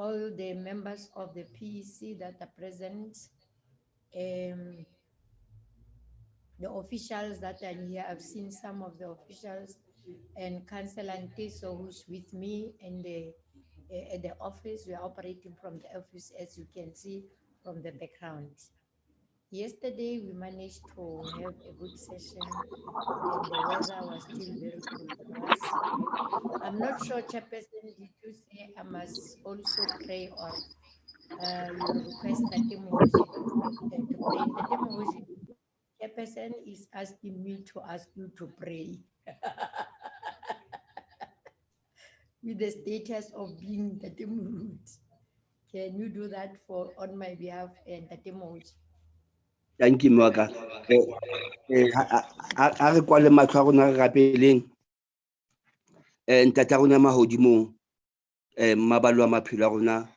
all the members of the PEC that are present, the officials that are here. I've seen some of the officials, and Councillor Ntiso, who's with me in the at the office. We are operating from the office, as you can see from the background. Yesterday we managed to have a good session, and the weather was still very cool for us. I'm not sure, Chairperson, did you say I must also pray, or you will request Tatemoji to pray? Tatemoji, Chairperson is asking me to ask you to pray with the status of being Tatemoji. Can you do that for on my behalf, and Tatemoji? Thank you, Mwaka. A re kwale matlho a rona re rapeleng ntate a rona mahodimong mabalo a maphelo a rona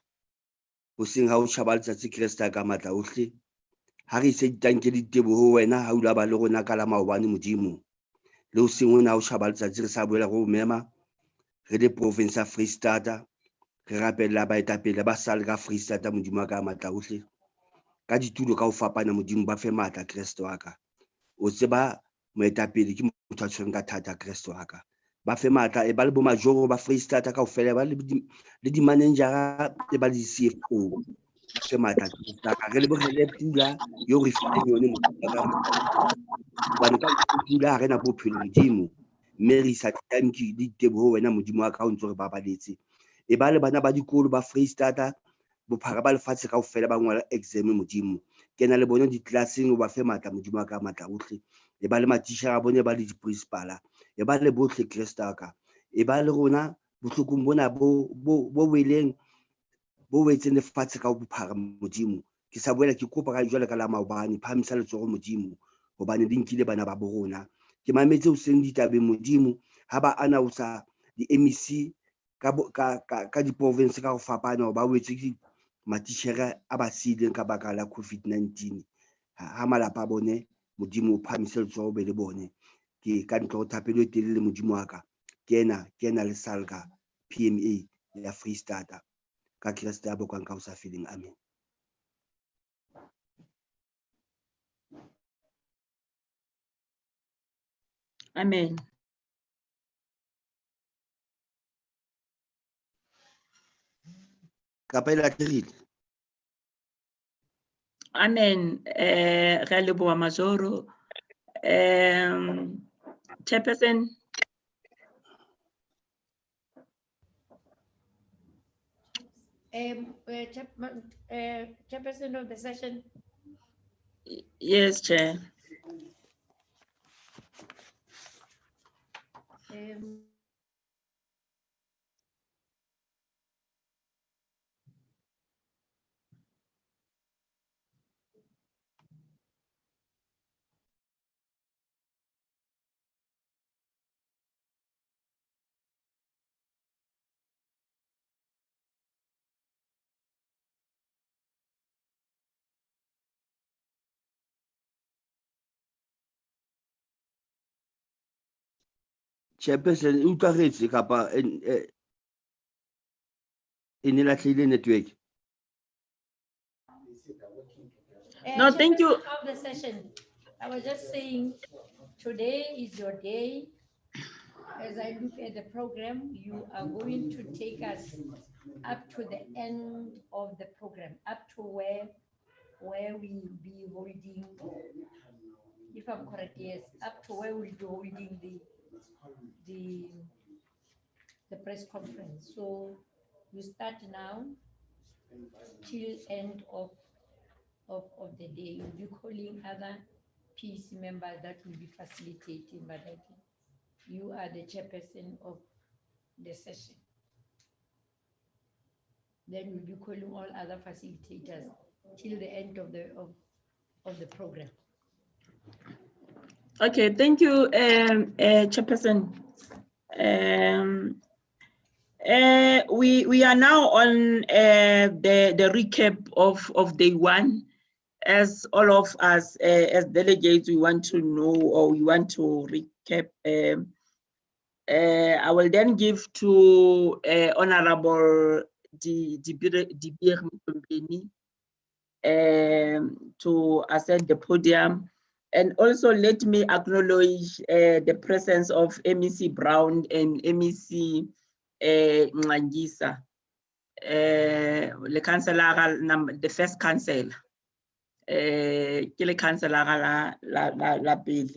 hoseng ha o tjhaba letsatsi Kreste ka matla ohle ha re ise ditanke diteboho wena ha o la ba le rona ka la maobane modimo le hoseng ona ha o tjhaba letsatsi re sa boela go mema re le Provincial Free State re rapella baetapele ba SALGA Free State modimo ka matla ohle ka ditulo ka ho fapana modimo ba fe matla Kreste wa ka o tseba moetapele ke motho a tshwereng ka thata Kreste wa ka ba fe matla e ba le bo majoro ba Free State ka ofela ba le di manager e ba di CFO ba fe matla re le bogele pula yo re fiteng yone ba ka pula ha rena bophelo modimo mme re sa thanki di teboho wena modimo wa ka o ntse re babaletse e ba le bana ba dikolo ba Free State bophara ba lefatshe ka ofela ba ngwala exam modimo kena le bona di-classeng o ba fe matla modimo wa ka matla ohle e ba le matishara a bone ba le di-principal e ba le bohle Kriste ka e ba le rona bohlokong bona bo weleng bo wetseng lefatshe ka bophara modimo ke sa boela ke kopa ka jwale ka la maobane phamisa letsogo modimo hobane di nkile bana ba borona ke mametse o seng ditabeng modimo ha ba announce di-MEC ka di-province ka go fapana ba wetse ke matishara a ba sileng ka baka la COVID-19 ha malapa a bone modimo o phamise letsogo be le bone ke ka ntlo go thapelo e telele modimo wa ka ke ena le SALGA PMA ya Free State ka Kriste ya bokwang ka o sa feleng amen. Amen. Kapela tlhile. Amen. Re a leboha majoro. Chairperson. Chairperson of the session. Yes, Chair. Chairperson o utlwaretse kapa e ne lahlile network. No, thank you. Of the session, I was just saying, today is your day. As I look at the program, you are going to take us up to the end of the program, up to where we will be holding, if I'm correct, yes, up to where we'll be holding the press conference. So you start now till end of the day. You'll be calling other PEC members that will be facilitating, but I think you are the chairperson of the session. Then we'll be calling all other facilitators till the end of the program. Okay, thank you, Chairperson. We are now on the recap of day one. As all of us as delegates, we want to know, or we want to recap. I will then give to Honorable Di Beer Mtombeni to ascend the podium. And also let me acknowledge the presence of MEC Brown and MEC Ngangisa, the councillor, the first councillor. Ke le councillor la pele,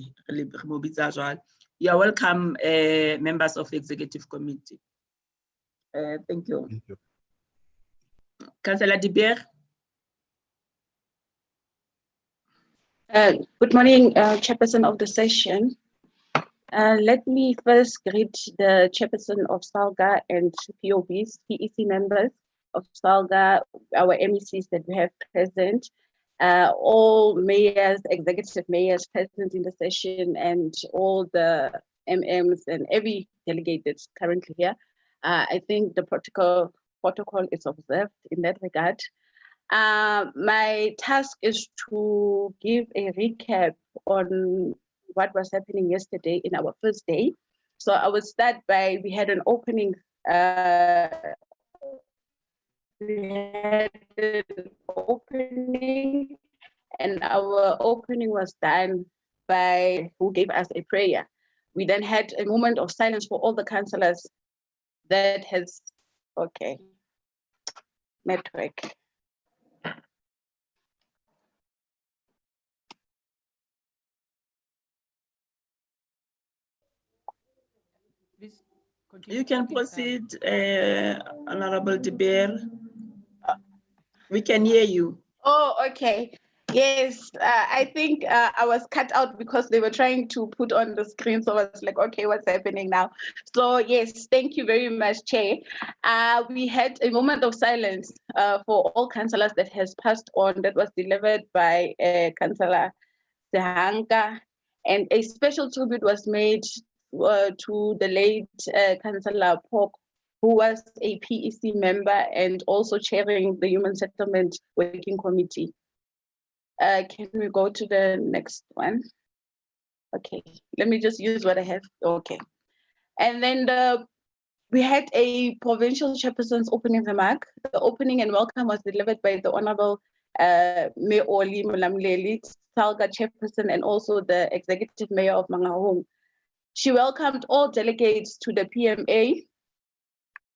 you are welcome, members of the executive committee. Thank you. Thank you. Councillor De Beer. Good morning, Chairperson of the session. Let me first greet the Chairperson of SALGA and POBs, PEC members of SALGA, our MECs that we have present, all mayors, executive mayors present in the session, and all the MMs and every delegate that's currently here. I think the protocol is observed in that regard. My task is to give a recap on what was happening yesterday in our first day. So I will start by, we had an opening and our opening was done by who gave us a prayer. We then had a moment of silence for all the councillors that has, okay, network. Please continue. You can proceed, Honorable De Beer. We can hear you. Oh, okay. Yes, I think I was cut out because they were trying to put on the screen. So I was like, okay, what's happening now? So yes, thank you very much, Chair. We had a moment of silence for all councillors that has passed on, that was delivered by Councillor Sehanka. And a special tribute was made to the late Councillor Pok, who was a PEC member and also chairing the Human Settlement Working Committee. Can we go to the next one? Okay, let me just use what I have. Okay. And then we had a provincial chairperson's opening remark. The opening and welcome was delivered by the Honorable Mayor Oli Mulamleli, SALGA chairperson, and also the executive mayor of Mangaung. She welcomed all delegates to the PMA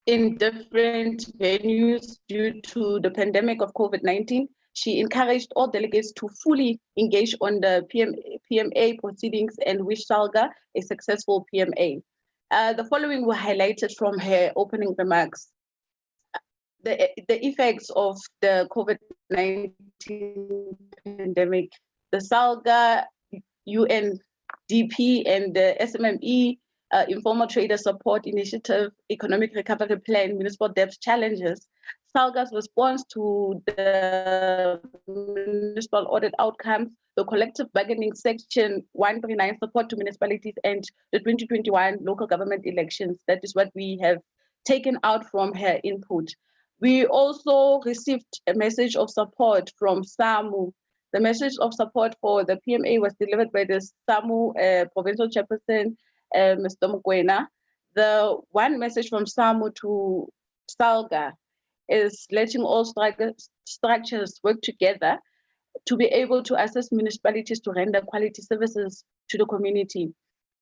in different venues due to the pandemic of COVID-19. She encouraged all delegates to fully engage on the PMA proceedings and wish SALGA a successful PMA. The following were highlighted from her opening remarks. The effects of the COVID-19 pandemic, the SALGA, UNDP, and the SMME Informal Trader Support Initiative, Economic Recovery Plan, Municipal Debt Challenges, SALGA's response to the municipal audit outcomes, the collective bargaining section 139 support to municipalities, and the 2021 local government elections. That is what we have taken out from her input. We also received a message of support from SAMU. The message of support for the PMA was delivered by the SAMU provincial chairperson, Mr. Mokoena. The one message from SAMU to SALGA is letting all structures work together to be able to assist municipalities to render quality services to the community.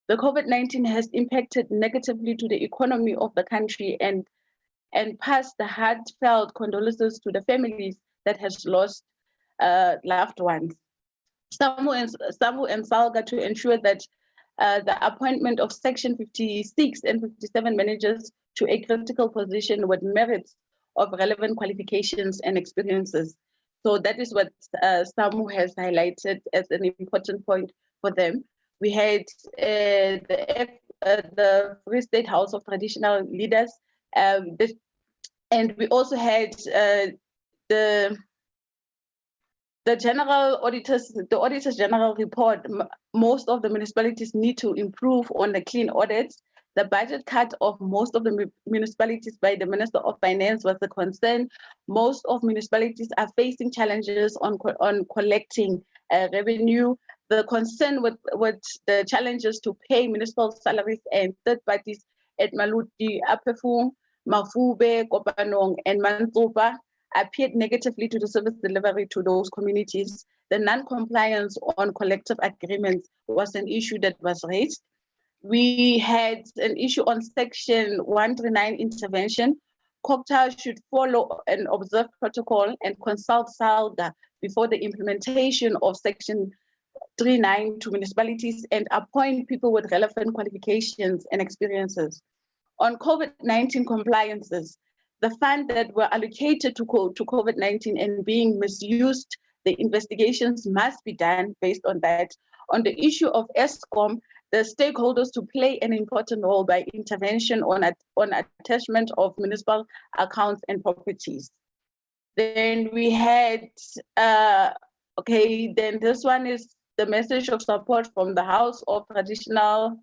The COVID-19 has impacted negatively to the economy of the country and pass the heartfelt condolences to the families that has lost loved ones. SAMU and SALGA to ensure that the appointment of Section 56 and 57 managers to a critical position with merits of relevant qualifications and experiences. So that is what SAMU has highlighted as an important point for them. We had the Free State House of Traditional Leaders, and we also had the general auditors, the Auditor's General report. Most of the municipalities need to improve on the clean audits. The budget cut of most of the municipalities by the Minister of Finance was a concern. Most of municipalities are facing challenges on collecting revenue. The concern with the challenges to pay municipal salaries and third parties at Maluti, Apefung, Mafube, Kopanong, and Mantsopa appeared negatively to the service delivery to those communities. The non-compliance on collective agreements was an issue that was raised. We had an issue on Section 139 intervention. COGTA should follow and observe protocol and consult SALGA before the implementation of Section 39 to municipalities and appoint people with relevant qualifications and experiences. On COVID-19 compliances, the funds that were allocated to COVID-19 and being misused, the investigations must be done based on that. On the issue of ESCOM, the stakeholders to play an important role by intervention on attachment of municipal accounts and properties. Then we had, then this one is the message of support from the House of Traditional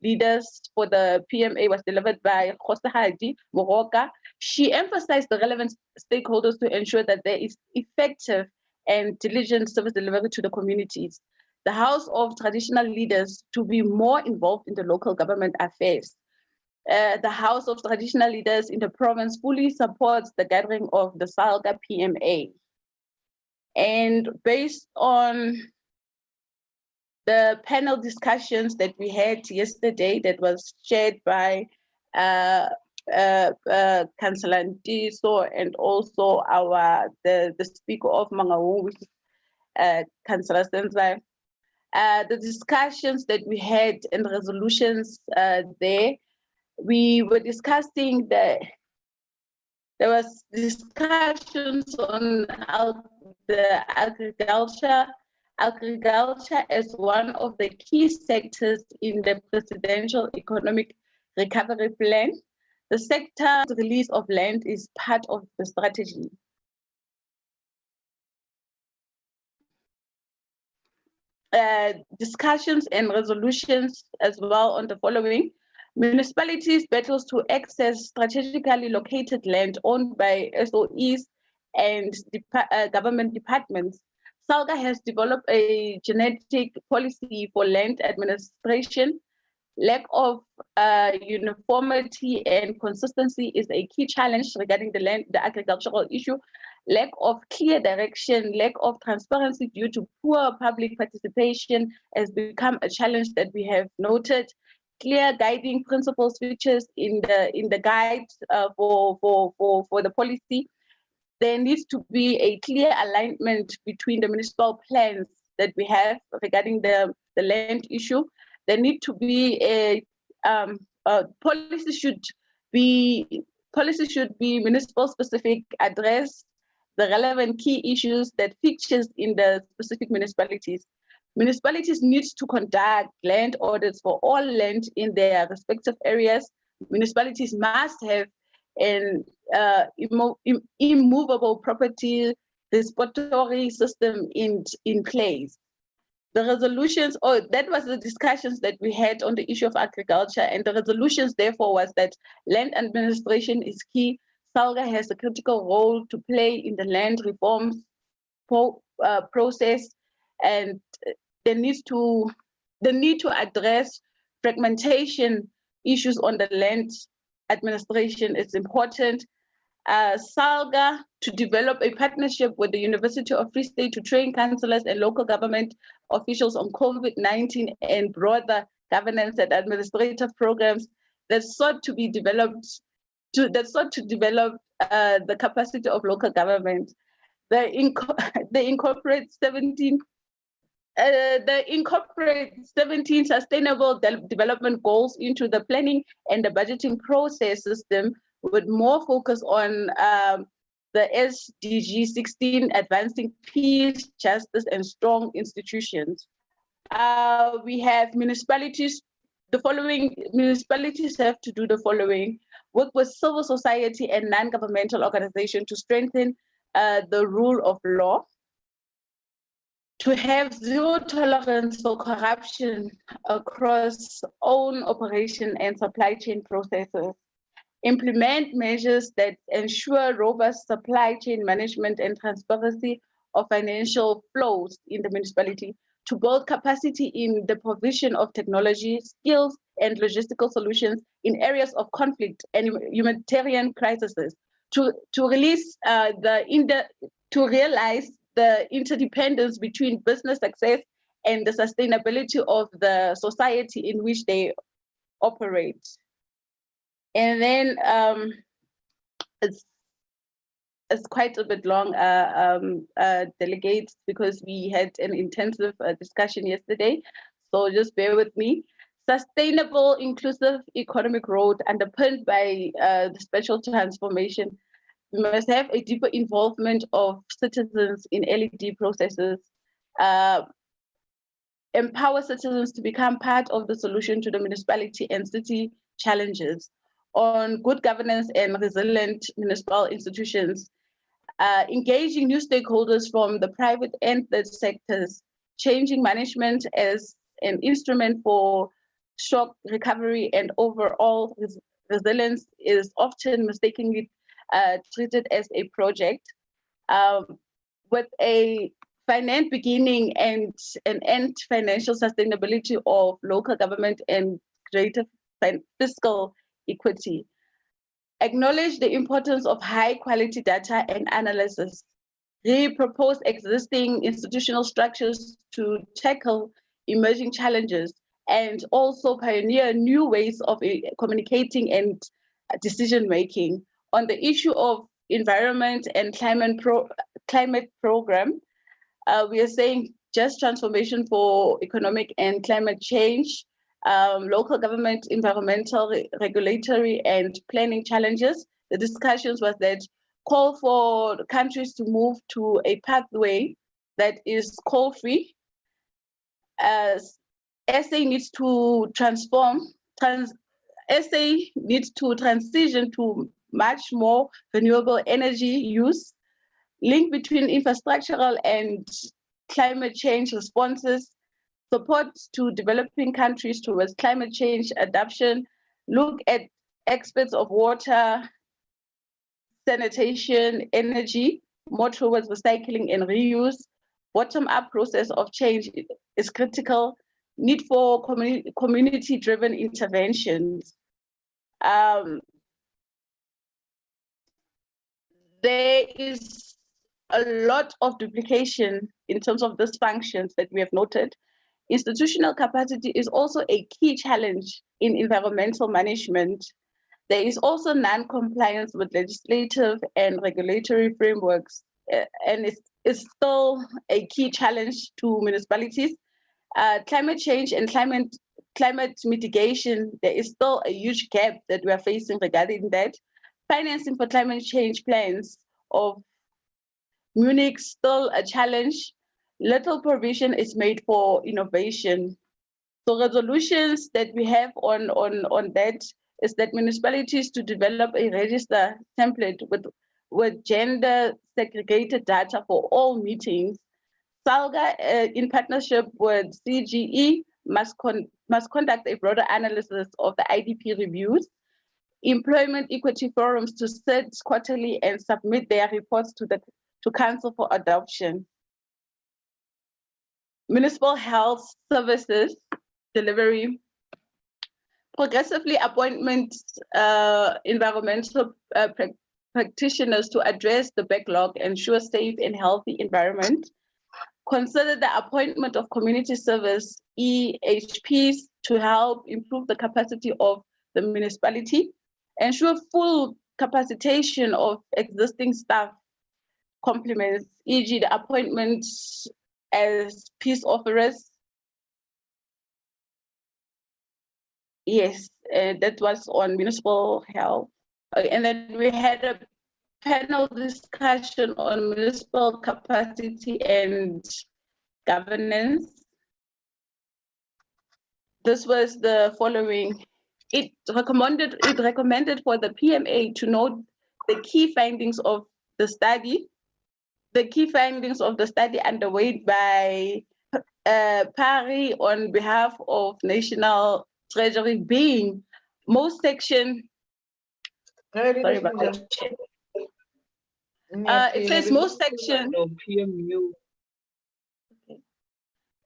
Leaders for the PMA was delivered by Khosahadi Moroka. She emphasized the relevant stakeholders to ensure that there is effective and diligent service delivery to the communities. The House of Traditional Leaders to be more involved in the local government affairs. The House of Traditional Leaders in the province fully supports the gathering of the SALGA PMA. And based on the panel discussions that we had yesterday that was shared by Councillor Ntiso and also the speaker of Mangaung, which is Councillor Senzai. The discussions that we had and resolutions there, we were discussing there was discussions on the agriculture as one of the key sectors in the Presidential Economic Recovery Plan. The sector release of land is part of the strategy. Discussions and resolutions as well on the following. Municipalities battles to access strategically located land owned by SOEs and government departments. SALGA has developed a genetic policy for land administration. Lack of uniformity and consistency is a key challenge regarding the agricultural issue. Lack of clear direction, lack of transparency due to poor public participation has become a challenge that we have noted. Clear guiding principles features in the guides for the policy. There needs to be a clear alignment between the municipal plans that we have regarding the land issue. There need to be a policy should be municipal specific, address the relevant key issues that features in the specific municipalities. Municipalities need to conduct land audits for all land in their respective areas. Municipalities must have an immovable property repository system in place. The resolutions, that was the discussions that we had on the issue of agriculture, and the resolutions therefore was that land administration is key. SALGA has a critical role to play in the land reforms process, and the need to address fragmentation issues on the land administration is important. SALGA to develop a partnership with the University of Free State to train councillors and local government officials on COVID-19 and broader governance and administrative programs that sought to develop the capacity of local government. They incorporate 17 sustainable development goals into the planning and the budgeting process system, with more focus on the SDG 16, advancing peace, justice, and strong institutions. We have municipalities. The following municipalities have to do the following: work with civil society and non-governmental organizations to strengthen the rule of law, to have zero tolerance for corruption across own operation and supply chain processes, implement measures that ensure robust supply chain management and transparency of financial flows in the municipality, to build capacity in the provision of technology, skills, and logistical solutions in areas of conflict and humanitarian crises, to realize the interdependence between business success and the sustainability of the society in which they operate. And then it's quite a bit long, delegates, because we had an intensive discussion yesterday. So just bear with me. Sustainable, inclusive economic growth underpinned by the spatial transformation. We must have a deeper involvement of citizens in LED processes, empower citizens to become part of the solution to the municipality and city challenges, on good governance and resilient municipal institutions, engaging new stakeholders from the private and third sectors, changing management as an instrument for shock recovery and overall resilience is often mistakenly treated as a project with a finite beginning and an end financial sustainability of local government and greater fiscal equity. Acknowledge the importance of high quality data and analysis. Repropose existing institutional structures to tackle emerging challenges, and also pioneer new ways of communicating and decision making. On the issue of environment and climate program, we are saying just transformation for economic and climate change, local government, environmental, regulatory, and planning challenges. The discussions was that call for countries to move to a pathway that is coal-free. SA needs to SA needs to transition to much more renewable energy use, link between infrastructural and climate change responses, support to developing countries towards climate change adaptation, look at aspects of water, sanitation, energy, more towards recycling and reuse. Bottom-up process of change is critical. Need for community-driven interventions. There is a lot of duplication in terms of these functions that we have noted. Institutional capacity is also a key challenge in environmental management. There is also non-compliance with legislative and regulatory frameworks, and it's still a key challenge to municipalities. Climate change and climate mitigation, there is still a huge gap that we are facing regarding that. Financing for climate change plans of Munich, still a challenge. Little provision is made for innovation. So resolutions that we have on that is that municipalities to develop a register template with gender segregated data for all meetings. SALGA, in partnership with CGE, must conduct a broader analysis of the IDP reviews. Employment equity forums to sit quarterly and submit their reports to Council for adoption. Municipal health services delivery. Progressively appointment environmental practitioners to address the backlog, ensure safe and healthy environment. Consider the appointment of community service EHPs to help improve the capacity of the municipality. Ensure full capacitation of existing staff complements, e.g. the appointment as peace officers. Yes, that was on municipal health. And then we had a panel discussion on municipal capacity and governance. This was the following. It recommended for the PMA to note the key findings of the study. The key findings of the study underway by PARI on behalf of National Treasury being most section. Sorry about that. It says most section. PMU.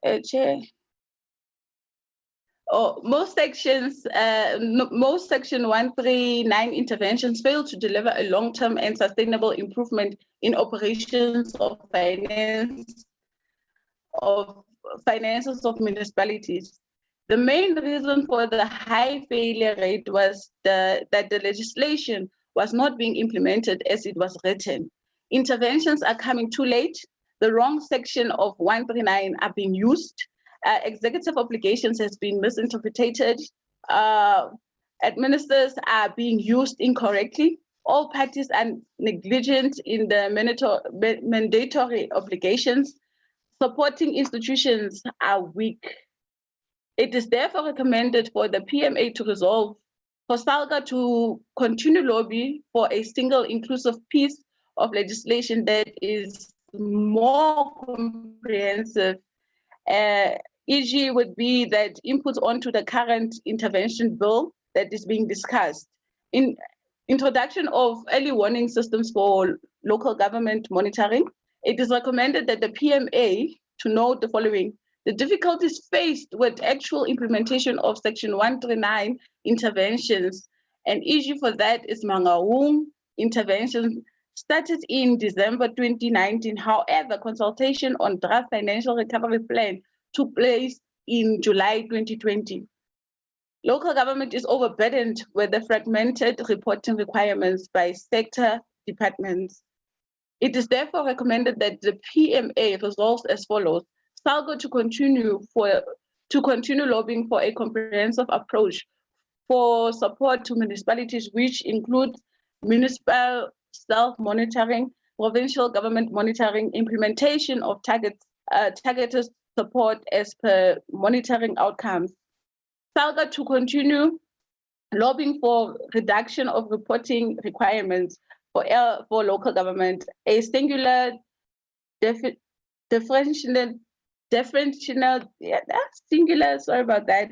Chair. Most sections, most section 139 interventions fail to deliver a long-term and sustainable improvement in operations of finances of municipalities. The main reason for the high failure rate was that the legislation was not being implemented as it was written. Interventions are coming too late. The wrong section of 139 are being used. Executive obligations has been misinterpreted. Administrators are being used incorrectly. All parties are negligent in the mandatory obligations. Supporting institutions are weak. It is therefore recommended for the PMA to resolve for SALGA to continue lobby for a single inclusive piece of legislation that is more comprehensive. E.g. would be that inputs onto the current intervention bill that is being discussed. In introduction of early warning systems for local government monitoring, it is recommended that the PMA to note the following: the difficulties faced with actual implementation of Section 139 interventions, and issue for that is Mangaung intervention started in December 2019. However, consultation on draft financial recovery plan took place in July 2020. Local government is overburdened with the fragmented reporting requirements by sector departments. It is therefore recommended that the PMA resolves as follows: SALGA to continue lobbying for a comprehensive approach for support to municipalities, which includes municipal self-monitoring, provincial government monitoring, implementation of targeted support as per monitoring outcomes. SALGA to continue lobbying for reduction of reporting requirements for local government, a singular differential, sorry about that.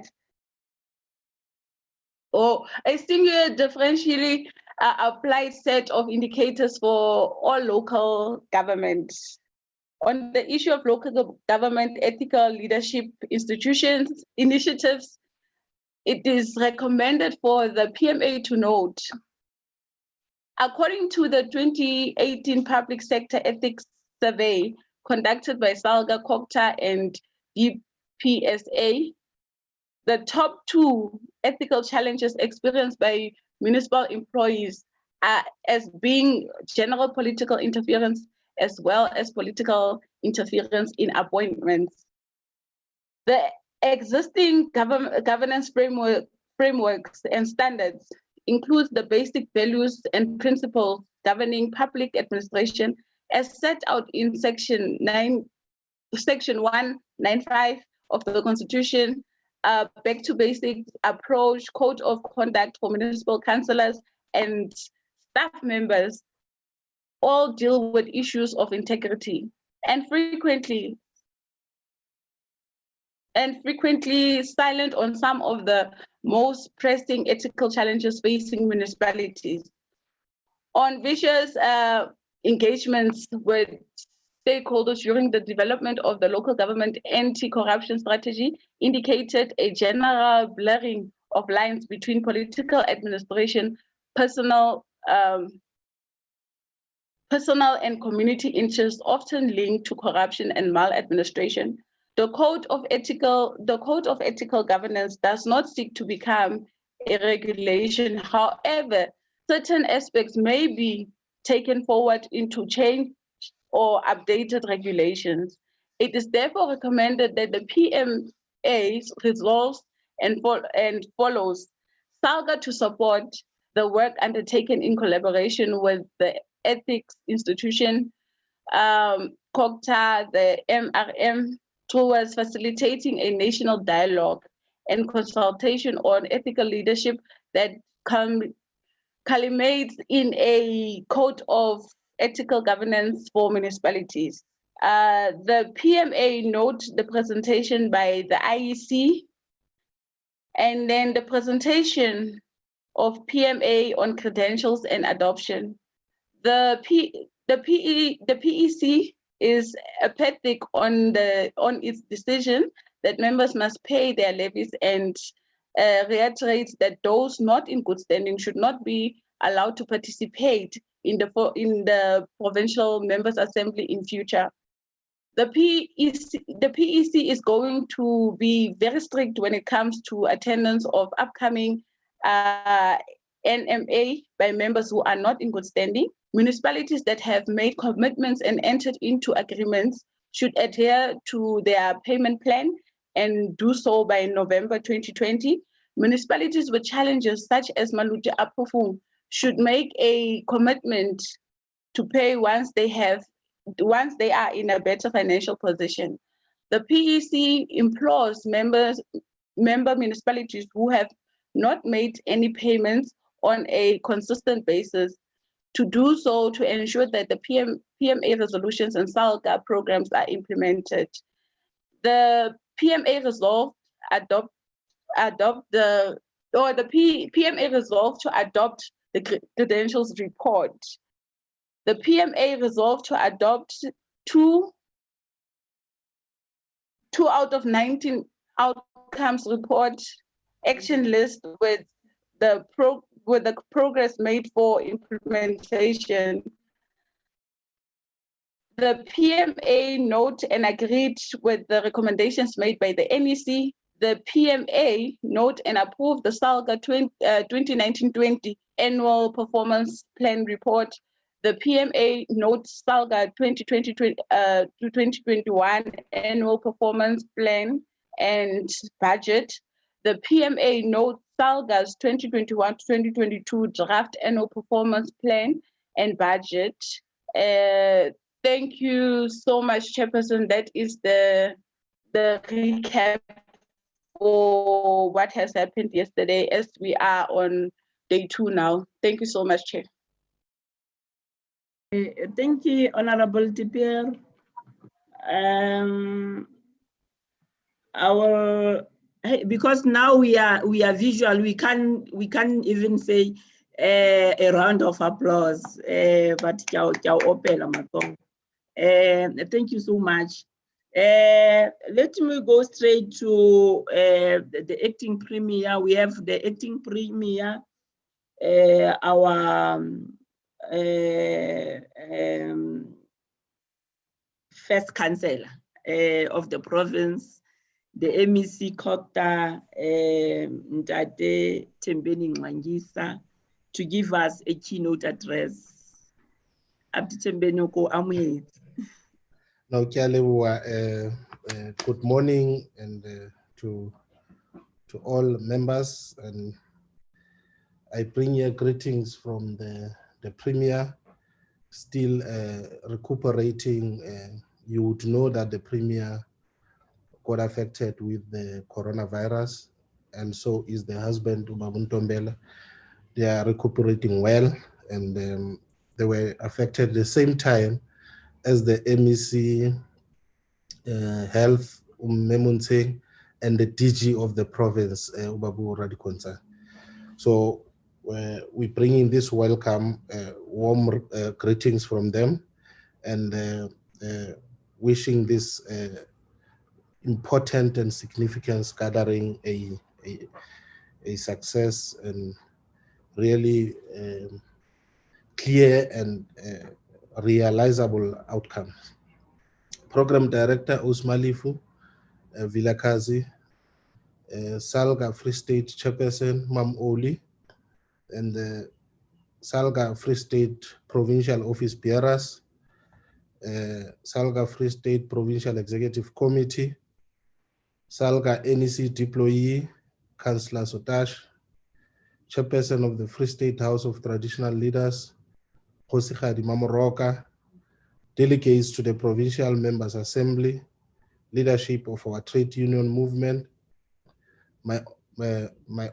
Or a singular differentially applied set of indicators for all local governments. On the issue of local government ethical leadership institutions initiatives, it is recommended for the PMA to note, according to the 2018 Public Sector Ethics Survey conducted by SALGA, COCTA, and DPSA, the top 2 ethical challenges experienced by municipal employees are as being general political interference as well as political interference in appointments. The existing governance frameworks and standards includes the basic values and principles governing public administration as set out in section 195 of the Constitution, back to basic approach, code of conduct for municipal councillors and staff members, all deal with issues of integrity and frequently silent on some of the most pressing ethical challenges facing municipalities. On vicious engagements with stakeholders during the development of the local government anti-corruption strategy indicated a general blurring of lines between political administration, personal and community interests often linked to corruption and maladministration. The code of ethical governance does not seek to become a regulation. However, certain aspects may be taken forward into change or updated regulations. It is therefore recommended that the PMA resolves and follows SALGA to support the work undertaken in collaboration with the ethics institution, COCTA, the MRM, towards facilitating a national dialogue and consultation on ethical leadership that culminates in a code of ethical governance for municipalities. The PMA note the presentation by the IEC, and then the presentation of PMA on credentials and adoption. The PEC is apathic on its decision that members must pay their levies, and reiterates that those not in good standing should not be allowed to participate in the Provincial Members Assembly in future. The PEC is going to be very strict when it comes to attendance of upcoming NMA by members who are not in good standing. Municipalities that have made commitments and entered into agreements should adhere to their payment plan and do so by November 2020. Municipalities with challenges such as Maluti Apofung should make a commitment to pay once they are in a better financial position. The PEC implores member municipalities who have not made any payments on a consistent basis to do so to ensure that the PMA resolutions and SALGA programs are implemented. The PMA resolved PMA resolved to adopt the credentials report. The PMA resolved to adopt two out of 19 outcomes report action list with the progress made for implementation. The PMA note and agreed with the recommendations made by the NEC. The PMA note and approved the SALGA 2019-20 annual performance plan report. The PMA notes SALGA 2020-2021 annual performance plan and budget. The PMA notes SALGA's 2021-2022 draft annual performance plan and budget. Thank you so much, Chairperson. That is the recap for what has happened yesterday, as we are on day 2 now. Thank you so much, Chair. Thank you, Honorable Tipier. Because now we are visual, we can't even say a round of applause. But thank you so much. Let me go straight to the acting premier. We have the acting premier, our first councillor of the province, the MEC Cocta Ntate Tembeni Ngwangisa, to give us a keynote address. Abdi Tembeni ko amwe. Now, good morning and to all members, and I bring you greetings from the Premier, still recuperating. You would know that the Premier got affected with the coronavirus, and so is the husband, Ubabuntombela. They are recuperating well, and they were affected at the same time as the MEC Health, Memunte, and the DG of the province, Ubabu Radikonsa. So we bring in this welcome, warm greetings from them, and wishing this important and significant gathering a success and really clear and realizable outcome. Program Director Usmalifu Vilakazi, SALGA Free State Chairperson Mam Oli, and the SALGA Free State Provincial Office Bearers, SALGA Free State Provincial Executive Committee, SALGA NEC Deployee, Councillor Sotash, Chairperson of the Free State House of Traditional Leaders, Khosikhadi Mamoroka, delegates to the Provincial Members Assembly, leadership of our trade union movement, my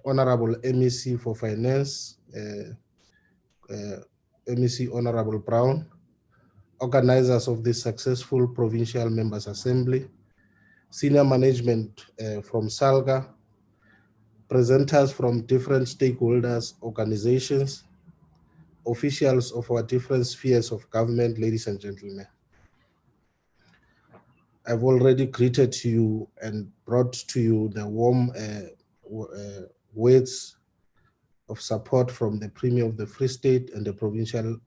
Honorable MEC for Finance, MEC Honorable Brown, organizers of this successful Provincial Members Assembly, senior management from SALGA, presenters from different stakeholders, organizations, officials of our different spheres of government, ladies and gentlemen. I've already greeted you and brought to you the warm words of support from the Premier of the Free State and the Provincial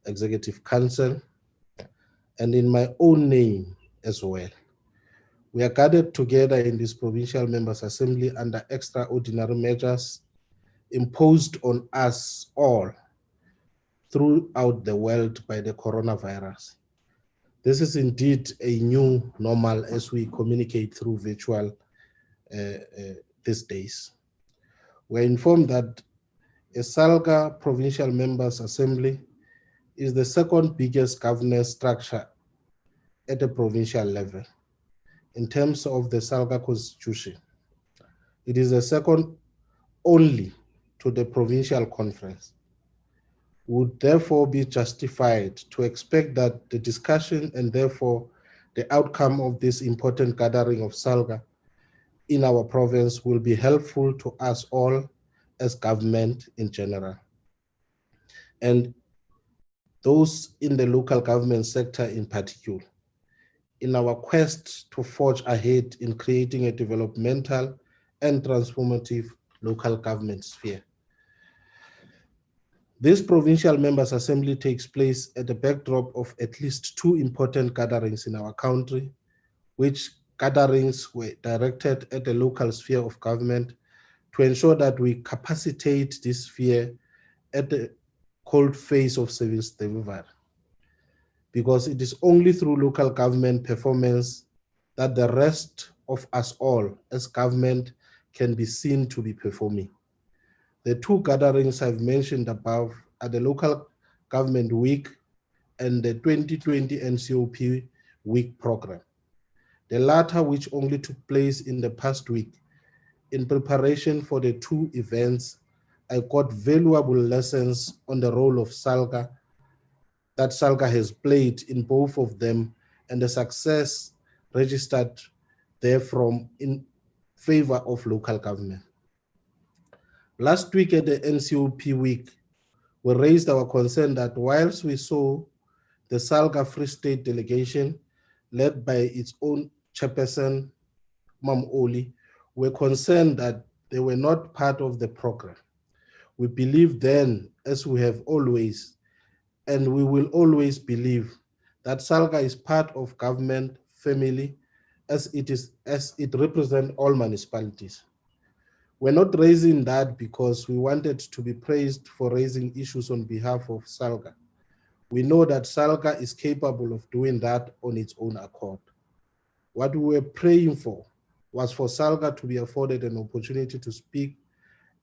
Executive Council, and in my own name as well. We are gathered together in this Provincial Members' Assembly under extraordinary measures imposed on us all throughout the world by the coronavirus. This is indeed a new normal as we communicate through virtual these days. We're informed that a SALGA Provincial Members' Assembly is the second biggest governance structure at a provincial level in terms of the SALGA Constitution. It is the second only to the Provincial Conference. Would therefore be justified to expect that the discussion and therefore the outcome of this important gathering of SALGA in our province will be helpful to us all as government in general, and those in the local government sector in particular, in our quest to forge ahead in creating a developmental and transformative local government sphere. This Provincial Members' Assembly takes place at the backdrop of at least two important gatherings in our country, which gatherings were directed at the local sphere of government to ensure that we capacitate this sphere at the cold face of service delivery. Because it is only through local government performance that the rest of us all as government can be seen to be performing. The two gatherings I've mentioned above are the Local Government Week and the 2020 NCOP Week program. The latter, which only took place in the past week. In preparation for the two events, I got valuable lessons on the role of SALGA that SALGA has played in both of them and the success registered therefrom in favor of local government. Last week at the NCOP week, we raised our concern that whilst we saw the SALGA Free State delegation led by its own chairperson, Mam Oli, were concerned that they were not part of the program. We believe then, as we have always, and we will always believe, that SALGA is part of government family as it represents all municipalities. We're not raising that because we wanted to be praised for raising issues on behalf of SALGA. We know that SALGA is capable of doing that on its own accord. What we were praying for was for SALGA to be afforded an opportunity to speak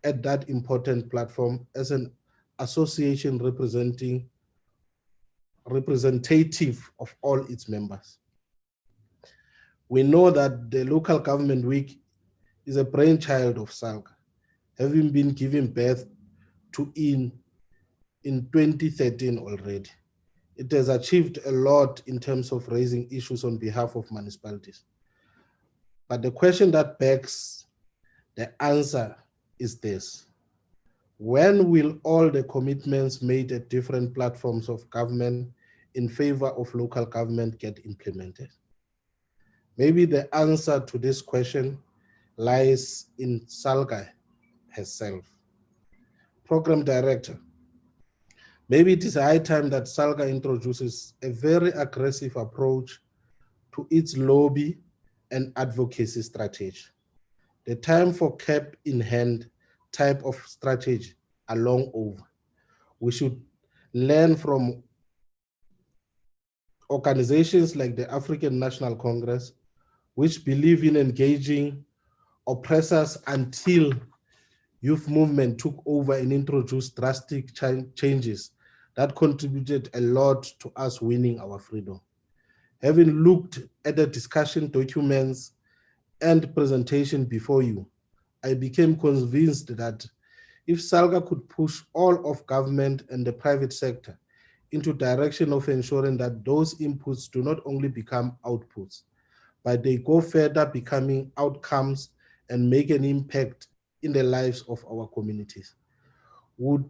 at that important platform as an association representative of all its members. We know that the Local Government Week is a brainchild of SALGA, having been given birth to in 2013 already. It has achieved a lot in terms of raising issues on behalf of municipalities. But the question that begs the answer is this: when will all the commitments made at different platforms of government in favor of local government get implemented? Maybe the answer to this question lies in SALGA herself. Program Director, maybe it is high time that SALGA introduces a very aggressive approach to its lobby and advocacy strategy. The time for cap in hand type of strategy are long over. We should learn from organizations like the African National Congress, which believe in engaging oppressors until youth movement took over and introduced drastic changes that contributed a lot to us winning our freedom. Having looked at the discussion documents and presentation before you, I became convinced that if SALGA could push all of government and the private sector into direction of ensuring that those inputs do not only become outputs, but they go further becoming outcomes and make an impact in the lives of our communities, would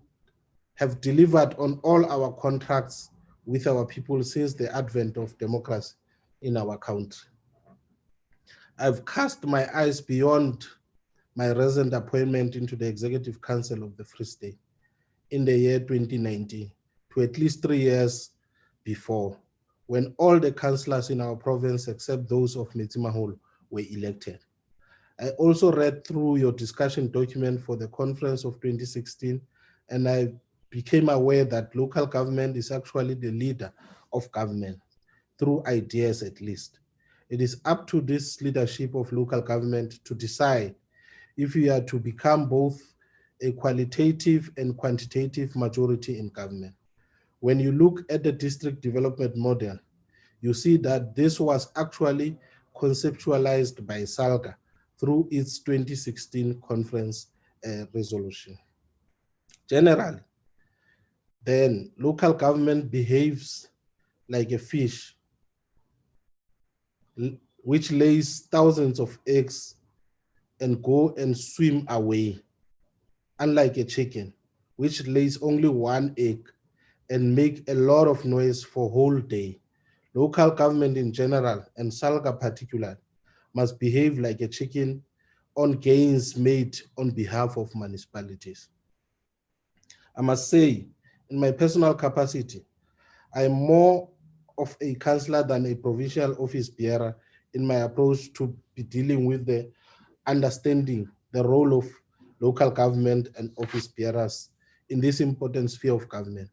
have delivered on all our contracts with our people since the advent of democracy in our country. I've cast my eyes beyond my recent appointment into the Executive Council of the Free State in the year 2019 to at least 3 years before, when all the councillors in our province, except those of Metsimaholo, were elected. I also read through your discussion document for the conference of 2016, and I became aware that local government is actually the leader of government, through ideas at least. It is up to this leadership of local government to decide if we are to become both a qualitative and quantitative majority in government. When you look at the district development model, you see that this was actually conceptualized by SALGA through its 2016 conference resolution. Generally, then local government behaves like a fish which lays thousands of eggs and go and swim away, unlike a chicken which lays only one egg and make a lot of noise for whole day. Local government in general, and SALGA particular, must behave like a chicken on gains made on behalf of municipalities. I must say, in my personal capacity, I am more of a councillor than a provincial office bearer in my approach to be dealing with the understanding the role of local government and office bearers in this important sphere of government.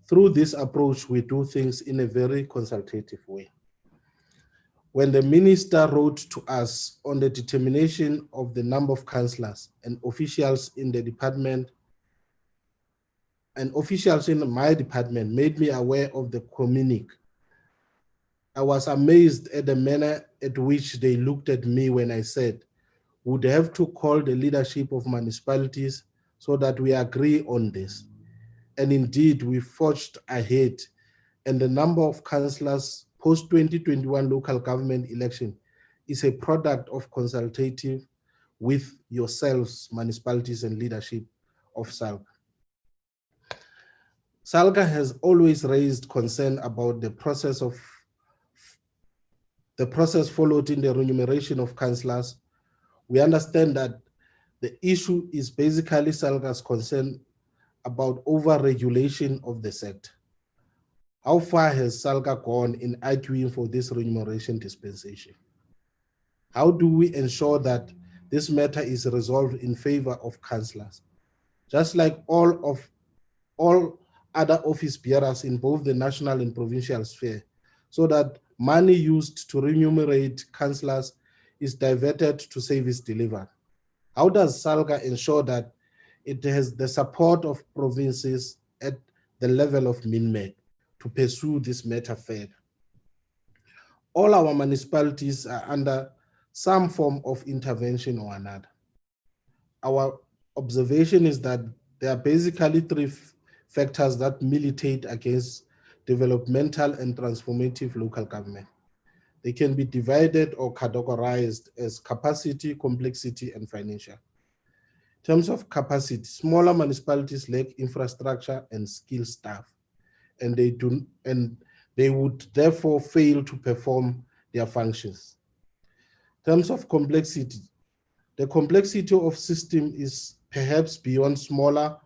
Through this approach, we do things in a very consultative way. When the minister wrote to us on the determination of the number of councillors and officials in the department, and officials in my department made me aware of the communique, I was amazed at the manner at which they looked at me when I said, would have to call the leadership of municipalities so that we agree on this. And indeed, we forged ahead, and the number of councillors post-2021 local government election is a product of consultative with yourselves, municipalities and leadership of SALGA. SALGA has always raised concern about the process followed in the remuneration of councillors. We understand that the issue is basically SALGA's concern about over-regulation of the sector. How far has SALGA gone in arguing for this remuneration dispensation? How do we ensure that this matter is resolved in favor of councillors, just like all other office bearers in both the national and provincial sphere, so that money used to remunerate councillors is diverted to service delivered? How does SALGA ensure that it has the support of provinces at the level of MINMED to pursue this matter further? All our municipalities are under some form of intervention or another. Our observation is that there are basically three factors that militate against developmental and transformative local government. They can be divided or categorized as capacity, complexity, and financial. In terms of capacity, smaller municipalities lack infrastructure and skilled staff, and they would therefore fail to perform their functions. In terms of complexity, the complexity of system is perhaps beyond smaller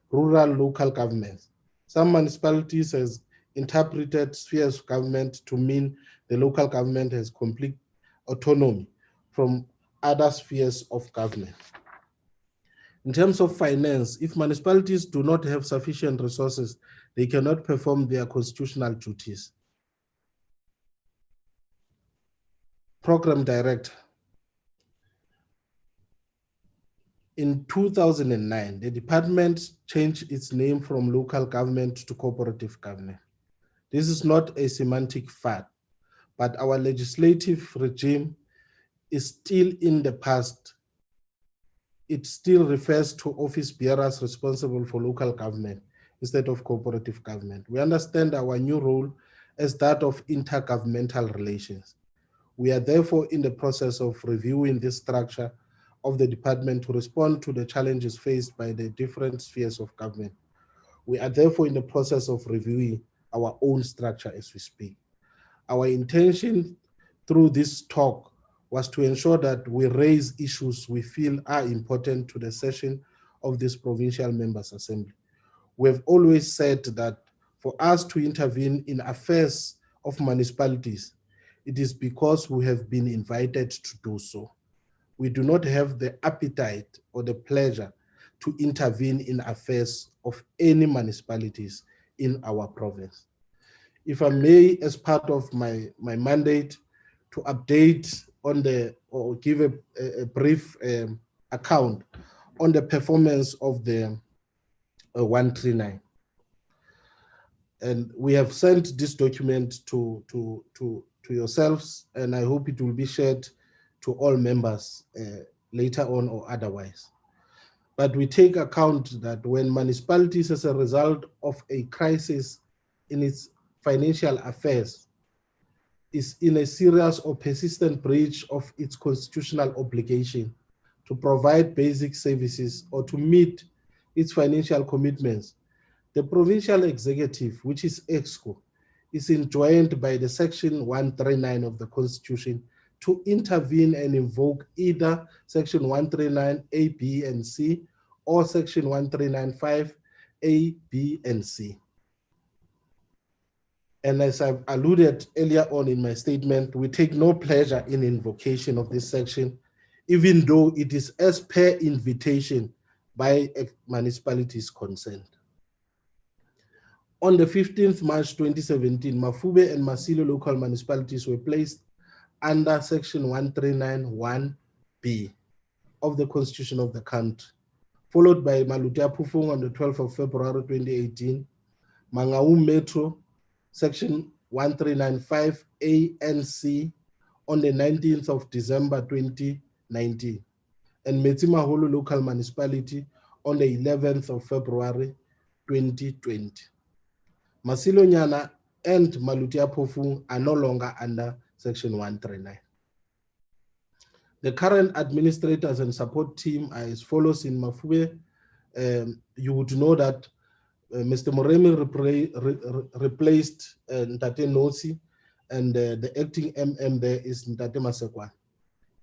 rural local governments. Some municipalities has interpreted spheres of government to mean the local government has complete autonomy from other spheres of government. In terms of finance, if municipalities do not have sufficient resources, they cannot perform their constitutional duties. Program Director. In 2009, the department changed its name from local government to cooperative government. This is not a semantic fact, but our legislative regime is still in the past. It still refers to office bearers responsible for local government instead of cooperative government. We understand our new role as that of intergovernmental relations. We are therefore in the process of reviewing this structure of the department to respond to the challenges faced by the different spheres of government. We are therefore in the process of reviewing our own structure as we speak. Our intention through this talk was to ensure that we raise issues we feel are important to the session of this Provincial Members' Assembly. We have always said that for us to intervene in affairs of municipalities, it is because we have been invited to do so. We do not have the appetite or the pleasure to intervene in affairs of any municipalities in our province. If I may, as part of my mandate, to update on or give a brief account on the performance of the 139. And we have sent this document to yourselves, and I hope it will be shared to all members later on or otherwise. But we take account that when municipalities, as a result of a crisis in its financial affairs, is in a serious or persistent breach of its constitutional obligation to provide basic services or to meet its financial commitments, the provincial executive, which is EXCO, is enjoined by the Section 139 of the Constitution to intervene and invoke either Section 139 A, B, and C or Section 139(5) A, B, and C. And as I've alluded earlier on in my statement, we take no pleasure in invocation of this section, even though it is as per invitation by municipalities concerned. On the 15th March 2017, Mafube and Masilo local municipalities were placed under Section 139(1)B of the Constitution of the country, followed by Malutia Pufung on the 12th of February 2018, Mangaung Metro, Section 139(5)A and C on the 19th of December 2019, and Metsimaholo local municipality on the 11th of February 2020. Masilo Nyana and Malutia Pufung are no longer under Section 139. The current administrators and support team are as follows in Mafube. You would know that Mr. Moremi replaced Ntate Nosi, and the acting MM there is Ntate Masekwan.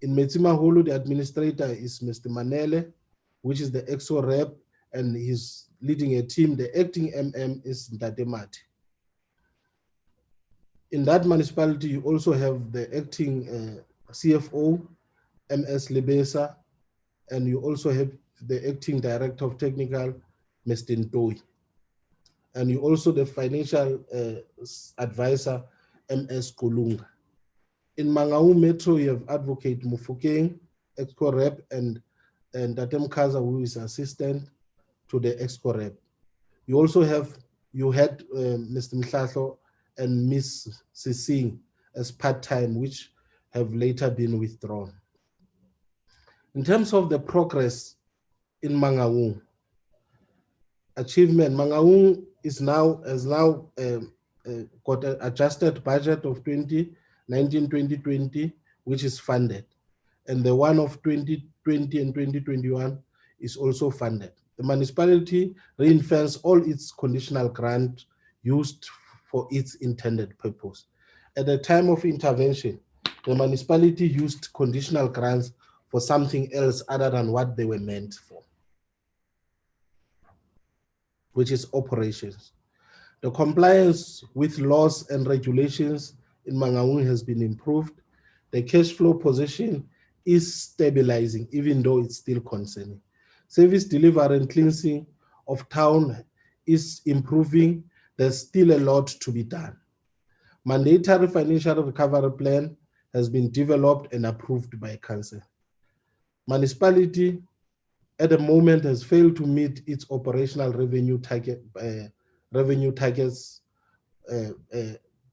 In Metsimaholo, the administrator is Mr. Manele, which is the EXO rep, and he's leading a team. The acting MM is Ntate Mati. In that municipality, you also have the acting CFO, MS Lebesa, and you also have the acting director of technical, Mr. Ntoi. And you also the financial advisor, MS Kolunga. In Mangaung Metro, you have Advocate Mufokeng, EXCO rep, and Datem Kaza, who is assistant to the EXCO rep. You also had Mr. Mhlahlo and Ms. Sising as part-time, which have later been withdrawn. In terms of the progress in Mangaung, achievement, Mangaung has now got an adjusted budget of 2019-2020, which is funded. And the one of 2020 and 2021 is also funded. The municipality reinforced all its conditional grant used for its intended purpose. At the time of intervention, the municipality used conditional grants for something else other than what they were meant for, which is operations. The compliance with laws and regulations in Mangaung has been improved. The cash flow position is stabilizing, even though it's still concerning. Service delivery and cleansing of town is improving. There's still a lot to be done. Mandatory financial recovery plan has been developed and approved by council. Municipality at the moment has failed to meet its operational revenue targets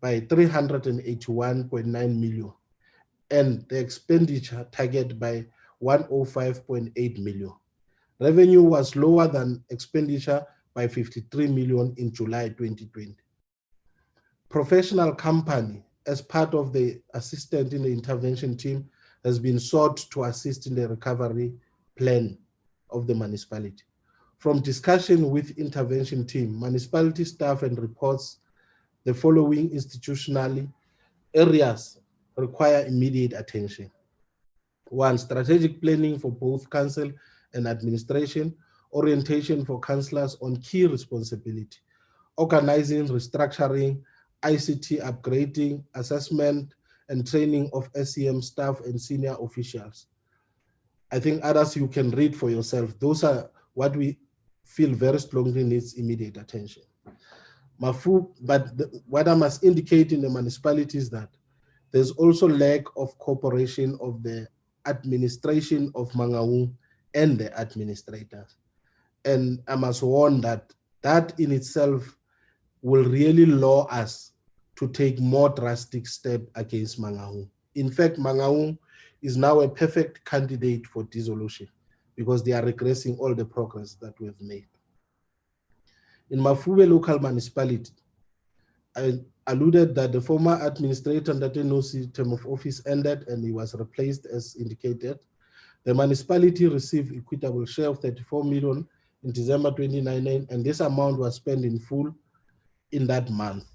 by 381.9 million, and the expenditure target by 105.8 million. Revenue was lower than expenditure by 53 million in July 2020. Professional company, as part of the assistant in the intervention team, has been sought to assist in the recovery plan of the municipality. From discussion with intervention team, municipality staff and reports the following institutional areas require immediate attention. One, strategic planning for both council and administration, orientation for councillors on key responsibility, organizing, restructuring, ICT upgrading, assessment and training of SEM staff and senior officials. I think others you can read for yourself. Those are what we feel very strongly needs immediate attention. What I must indicate in the municipality is that there's also lack of cooperation of the administration of Mangaung and the administrators. And I must warn that that in itself will really law us to take more drastic steps against Mangaung. In fact, Mangaung is now a perfect candidate for dissolution because they are regressing all the progress that we have made. In Mafube local municipality, I alluded that the former administrator Ndatenusi's term of office ended and he was replaced as indicated. The municipality received equitable share of 34 million in December 2019, and this amount was spent in full in that month.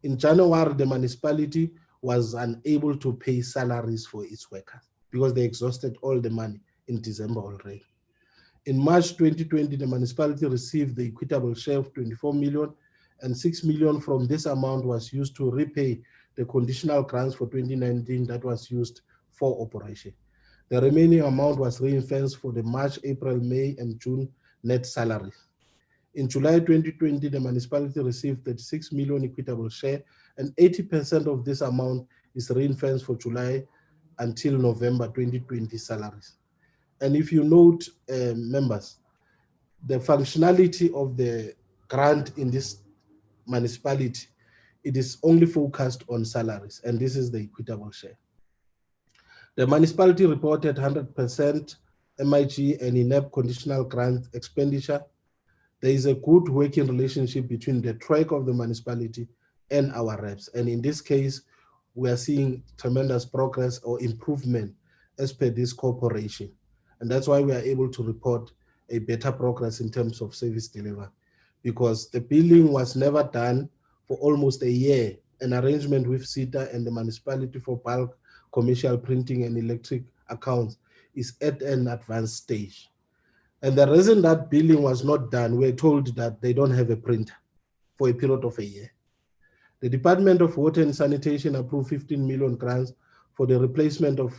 In January, the municipality was unable to pay salaries for its workers because they exhausted all the money in December already. In March 2020, the municipality received the equitable share of 24 million, and 6 million from this amount was used to repay the conditional grants for 2019 that was used for operation. The remaining amount was ring-fenced for the March, April, May, and June net salaries. In July 2020, the municipality received 36 million equitable share, and 80% of this amount is ring-fenced for July until November 2020 salaries. And if you note, members, the functionality of the grant in this municipality, it is only focused on salaries, and this is the equitable share. The municipality reported 100% MIG and INEP conditional grant expenditure. There is a good working relationship between the track of the municipality and our reps. And in this case, we are seeing tremendous progress or improvement as per this cooperation. And that's why we are able to report a better progress in terms of service delivery, because the billing was never done for almost a year. An arrangement with CETA and the municipality for bulk commercial printing and electric accounts is at an advanced stage. And the reason that billing was not done, we're told that they don't have a printer for a period of a year. The Department of Water and Sanitation approved 15 million grants for the replacement of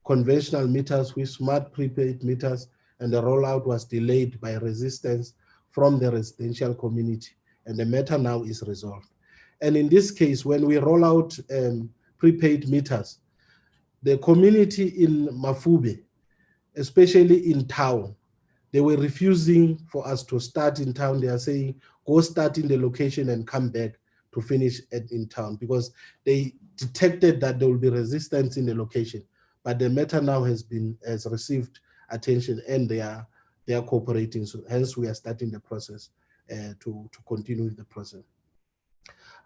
conventional meters with smart prepaid meters, and the rollout was delayed by resistance from the residential community, and the matter now is resolved. And in this case, when we roll out prepaid meters, the community in Mafube, especially in town, they were refusing for us to start in town. They are saying, go start in the location and come back to finish in town, because they detected that there will be resistance in the location. But the matter now has received attention, and they are cooperating. So hence we are starting the process to continue with the process.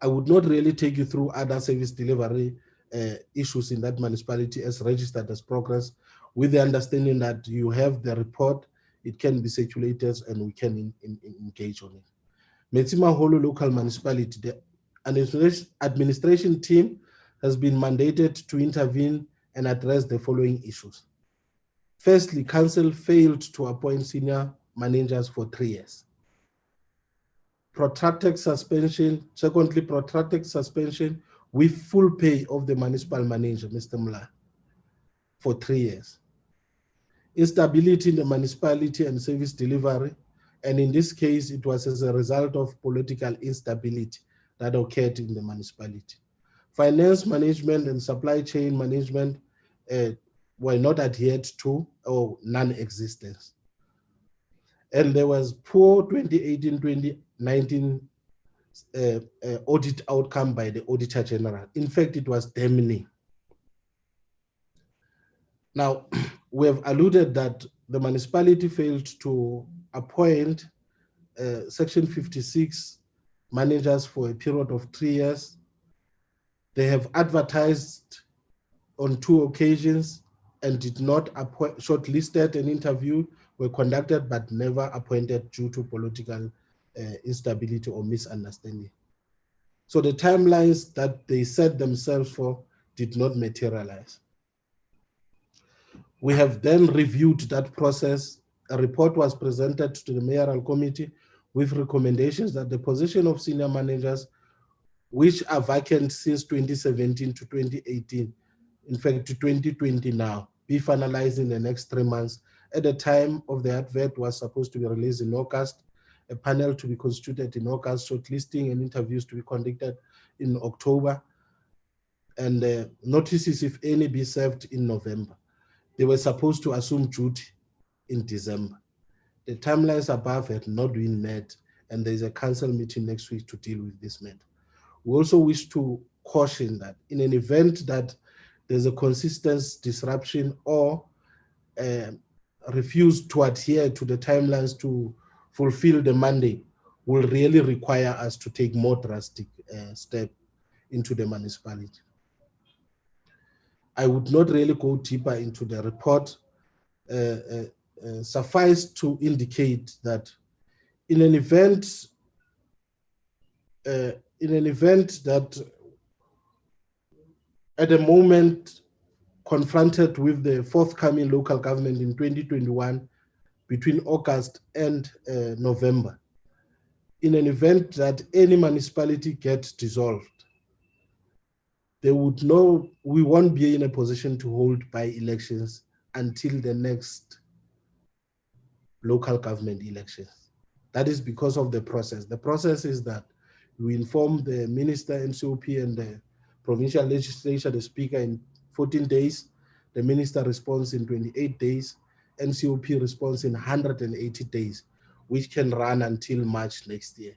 I would not really take you through other service delivery issues in that municipality as registered as progress, with the understanding that you have the report, it can be circulated and we can engage on it. Metsimaholo local municipality, the administration team has been mandated to intervene and address the following issues. Firstly, council failed to appoint senior managers for 3 years. Protracted suspension. Secondly, protracted suspension with full pay of the municipal manager, Mr. Mla, for 3 years. Instability in the municipality and service delivery. And in this case, it was as a result of political instability that occurred in the municipality. Finance management and supply chain management were not adhered to or non-existence. And there was poor 2018-2019 audit outcome by the Auditor General. In fact, it was damning. Now, we have alluded that the municipality failed to appoint Section 56 managers for a period of 3 years. They have advertised on 2 occasions and did not appoint, shortlisted and interview were conducted but never appointed due to political instability or misunderstanding. So the timelines that they set themselves for did not materialize. We have then reviewed that process. A report was presented to the mayoral committee with recommendations that the position of senior managers, which are vacant since 2017 to 2018, in fact to 2020 now, be finalized in the next 3 months. At the time of the advert was supposed to be released in August, a panel to be constituted in August, shortlisting and interviews to be conducted in October, and notices, if any, be served in November. They were supposed to assume duty in December. The timelines above had not been met, and there is a council meeting next week to deal with this matter. We also wish to caution that in an event that there's a consistent disruption or refuse to adhere to the timelines to fulfill the mandate, will really require us to take more drastic step into the municipality. I would not really go deeper into the report. Suffice to indicate that in an event that at the moment confronted with the forthcoming local government in 2021 between August and November, in an event that any municipality gets dissolved, they would know we won't be in a position to hold by-elections until the next local government elections. That is because of the process. The process is that we inform the minister, NCOP, and the provincial legislature, the speaker, in 14 days. The minister responds in 28 days. NCOP responds in 180 days, which can run until March next year.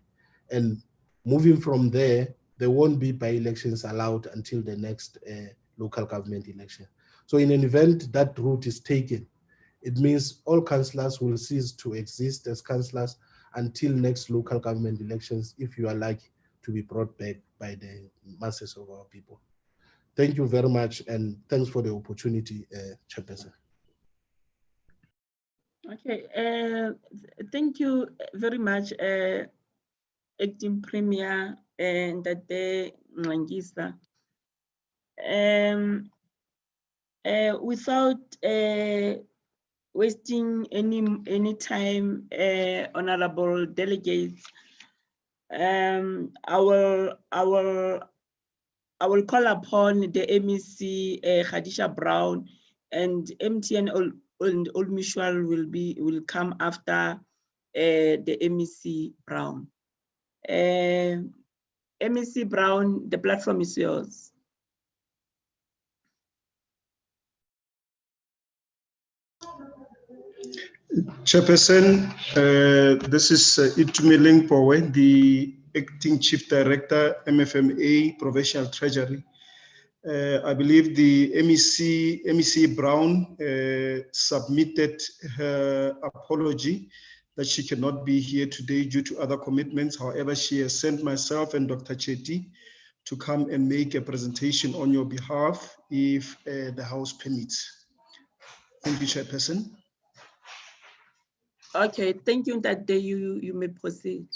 And moving from there, there won't be by-elections allowed until the next local government election. So in an event that route is taken, it means all councillors will cease to exist as councillors until next local government elections, if you are lucky to be brought back by the masses of our people. Thank you very much, and thanks for the opportunity, Chairperson. Okay, thank you very much, Acting Premier and Tate Ngisa. Without wasting any time, honorable delegates, I will call upon the MEC Khadisha Brown, and MTN Old Mutual will come after the MEC Brown. MEC Brown, the platform is yours. Chairperson, this is Itumeleng Powe, the Acting Chief Director, MFMA, Provincial Treasury. I believe the MEC Brown submitted her apology that she cannot be here today due to other commitments. However, she has sent myself and Dr. Chetty to come and make a presentation on your behalf if the House permits. Thank you, Chairperson. Okay, thank you. That day you may proceed.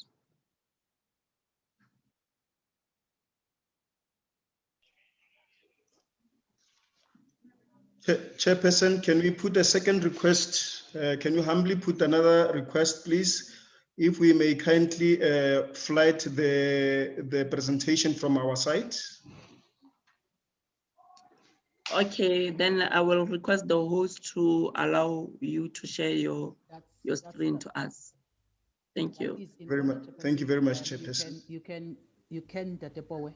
Chairperson, can we put a second request? Can you humbly put another request, please? If we may kindly flight the presentation from our side. Okay, then I will request the host to allow you to share your screen to us. Thank you. Very much. Thank you very much, Chairperson. You can Tate Powe.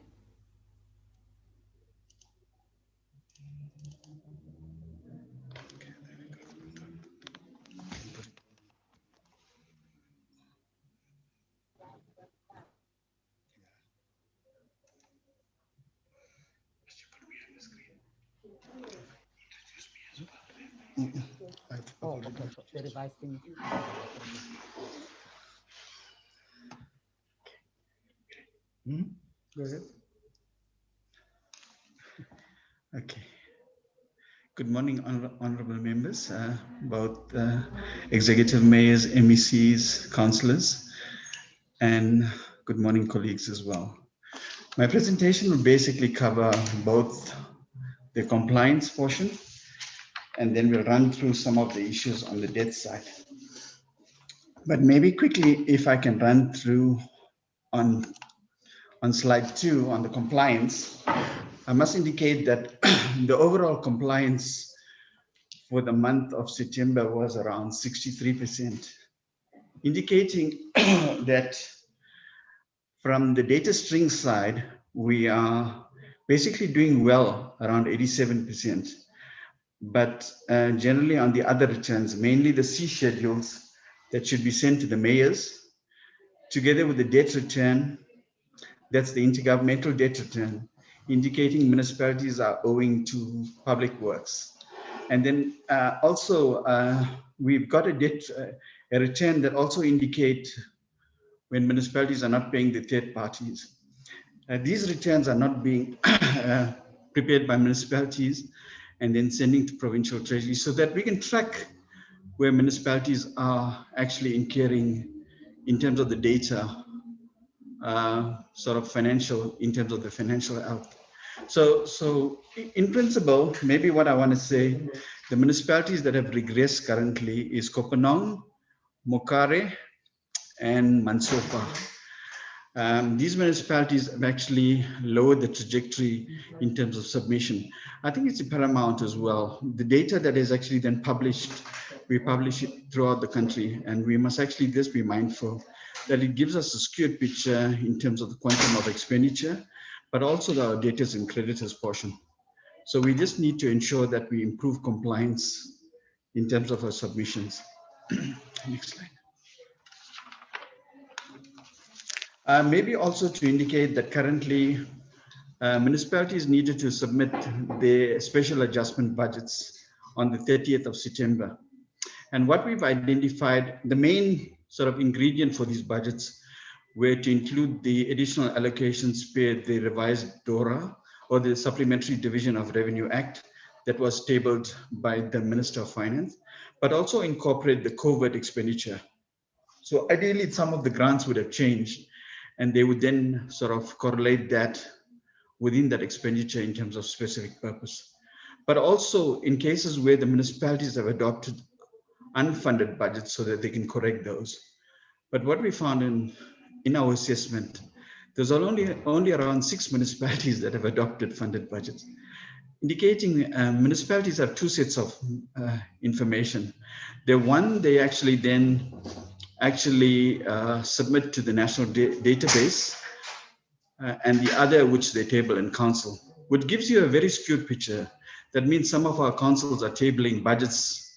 Oh, the revised thing. Go ahead. Okay. Good morning, honorable members, both executive mayors, MECs, councillors, and good morning, colleagues as well. My presentation will basically cover both the compliance portion and then we'll run through some of the issues on the debt side. But maybe quickly, if I can run through on slide 2 on the compliance, I must indicate that the overall compliance for the month of September was around 63%, indicating that from the data string side, we are basically doing well, around 87%. But generally on the other returns, mainly the C schedules that should be sent to the mayors, together with the debt return, that's the intergovernmental debt return, indicating municipalities are owing to public works. And then also we've got a debt a return that also indicate when municipalities are not paying the third parties. These returns are not being prepared by municipalities and then sending to provincial treasury so that we can track where municipalities are actually incurring in terms of the data, sort of financial, in terms of the financial health. So in principle, maybe what I want to say, the municipalities that have regressed currently is Kopanong, Mokare, and Mansopa. These municipalities have actually lowered the trajectory in terms of submission. I think it's paramount as well. The data that is actually then published, we publish it throughout the country, and we must actually just be mindful that it gives us a skewed picture in terms of the quantum of expenditure, but also the debtors and creditors portion. So we just need to ensure that we improve compliance in terms of our submissions. Next slide. Maybe also to indicate that currently municipalities needed to submit their special adjustment budgets on the 30th of September. And what we've identified, the main sort of ingredient for these budgets were to include the additional allocations per the revised DORA, or the Supplementary Division of Revenue Act, that was tabled by the Minister of Finance, but also incorporate the COVID expenditure. So ideally, some of the grants would have changed, and they would then sort of correlate that within that expenditure in terms of specific purpose. But also in cases where the municipalities have adopted unfunded budgets so that they can correct those. But what we found in our assessment, there's only around 6 municipalities that have adopted funded budgets, indicating municipalities have 2 sets of information. The one, they actually then submit to the national database, and the other which they table in council, which gives you a very skewed picture. That means some of our councils are tabling budgets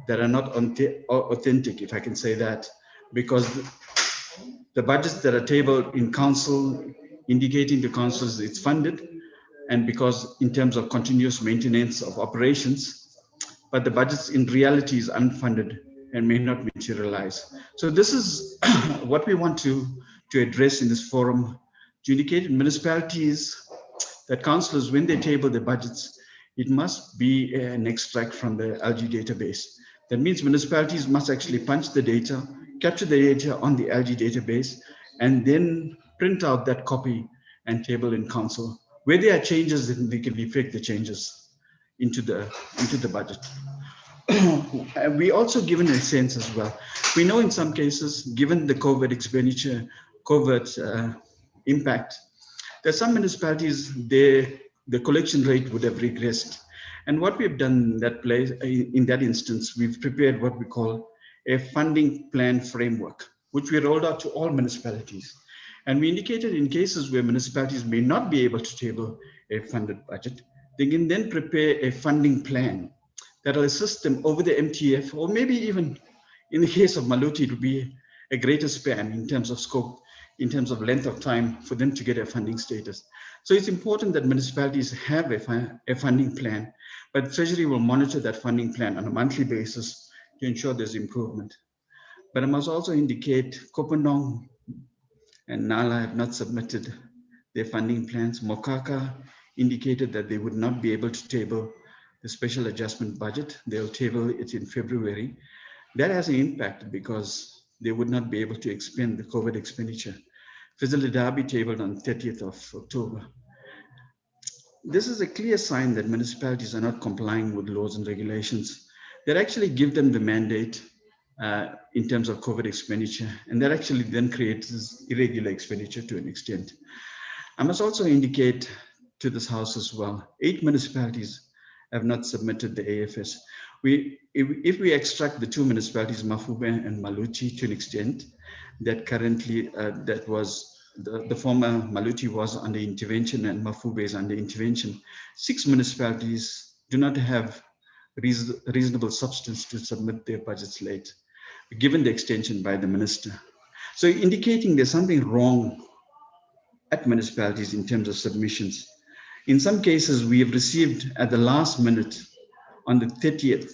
that are not authentic, if I can say that, because the budgets that are tabled in council indicating to councils it's funded, and because in terms of continuous maintenance of operations, but the budgets in reality is unfunded and may not materialize. So this is what we want to address in this forum, to indicate in municipalities that councillors, when they table the budgets, it must be an extract from the LG database. That means municipalities must actually punch the data, capture the data on the LG database, and then print out that copy and table in council. Where there are changes, then they can reflect the changes into the budget. We also given a sense as well. We know in some cases, given the COVID expenditure, COVID impact, there are some municipalities, the collection rate would have regressed. And what we've done in that instance, we've prepared what we call a funding plan framework, which we rolled out to all municipalities. And we indicated in cases where municipalities may not be able to table a funded budget, they can then prepare a funding plan that will assist them over the MTF, or maybe even in the case of Maluti, it would be a greater span in terms of scope, in terms of length of time for them to get a funding status. So it's important that municipalities have a funding plan, but Treasury will monitor that funding plan on a monthly basis to ensure there's improvement. But I must also indicate Kopanong and Nala have not submitted their funding plans. Mokaka indicated that they would not be able to table the special adjustment budget. They'll table it in February. That has an impact because they would not be able to expend the COVID expenditure. Fizilidabi tabled on 30th of October. this is a clear sign that municipalities are not complying with laws and regulations that actually give them the mandate in terms of COVID expenditure, and that actually then creates irregular expenditure to an extent. I must also indicate to this House as well, 8 municipalities have not submitted the AFS. If we extract the 2 municipalities, Mafube and Maluti, to an extent, that currently, that was, the former Maluti was under intervention and Mafube is under intervention, 6 municipalities do not have reasonable substance to submit their budgets late, given the extension by the minister. So indicating there's something wrong at municipalities in terms of submissions. In some cases, we have received at the last minute on the 30th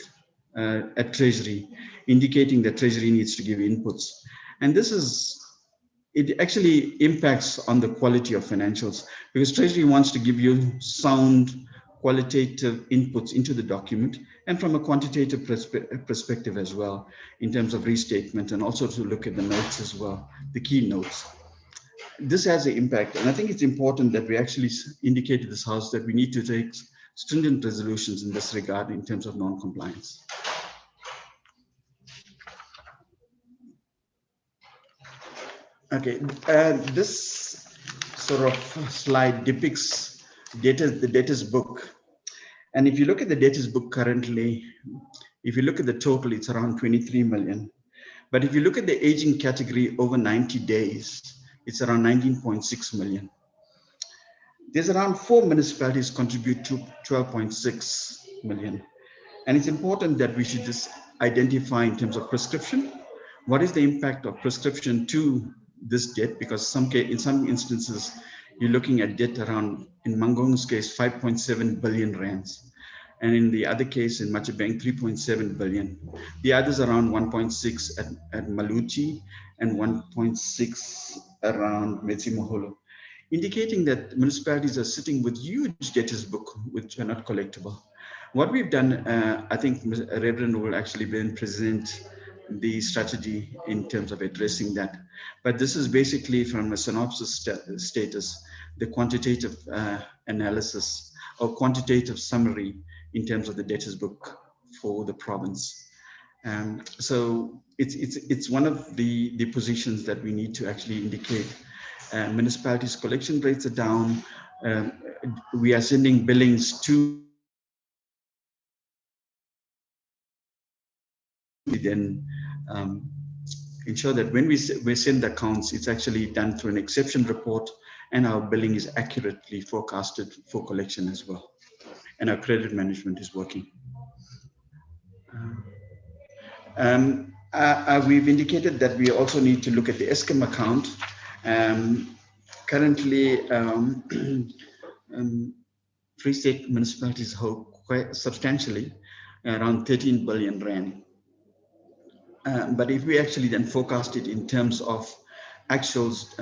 at Treasury, indicating that Treasury needs to give inputs. And this is, it actually impacts on the quality of financials, because Treasury wants to give you sound qualitative inputs into the document, and from a quantitative perspective as well, in terms of restatement, and also to look at the notes as well, the key notes. This has an impact, and I think it's important that we actually indicate to this House that we need to take stringent resolutions in this regard in terms of non-compliance. Okay, this sort of slide depicts the debtors book. And if you look at the debtors book currently, if you look at the total, it's around 23 million. But if you look at the aging category over 90 days, it's around 19.6 million. There's around 4 municipalities contribute to 12.6 million. And it's important that we should just identify in terms of prescription, what is the impact of prescription to this debt? Because in some instances, you're looking at debt around, in Mangong's case, 5.7 billion rands. And in the other case, in Machibeng, 3.7 billion. The others around 1.6 at Maluti and 1.6 around Metsimaholo, indicating that municipalities are sitting with huge debtors book, which are not collectible. What we've done, I think Reverend will actually then present the strategy in terms of addressing that. But this is basically from a synopsis status, the quantitative analysis or quantitative summary in terms of the debtors book for the province. So it's one of the positions that we need to actually indicate. Municipalities' collection rates are down. We are sending billings to then ensure that when we send accounts, it's actually done through an exception report, and our billing is accurately forecasted for collection as well. And our credit management is working. We've indicated that we also need to look at the Eskom account. Currently, Free State municipalities hold quite substantially, around 13 billion rand. But if we actually then forecast it in terms of actuals,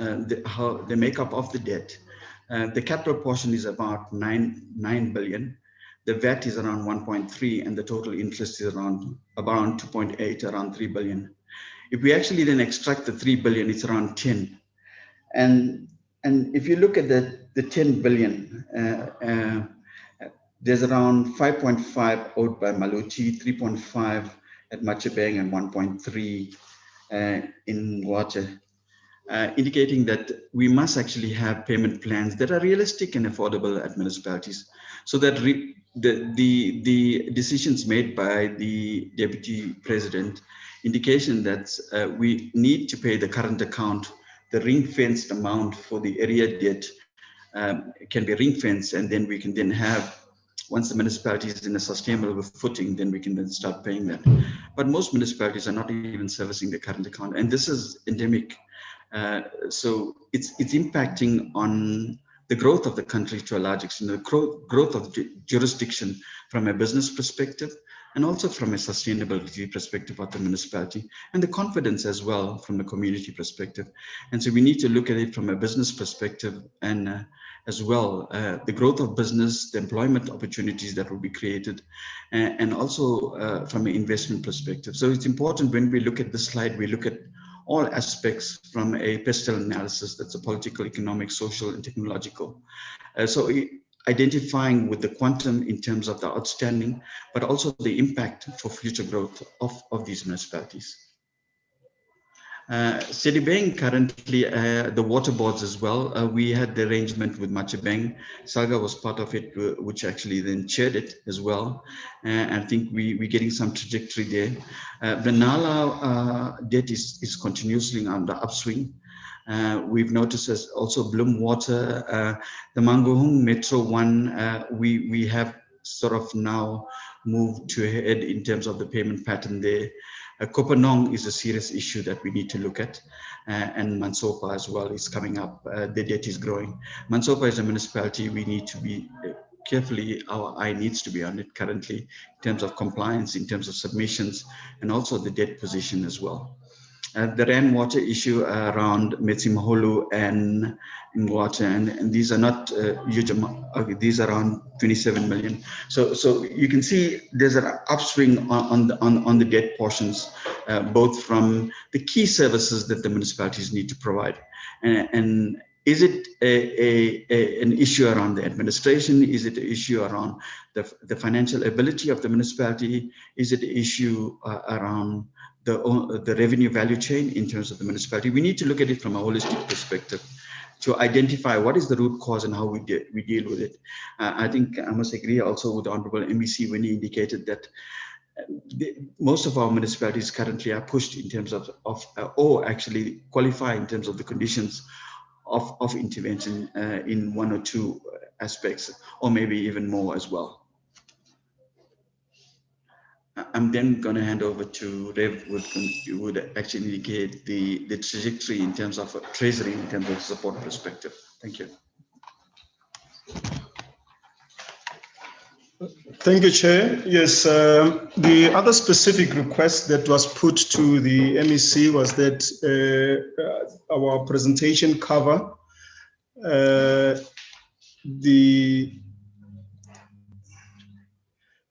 how the makeup of the debt, the capital portion is about 9 billion. The VAT is around 1.3, and the total interest is around 2.8, around 3 billion. If we actually then extract the 3 billion, it's around 10. And if you look at the 10 billion, there's around 5.5 owed by Maluti, 3.5 at Machibeng, and 1.3 in Water, indicating that we must actually have payment plans that are realistic and affordable at municipalities, so that the decisions made by the Deputy President, indication that we need to pay the current account, the ring-fenced amount for the area debt can be ring-fenced, and then we can then have, once the municipality is in a sustainable footing, then we can then start paying that. But most municipalities are not even servicing the current account, and this is endemic. So it's impacting on the growth of the country to a large extent, the growth of the jurisdiction from a business perspective, and also from a sustainability perspective of the municipality, and the confidence as well from the community perspective. And so we need to look at it from a business perspective, and as well, the growth of business, the employment opportunities that will be created, and also from an investment perspective. So it's important when we look at this slide, we look at all aspects from a pestle analysis, that's a political, economic, social, and technological. So identifying with the quantum in terms of the outstanding, but also the impact for future growth of these municipalities. Sedibeng currently, the water boards as well. We had the arrangement with Machibeng. SALGA was part of it, which actually then chaired it as well. I think we're getting some trajectory there. The Nala debt is continuously on the upswing. We've noticed as also Bloom Water, the Mangohung Metro 1, we have sort of now moved to ahead in terms of the payment pattern there. Kopanong is a serious issue that we need to look at, and Mansopa as well is coming up. The debt is growing. Mansopa is a municipality we need to be carefully, our eye needs to be on it currently in terms of compliance, in terms of submissions, and also the debt position as well. The rainwater issue around Metsimaholo and Ngwata, and these are not huge amount, these are around 27 million. So you can see there's an upswing on the debt portions, both from the key services that the municipalities need to provide. And is it an issue around the administration? Is it an issue around the financial ability of the municipality? Is it an issue around the revenue value chain in terms of the municipality? We need to look at it from a holistic perspective to identify what is the root cause and how we deal with it. I think I must agree also with the Honorable MEC when he indicated that most of our municipalities currently are pushed in terms of or actually qualify in terms of the conditions of intervention in one or two aspects, or maybe even more as well. I'm then going to hand over to Rev, who would actually indicate the trajectory in terms of treasury, in terms of support perspective. Thank you. Thank you, Chair. Yes, the other specific request that was put to the MEC was that our presentation cover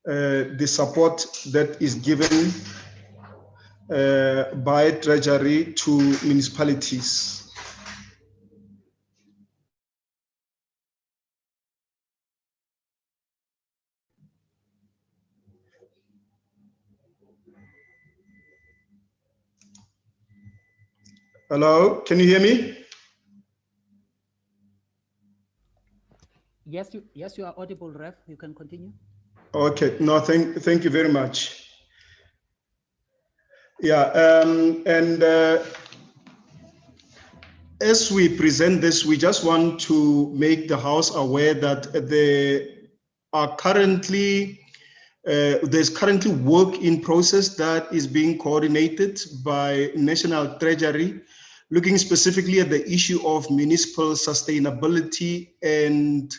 the support that is given by Treasury to municipalities. Hello, can you hear me? Yes, you are audible, Rev. You can continue. Okay, no, thank you very much. Yeah, as we present this, we just want to make the House aware that there are currently there's currently work in process that is being coordinated by National Treasury, looking specifically at the issue of municipal sustainability and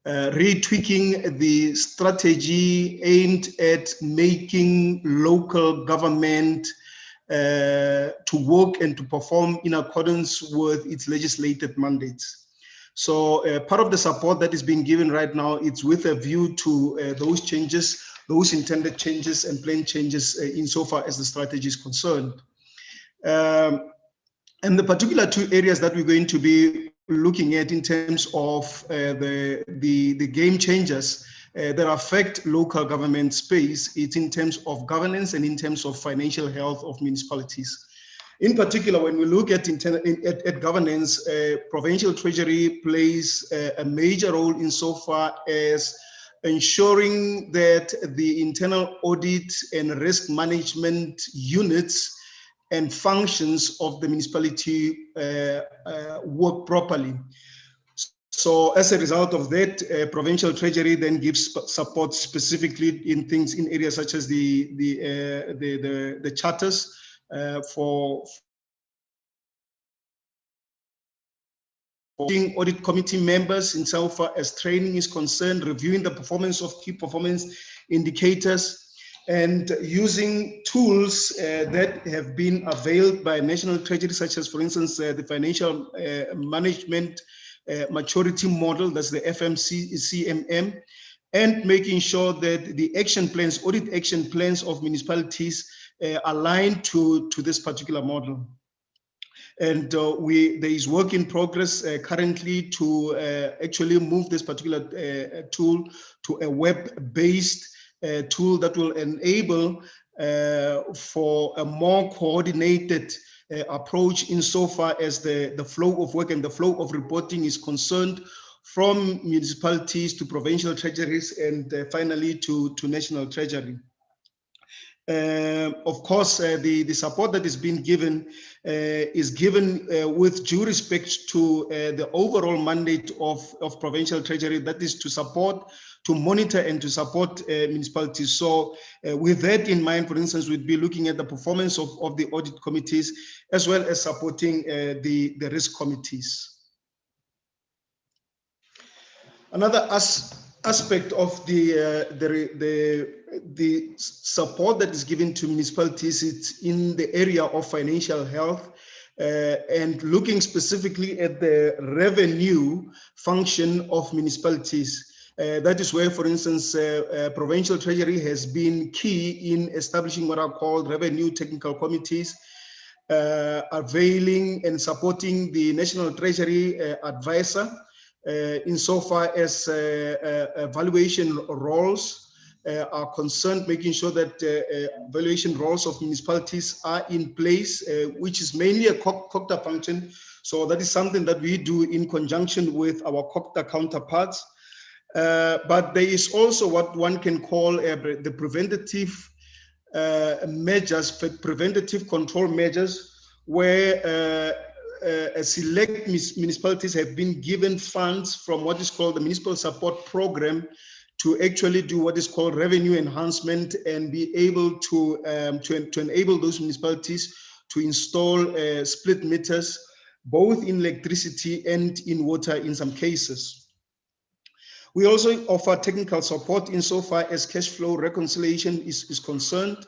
retweaking the strategy aimed at making local government to work and to perform in accordance with its legislated mandates. So part of the support that is being given right now, it's with a view to those changes, those intended changes and planned changes insofar as the strategy is concerned. And the particular two areas that we're going to be looking at in terms of the game changers that affect local government space, it's in terms of governance and in terms of financial health of municipalities. In particular, when we look at governance, provincial treasury plays a major role insofar as ensuring that the internal audit and risk management units and functions of the municipality work properly. So as a result of that, provincial treasury then gives support specifically in things in areas such as the charters for audit committee members insofar as training is concerned, reviewing the performance of key performance indicators, and using tools that have been availed by National Treasury, such as, for instance, the financial management maturity model, that's the FMCMM, and making sure that the action plans, audit action plans of municipalities align to this particular model. And there is work in progress currently to actually move this particular tool to a web-based tool that will enable for a more coordinated approach insofar as the flow of work and the flow of reporting is concerned, from municipalities to provincial treasuries and finally to national treasury. Of course, the support that is being given is given with due respect to the overall mandate of provincial treasury, that is to support, to monitor and to support municipalities. So with that in mind, for instance, we'd be looking at the performance of the audit committees as well as supporting the risk committees. Another aspect of the support that is given to municipalities, it's in the area of financial health and looking specifically at the revenue function of municipalities. That is where, for instance, provincial treasury has been key in establishing what are called revenue technical committees, availing and supporting the national treasury advisor insofar as valuation roles are concerned, making sure that valuation roles of municipalities are in place, which is mainly a COCTA function. So that is something that we do in conjunction with our COCTA counterparts. But there is also what one can call the preventative measures, preventative control measures, where select municipalities have been given funds from what is called the Municipal Support Program to actually do what is called revenue enhancement and be able to enable those municipalities to install split meters, both in electricity and in water in some cases. We also offer technical support insofar as cash flow reconciliation is concerned.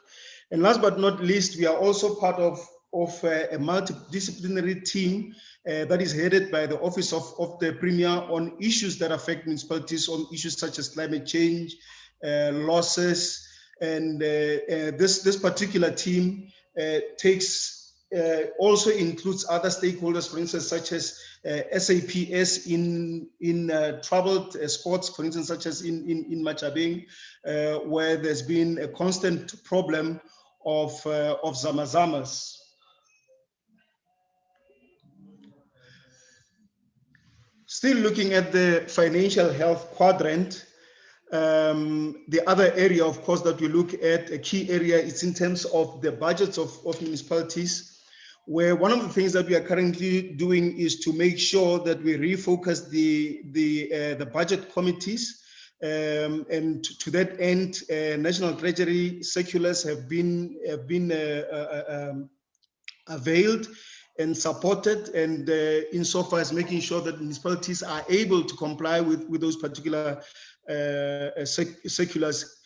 And last but not least, we are also part of a multidisciplinary team that is headed by the Office of the Premier on issues that affect municipalities, on issues such as climate change, losses, and this particular team also includes other stakeholders, for instance, such as SAPS in troubled spots, for instance, such as in Machabeng, where there's been a constant problem of zamazamas. Still looking at the financial health quadrant, the other area, of course, that we look at, a key area, is in terms of the budgets of municipalities, where one of the things that we are currently doing is to make sure that we refocus the budget committees. And to that end, National Treasury circulars have been availed and supported, and insofar as making sure that municipalities are able to comply with those particular circulars,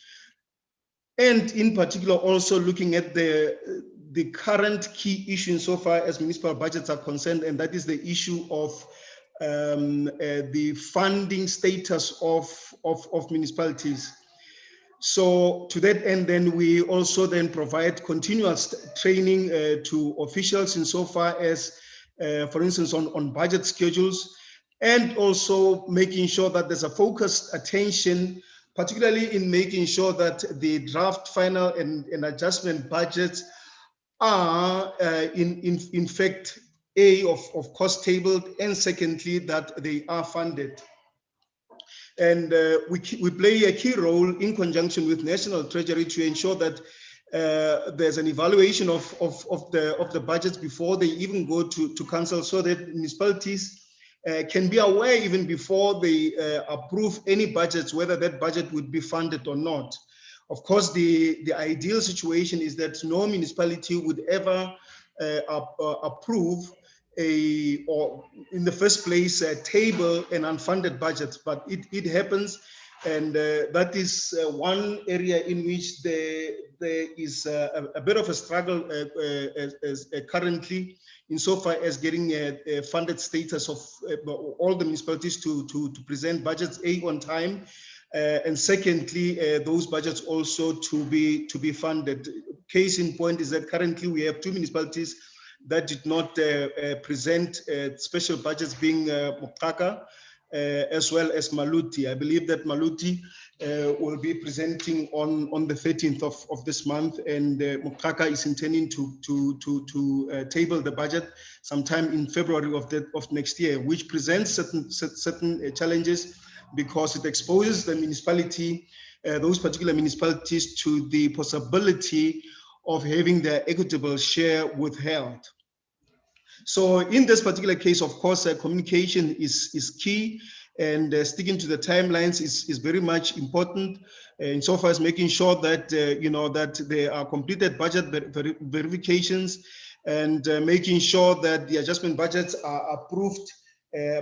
and in particular also looking at the current key issue insofar as municipal budgets are concerned, and that is the issue of the funding status of municipalities. So to that end, then we also then provide continuous training to officials insofar as, for instance, on budget schedules, and also making sure that there's a focused attention, particularly in making sure that the draft final and adjustment budgets are in fact of cost tabled, and secondly that they are funded. And we play a key role in conjunction with National Treasury to ensure that there's an evaluation of the budgets before they even go to council, so that municipalities can be aware even before they approve any budgets, whether that budget would be funded or not. Of course, the ideal situation is that no municipality would ever approve or in the first place table an unfunded budget, but it happens, and that is one area in which there is a bit of a struggle currently insofar as getting a funded status of all the municipalities to present budgets on time, and secondly those budgets also to be funded. Case in point is that currently we have 2 municipalities that did not present special budgets, being Mokaka, as well as Maluti. I believe that Maluti will be presenting on the 13th of this month, and Mokaka is intending to table the budget sometime in February of next year, which presents certain challenges, because it exposes the municipality, those particular municipalities, to the possibility of having their equitable share withheld. So in this particular case, of course, communication is key, and sticking to the timelines is very much important, insofar as making sure that that there are completed budget verifications, and making sure that the adjustment budgets are approved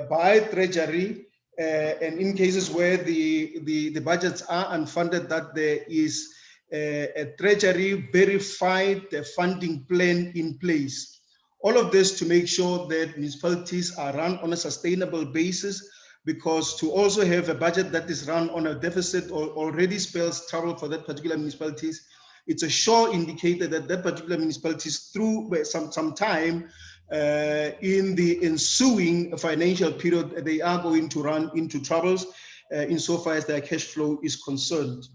by Treasury, and in cases where the budgets are unfunded, that there is a Treasury verified funding plan in place. All of this to make sure that municipalities are run on a sustainable basis, because to also have a budget that is run on a deficit already spells trouble for that particular municipalities. It's a sure indicator that that particular municipalities, through some time in the ensuing financial period, they are going to run into troubles insofar as their cash flow is concerned.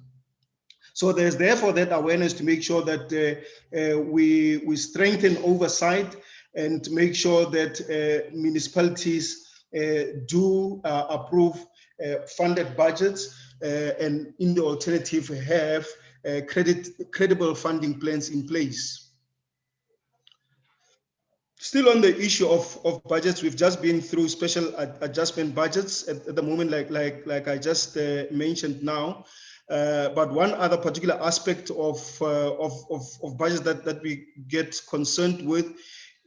So there's therefore that awareness to make sure that we strengthen oversight and make sure that municipalities do approve funded budgets, and in the alternative have credible funding plans in place. Still on the issue of budgets, we've just been through special adjustment budgets at the moment, like I just mentioned now. But one other particular aspect of budgets that we get concerned with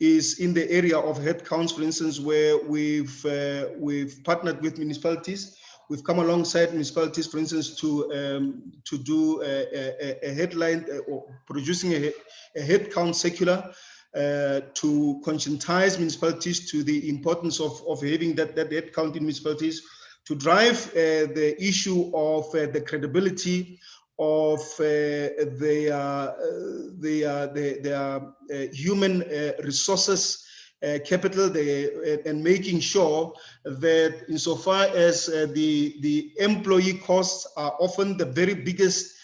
is in the area of headcounts, for instance, where we've partnered with municipalities. We've come alongside municipalities, for instance, to do a headline or producing a headcount circular to conscientize municipalities to the importance of having that headcount in municipalities, to drive the issue of the credibility of their human resources capital, and making sure that insofar as the employee costs are often the very biggest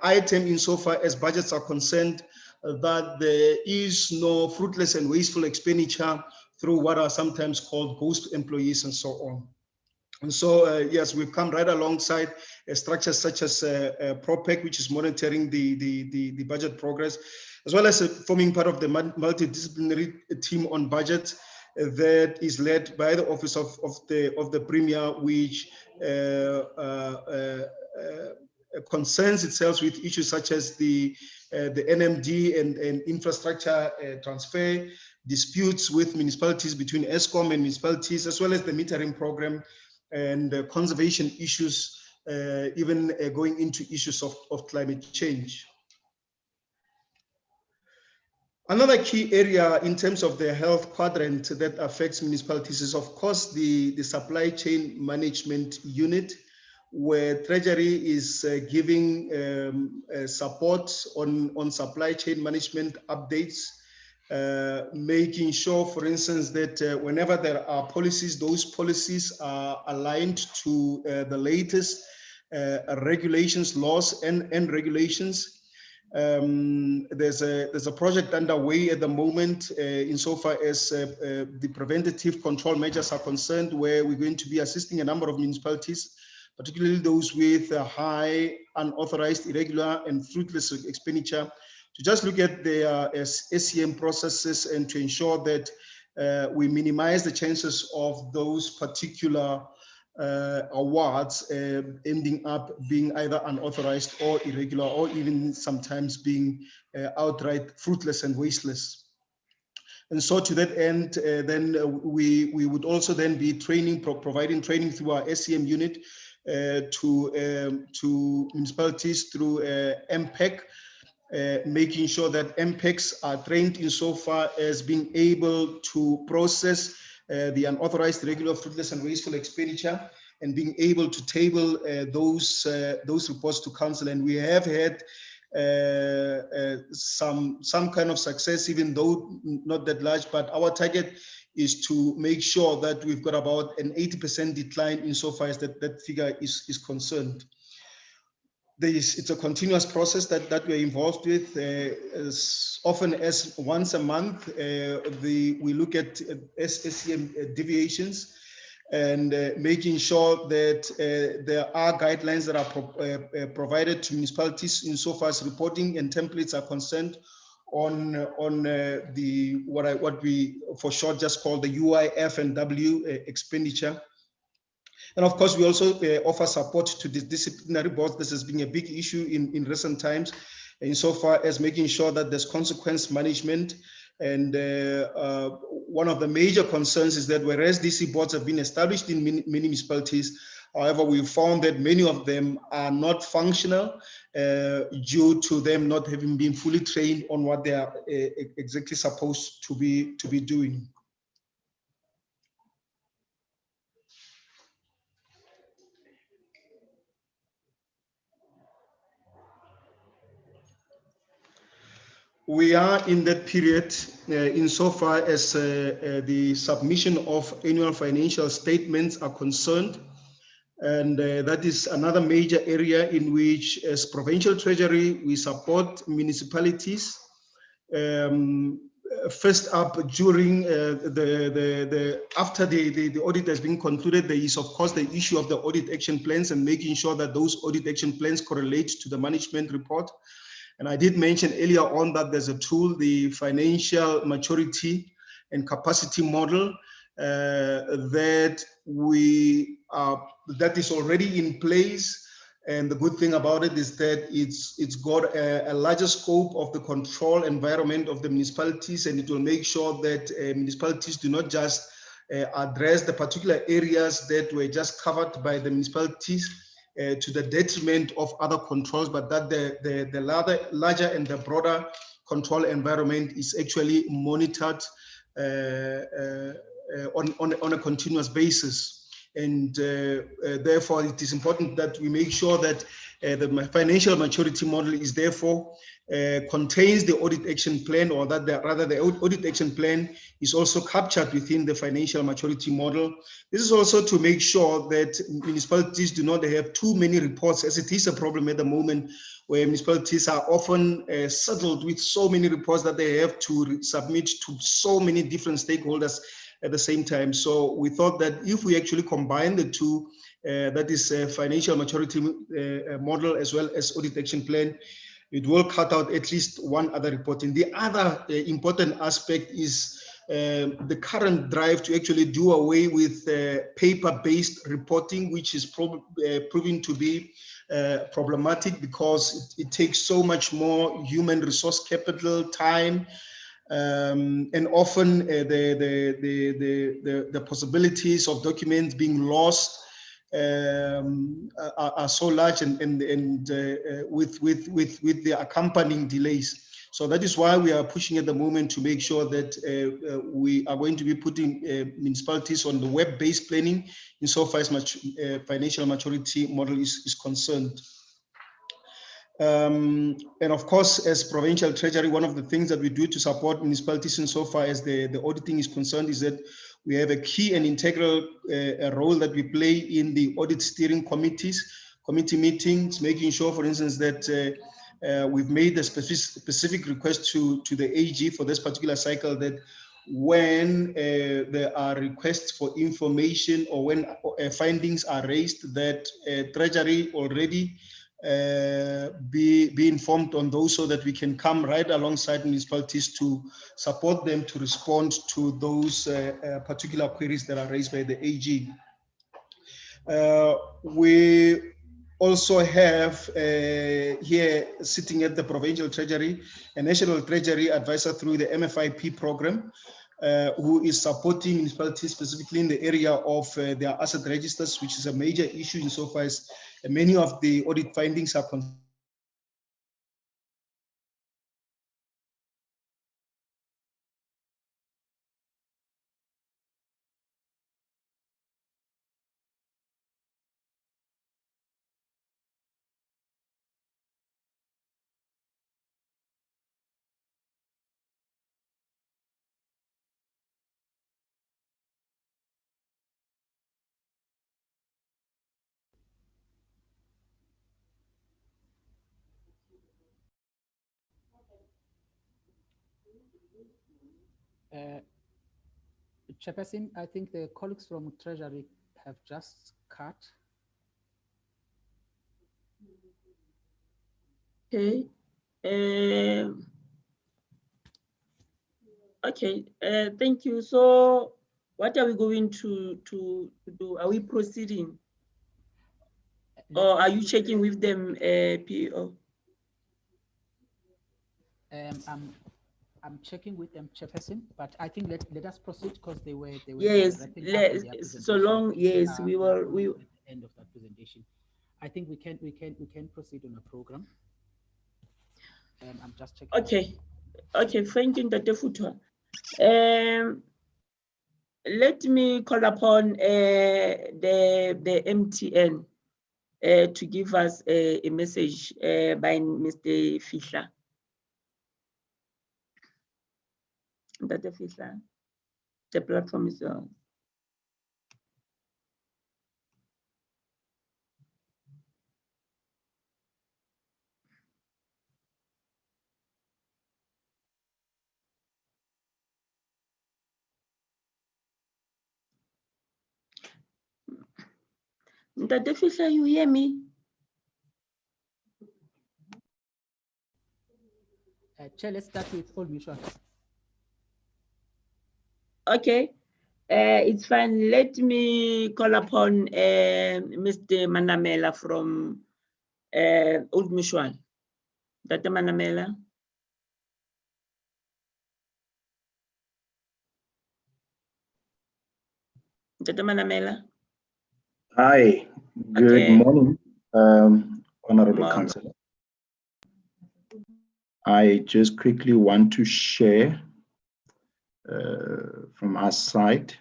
item insofar as budgets are concerned, that there is no fruitless and wasteful expenditure through what are sometimes called ghost employees and so on. And so, yes, we've come right alongside structures such as PROPEC, which is monitoring the budget progress, as well as forming part of the multidisciplinary team on budget that is led by the Office of the Premier, which concerns itself with issues such as the NMD and infrastructure transfer, disputes with municipalities between ESCOM and municipalities, as well as the metering program, and conservation issues, even going into issues of climate change. Another key area in terms of the health quadrant that affects municipalities is, of course, the supply chain management unit, where Treasury is giving support on supply chain management updates, making sure, for instance, that whenever there are policies, those policies are aligned to the latest regulations, laws, and regulations. There's a project underway at the moment insofar as the preventative control measures are concerned, where we're going to be assisting a number of municipalities, particularly those with high unauthorized, irregular, and fruitless expenditure, to just look at their SCM processes and to ensure that we minimize the chances of those particular awards ending up being either unauthorized or irregular, or even sometimes being outright fruitless and wasteless. And so to that end, then we would also then be providing training through our SCM unit to municipalities through MPEC, making sure that MPECs are trained insofar as being able to process the unauthorized, irregular, fruitless, and wasteful expenditure, and being able to table those reports to council. And we have had some kind of success, even though not that large. But our target is to make sure that we've got about an 80% decline insofar as that figure is concerned. It's a continuous process that we're involved with. As often as once a month, we look at SACM deviations and making sure that there are guidelines that are provided to municipalities insofar as reporting and templates are concerned on the what we for short just call the UIF and W expenditure. And of course, we also offer support to the disciplinary boards. This has been a big issue in recent times, insofar as making sure that there's consequence management. And one of the major concerns is that whereas DC boards have been established in many municipalities, however, we found that many of them are not functional due to them not having been fully trained on what they are exactly supposed to be doing. We are in that period insofar as the submission of annual financial statements are concerned. And that is another major area in which, as Provincial Treasury, we support municipalities. First up, during after the audit has been concluded, there is of course the issue of the audit action plans and making sure that those audit action plans correlate to the management report. And I did mention earlier on that there's a tool, the financial maturity and capacity model, that is already in place. And the good thing about it is that it's got a larger scope of the control environment of the municipalities, and it will make sure that municipalities do not just address the particular areas that were just covered by the municipalities to the detriment of other controls, but that the larger and the broader control environment is actually monitored on a continuous basis. And therefore, it is important that we make sure that the financial maturity model is therefore contains the audit action plan, or that the audit action plan is also captured within the financial maturity model. This is also to make sure that municipalities do not have too many reports, as it is a problem at the moment, where municipalities are often saddled with so many reports that they have to submit to so many different stakeholders at the same time. So we thought that if we actually combine the two, that is a financial maturity model as well as audit action plan, it will cut out at least one other reporting. The other important aspect is the current drive to actually do away with paper-based reporting, which is proving to be problematic because it takes so much more human resource capital, time, and often the possibilities of documents being lost are so large, and with the accompanying delays. So that is why we are pushing at the moment to make sure that we are going to be putting municipalities on the web-based planning insofar as financial maturity model is concerned. And of course, as Provincial Treasury, one of the things that we do to support municipalities insofar as the auditing is concerned is that we have a key and integral role that we play in the audit steering committee meetings, making sure, for instance, that we've made a specific request to the AG for this particular cycle that when there are requests for information or when findings are raised, that Treasury already be informed on those, so that we can come right alongside municipalities to support them to respond to those particular queries that are raised by the AG. We also have here sitting at the Provincial Treasury, a National Treasury advisor through the MFIP program, who is supporting municipalities specifically in the area of their asset registers, which is a major issue insofar as many of the audit findings are concerned Chairperson, I think the colleagues from Treasury have just cut. Okay. Okay, thank you. So what are we going to do? Are we proceeding? Or are you checking with them, PO? I'm checking with them, Chairperson, but I think let us proceed because they were Yes, wrapping up with their so long, yes, we will at the end of that presentation. I think we can proceed on a program. I'm just checking. Okay, okay, thank you, Dr. Futwa. Let me call upon the MTN to give us a message by Mr. Fisher. Dr. Fisher, the platform is yours. Dr. Fisher, you hear me? Chair, let's start with Old Mutual. Okay, it's fine. Let me call upon Mr. Manamela from Old Mutual. Dr. Manamela. Dr. Manamela. Hi, good morning, Honorable Councillor. I just quickly want to share from our side.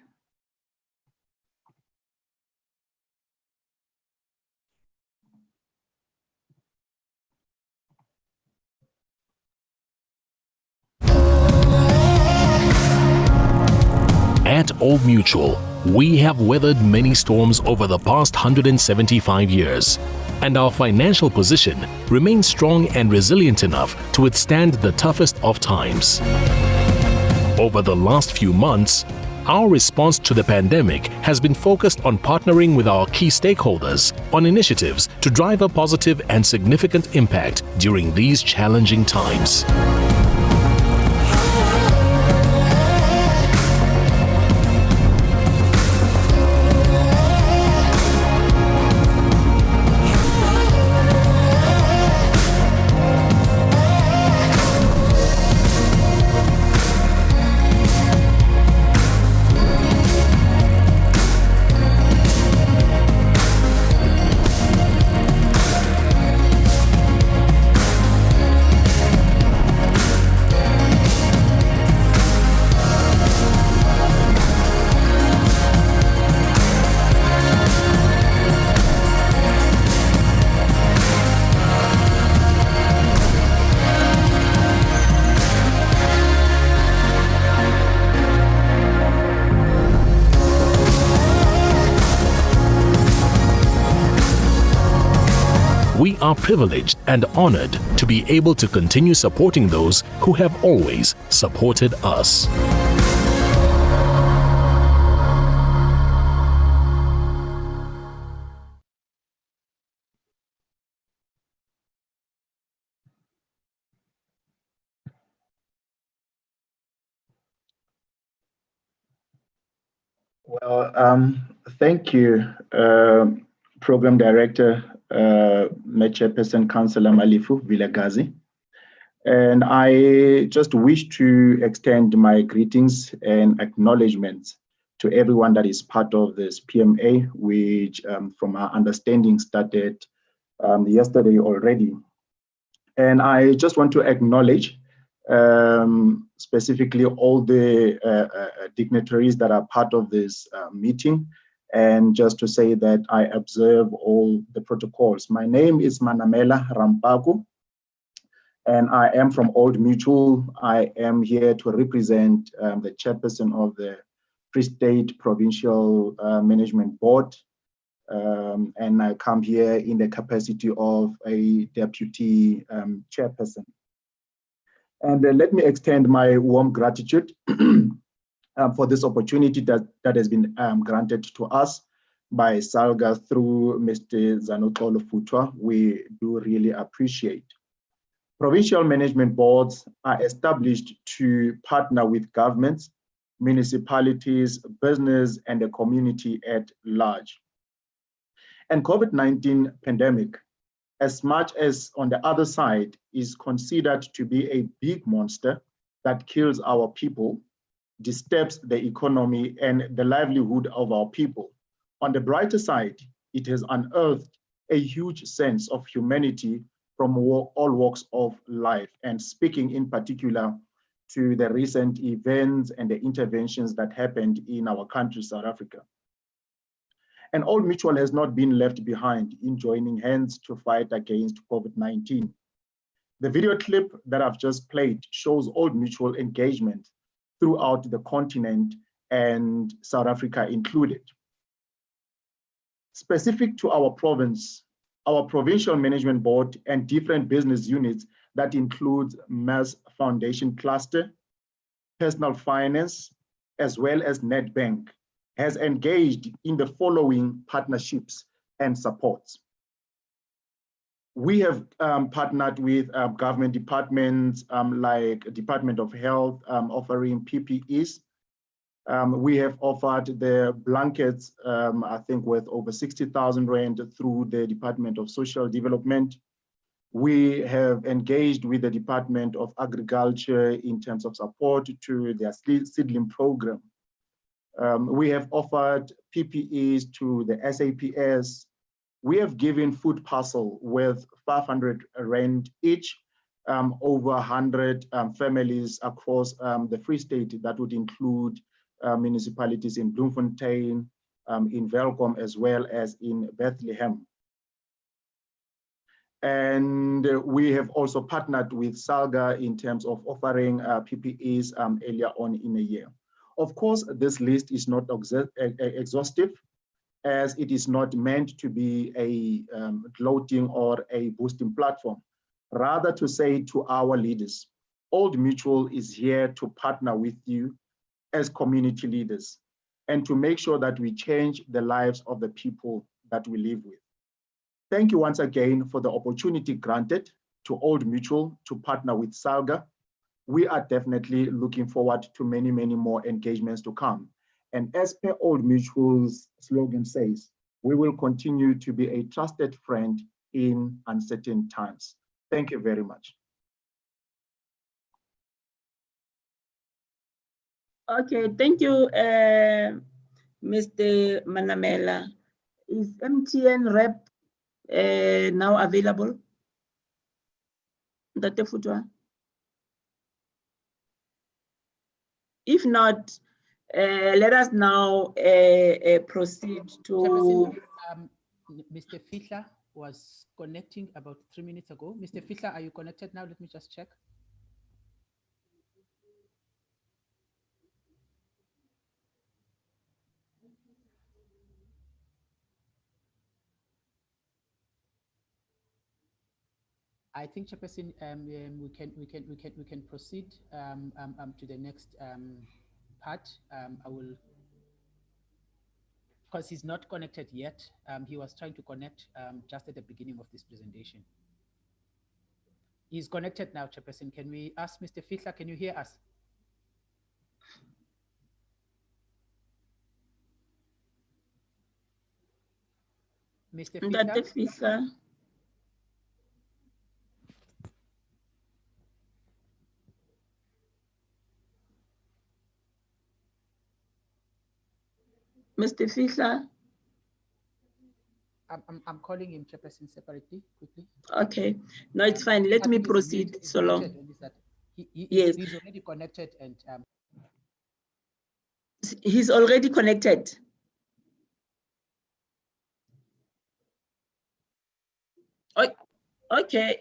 At Old Mutual, we have weathered many storms over the past 175 years, and our financial position remains strong and resilient enough to withstand the toughest of times. Over the last few months, our response to the pandemic has been focused on partnering with our key stakeholders on initiatives to drive a positive and significant impact during these challenging times. We are privileged and honored to be able to continue supporting those who have always supported us. Well, thank you, Program Director, Chairperson Councillor Malifu Vilagazi. And I just wish to extend my greetings and acknowledgements to everyone that is part of this PMA, which from our understanding started yesterday already. And I just want to acknowledge specifically all the dignitaries that are part of this meeting, and just to say that I observe all the protocols. My name is Manamela Rampaku, and I am from Old Mutual. I am here to represent the chairperson of the Free State Provincial Management Board, and I come here in the capacity of a deputy chairperson. And let me extend my warm gratitude for this opportunity that has been granted to us by SALGA through Mr. Zanotolo Futwa. We do really appreciate. Provincial management boards are established to partner with governments, municipalities, business, and the community at large. And COVID-19 pandemic, as much as on the other side is considered to be a big monster that kills our people, disturbs the economy and the livelihood of our people. On the brighter side, it has unearthed a huge sense of humanity from all walks of life, and speaking in particular to the recent events and the interventions that happened in our country, South Africa. And Old Mutual has not been left behind in joining hands to fight against COVID-19. The video clip that I've just played shows Old Mutual engagement throughout the continent and South Africa included. Specific to our province, our provincial management board and different business units that includes Mass Foundation Cluster, Personal Finance, as well as Nedbank, has engaged in the following partnerships and supports. We have partnered with government departments like Department of Health offering PPEs. We have offered the blankets, I think worth over 60,000 Rand through the Department of Social Development. We have engaged with the Department of Agriculture in terms of support to their seedling program. We have offered PPEs to the SAPS. We have given food parcel worth 500 Rand each, over 100 families across the Free State. That would include municipalities in Bloemfontein, in Welkom, as well as in Bethlehem. And we have also partnered with SALGA in terms of offering PPEs earlier on in a year. Of course, this list is not exhaustive, as it is not meant to be a gloating or a boosting platform. Rather to say to our leaders, Old Mutual is here to partner with you as community leaders and to make sure that we change the lives of the people that we live with. Thank you once again for the opportunity granted to Old Mutual to partner with SALGA. We are definitely looking forward to many, many more engagements to come. And as per Old Mutual's slogan says, we will continue to be a trusted friend in uncertain times. Thank you very much. Okay, thank you, Mr. Manamela. Is MTN rep now available? Dr. Futwa? If not, let us now proceed to... Mr. Fihla was connecting about 3 minutes ago. Mr. Fihla, are you connected now? Let me just check. I think, Chairperson, we can proceed to the next part. I will, because he's not connected yet. He was trying to connect just at the beginning of this presentation. He's connected now, Chairperson. Can we ask Mr. Fihla, can you hear us? Mr. Fihla? Mr. Fihla? I'm calling him, Chairperson, separately, quickly. Okay, no, it's fine. Let me proceed so long. Yes, he's already connected, and he's already connected. Okay.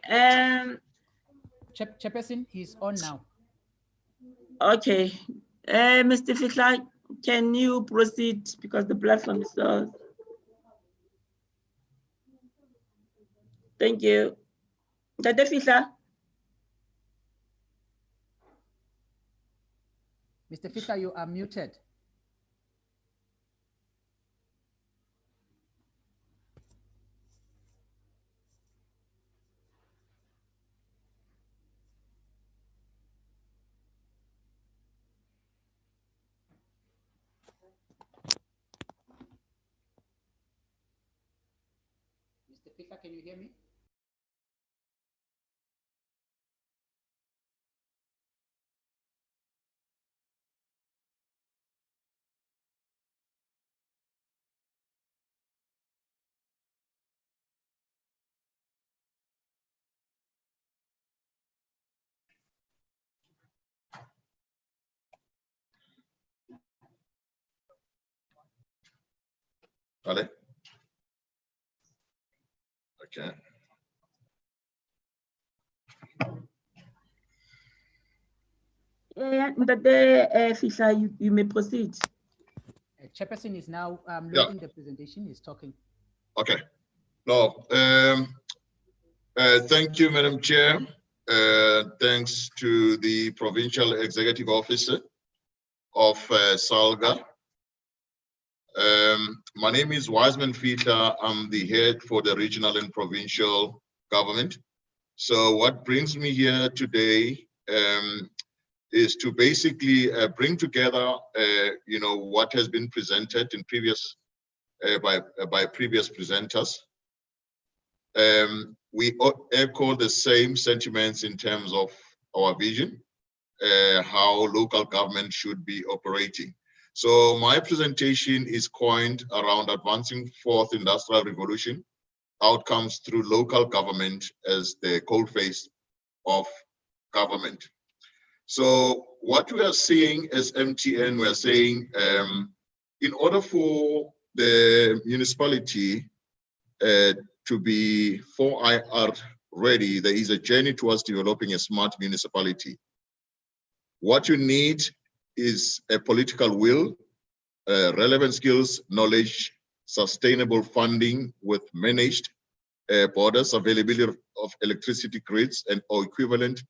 Chairperson, he's on now. Okay, Mr. Fihla, can you proceed because the platform is yours? Thank you. Dr. Fihla? Mr. Fihla, you are muted. Mr. Fihla, can you hear me? Ale? Okay. Fihla, you may proceed. Chairperson is now Yeah. loading the presentation, he's talking. Okay. No, thank you, Madam Chair. Thanks to the Provincial Executive Officer of SALGA. My name is Wiseman Fihla. I'm the head for the regional and provincial government. So what brings me here today is to basically bring together, what has been presented in previous by previous presenters. We echo the same sentiments in terms of our vision, how local government should be operating. So my presentation is coined around advancing fourth industrial revolution, outcomes through local government as the coalface of government. So what we are seeing as MTN, we are saying, in order for the municipality to be 4IR ready, there is a journey towards developing a smart municipality. What you need is a political will, relevant skills, knowledge, sustainable funding with managed borders, availability of electricity grids and or equivalent,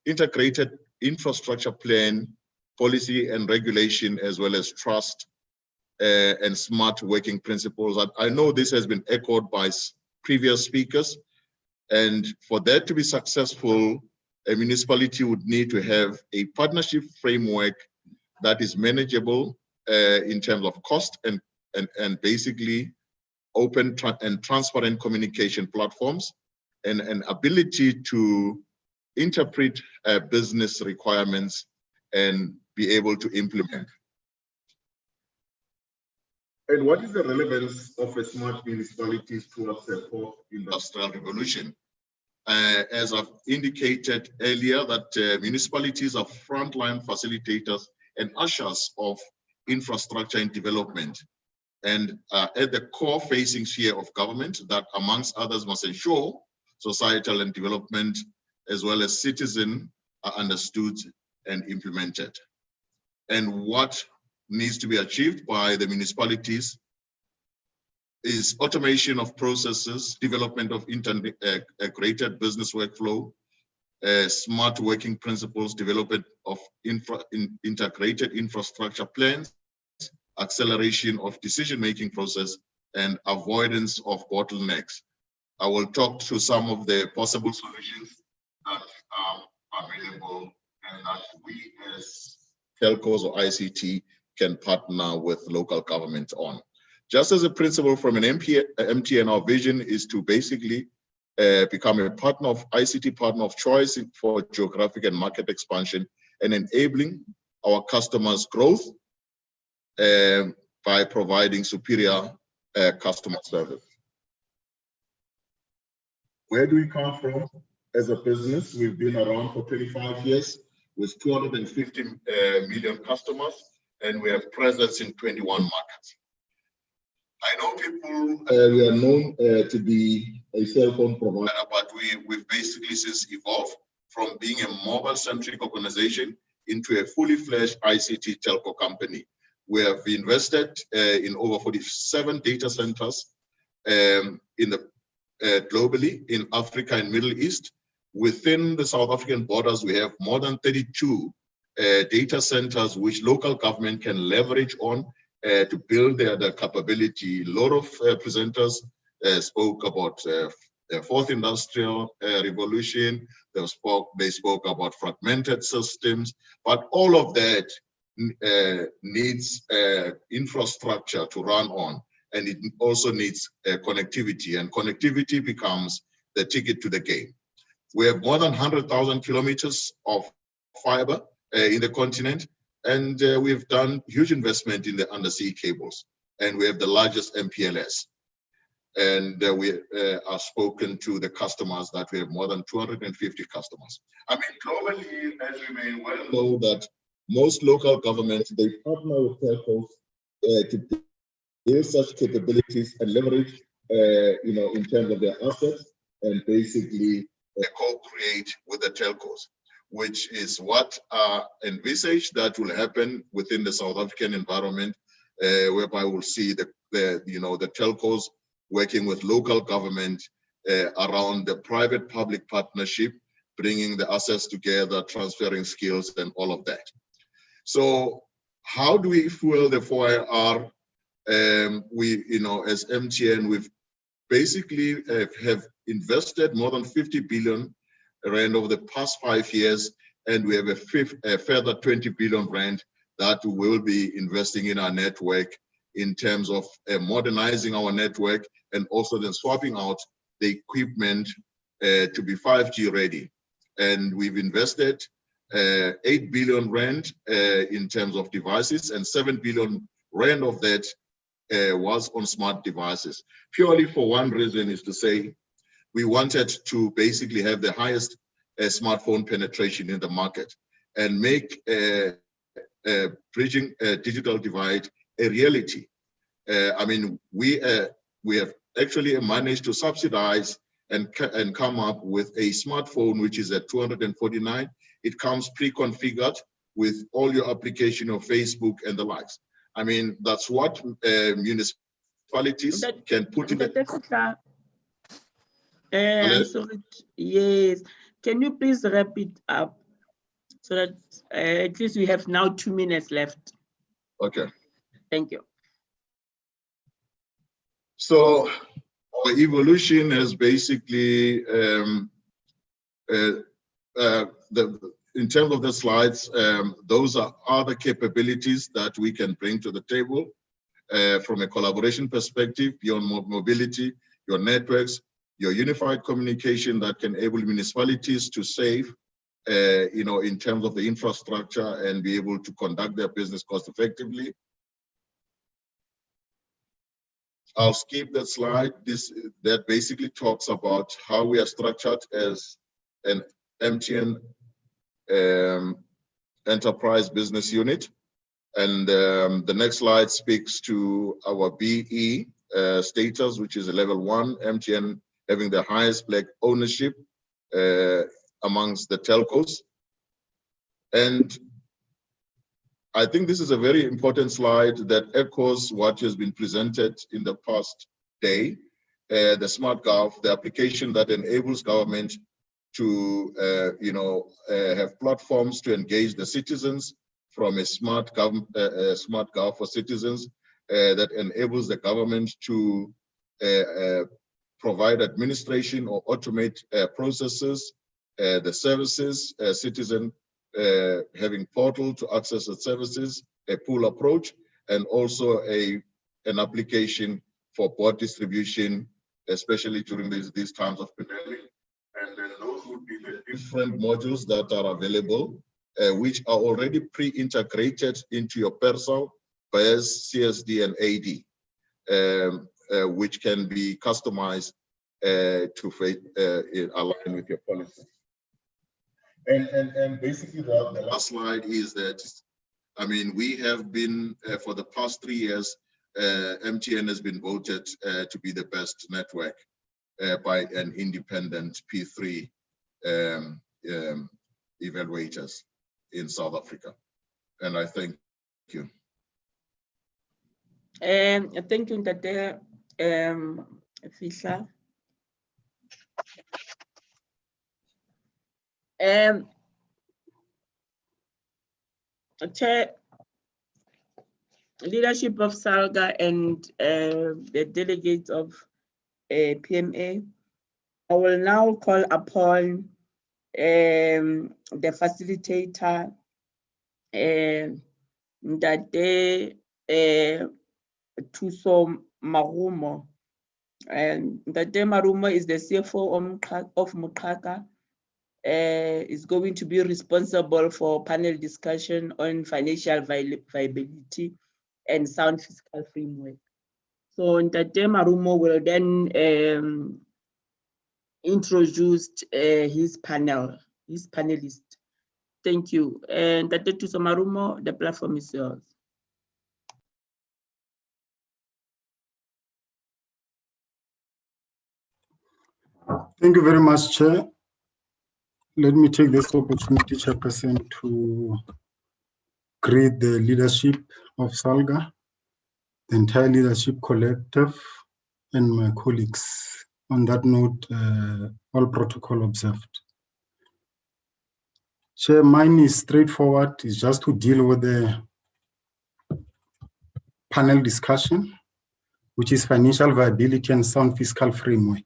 integrated infrastructure plan, policy and regulation, as well as trust and smart working principles. I know this has been echoed by previous speakers, and for that to be successful, a municipality would need to have a partnership framework that is manageable in terms of cost and basically open and transparent communication platforms and an ability to interpret business requirements and be able to implement. And what is the relevance of a smart municipalities towards the fourth industrial revolution? As I've indicated earlier, that municipalities are frontline facilitators and ushers of infrastructure and development, and at the core facing sphere of government that, amongst others, must ensure societal and development as well as citizen are understood and implemented. And what needs to be achieved by the municipalities is automation of processes, development of integrated business workflow, smart working principles, development of integrated infrastructure plans, acceleration of decision-making process, and avoidance of bottlenecks. I will talk to some of the possible solutions that are available and that we as telcos or ICT can partner with local government on. Just as a principle from an MTN, our vision is to basically become a partner of ICT partner of choice for geographic and market expansion and enabling our customers' growth by providing superior customer service. Where do we come from as a business? We've been around for 25 years with 250 million customers, and we have presence in 21 markets. I know people, we are known to be a cell phone provider, but we've basically since evolved from being a mobile-centric organization into a fully fledged ICT telco company. We have invested in over 47 data centers globally in Africa and Middle East. Within the South African borders, we have more than 32 data centers which local government can leverage on to build their capability. A lot of presenters spoke about the fourth industrial revolution. They spoke about fragmented systems, but all of that needs infrastructure to run on, and it also needs connectivity, and connectivity becomes the ticket to the game. We have more than 100,000 kilometers of fiber in the continent, and we've done huge investment in the undersea cables, and we have the largest MPLS. And we are spoken to the customers that we have more than 250 customers. I mean, globally, as you may well know, that most local governments, they partner with telcos to build such capabilities and leverage, in terms of their assets, and basically co-create with the telcos, which is what envisaged that will happen within the South African environment, whereby we'll see the telcos working with local government around the private-public partnership, bringing the assets together, transferring skills, and all of that. So how do we fuel the 4IR? We, as MTN, we've basically have invested more than 50 billion rand over the past 5 years, and we have a further 20 billion rand that we will be investing in our network in terms of modernizing our network, and also then swapping out the equipment to be 5G ready. And we've invested 8 billion rand in terms of devices, and 7 billion rand of that was on smart devices, purely for one reason, is to say we wanted to basically have the highest smartphone penetration in the market and make bridging a digital divide a reality. I mean, we have actually managed to subsidize and come up with a smartphone which is at 249. It comes pre-configured with all your application of Facebook and the likes. I mean, that's what municipalities can put in the... I'm sorry. Yes. Can you please wrap it up so that at least we have now 2 minutes left? Okay. Thank you. So our evolution has basically, in terms of the slides, those are other capabilities that we can bring to the table from a collaboration perspective, beyond mobility, your networks, your unified communication that can enable municipalities to save, in terms of the infrastructure and be able to conduct their business cost effectively. I'll skip that slide. That basically talks about how we are structured as an MTN enterprise business unit. And the next slide speaks to our BE status, which is a level 1, MTN having the highest black ownership amongst the telcos. And I think this is a very important slide that echoes what has been presented in the past day. The SmartGov, the application that enables government to, have platforms to engage the citizens, from a SmartGov for citizens that enables the government to provide administration or automate processes, the services, citizen having portal to access the services, a pool approach, and also an application for board distribution, especially during these times of pandemic. And then those would be the different modules that are available, which are already pre-integrated into your PERSAL, PERS, CSD, and AD, which can be customized to align with your policy. And basically the last slide is that, I mean, we have been, for the past 3 years, MTN has been voted to be the best network by an independent P3 evaluators in South Africa. And I thank you. Thank you, Ntate Fihla. Chair, leadership of SALGA and the delegates of PMA, I will now call upon the facilitator, Ndate Thuso Marumo. And Ndate Marumo is the CFO of Muqaka, is going to be responsible for panel discussion on financial viability and sound fiscal framework. So Ndate Marumo will then introduce his panelist. Thank you. And Ndate Thuso Marumo, the platform is yours. Thank you very much, Chair. Let me take this opportunity, Chairperson, to greet the leadership of SALGA, the entire leadership collective, and my colleagues. On that note, all protocol observed. Chair, mine is straightforward. It's just to deal with the panel discussion, which is financial viability and sound fiscal framework.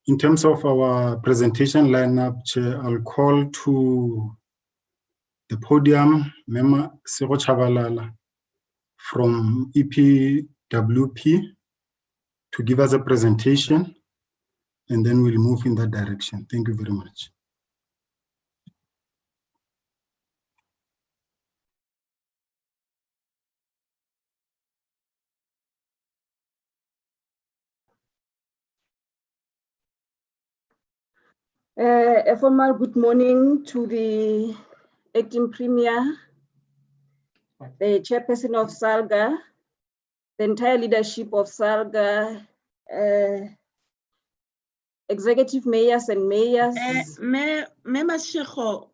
In terms of our presentation lineup, Chair, I'll call to the podium Mema Sego Chabalala from EPWP to give us a presentation, and then we'll move in that direction. Thank you very much. A formal good morning to the acting premier, the chairperson of SALGA, the entire leadership of SALGA, executive mayors and mayors. Mema Shekho,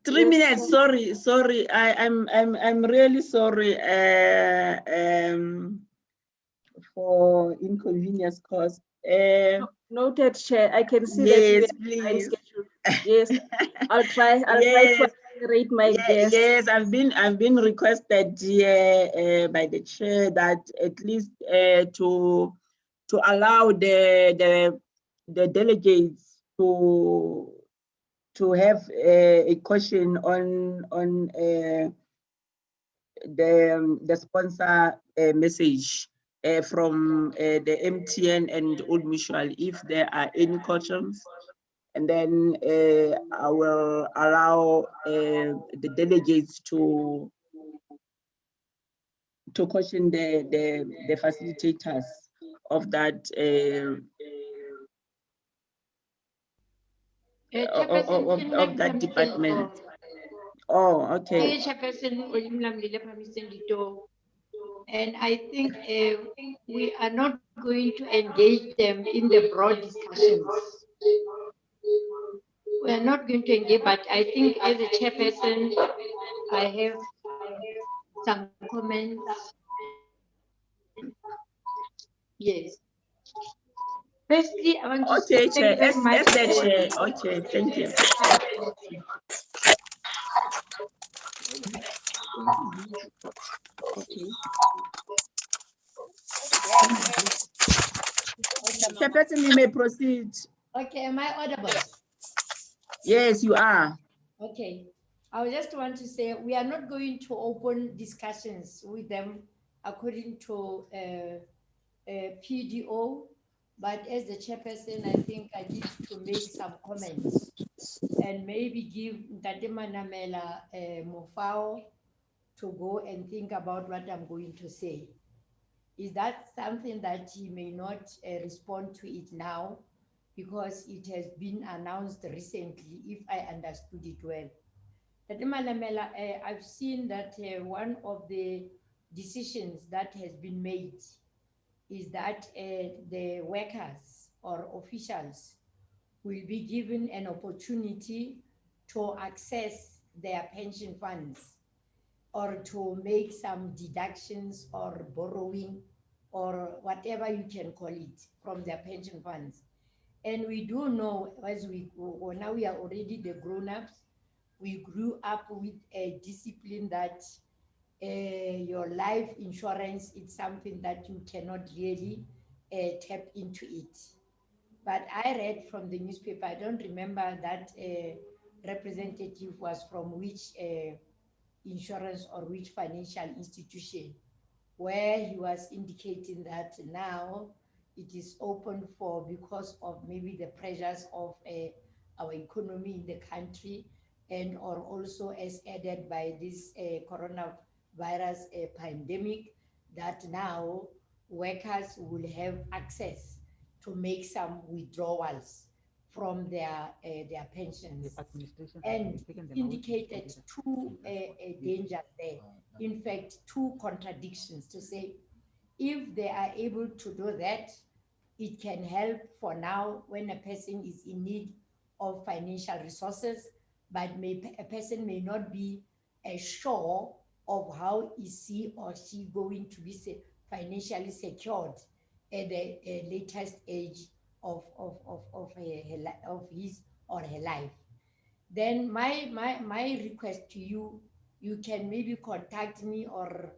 3 minutes. Sorry. I'm really sorry for inconvenience caused. Noted, Chair. I can see yes, that please. Yes, I'll try to accelerate my guest. Yes, I've been requested by the chair that at least to allow the delegates to have a question on the sponsor message from the MTN and Old Mutual, if there are any questions, and then I will allow the delegates to question the facilitators of that of that department. Oh, okay. And I think we are not going to engage them in the broad discussions. We are not going to engage, but I think as a chairperson, I have some comments. Yes. Firstly, I want to say thank you very much. Okay, thank you. Okay. Chairperson, you may proceed. Okay, am I audible? Yes, you are. Okay. I just want to say we are not going to open discussions with them according to PDO, but as the chairperson, I think I need to make some comments and maybe give Ntate Manamela Mofao to go and think about what I'm going to say. Is that something that he may not respond to it now because it has been announced recently, if I understood it well? Ntate Manamela, I've seen that one of the decisions that has been made is that the workers or officials will be given an opportunity to access their pension funds or to make some deductions or borrowing or whatever you can call it from their pension funds. And we do know, as we now we are already the grown-ups, we grew up with a discipline that your life insurance is something that you cannot really tap into it. But I read from the newspaper, I don't remember that representative was from which insurance or which financial institution, where he was indicating that now it is open for, because of maybe the pressures of our economy in the country, and or also as added by this coronavirus pandemic, that now workers will have access to make some withdrawals from their pensions, and indicated two dangers there. In fact, two contradictions, to say if they are able to do that, it can help for now when a person is in need of financial resources, but a person may not be sure of how is he or she going to be financially secured at the latest age of his or her life. Then my request to you, you can maybe contact me or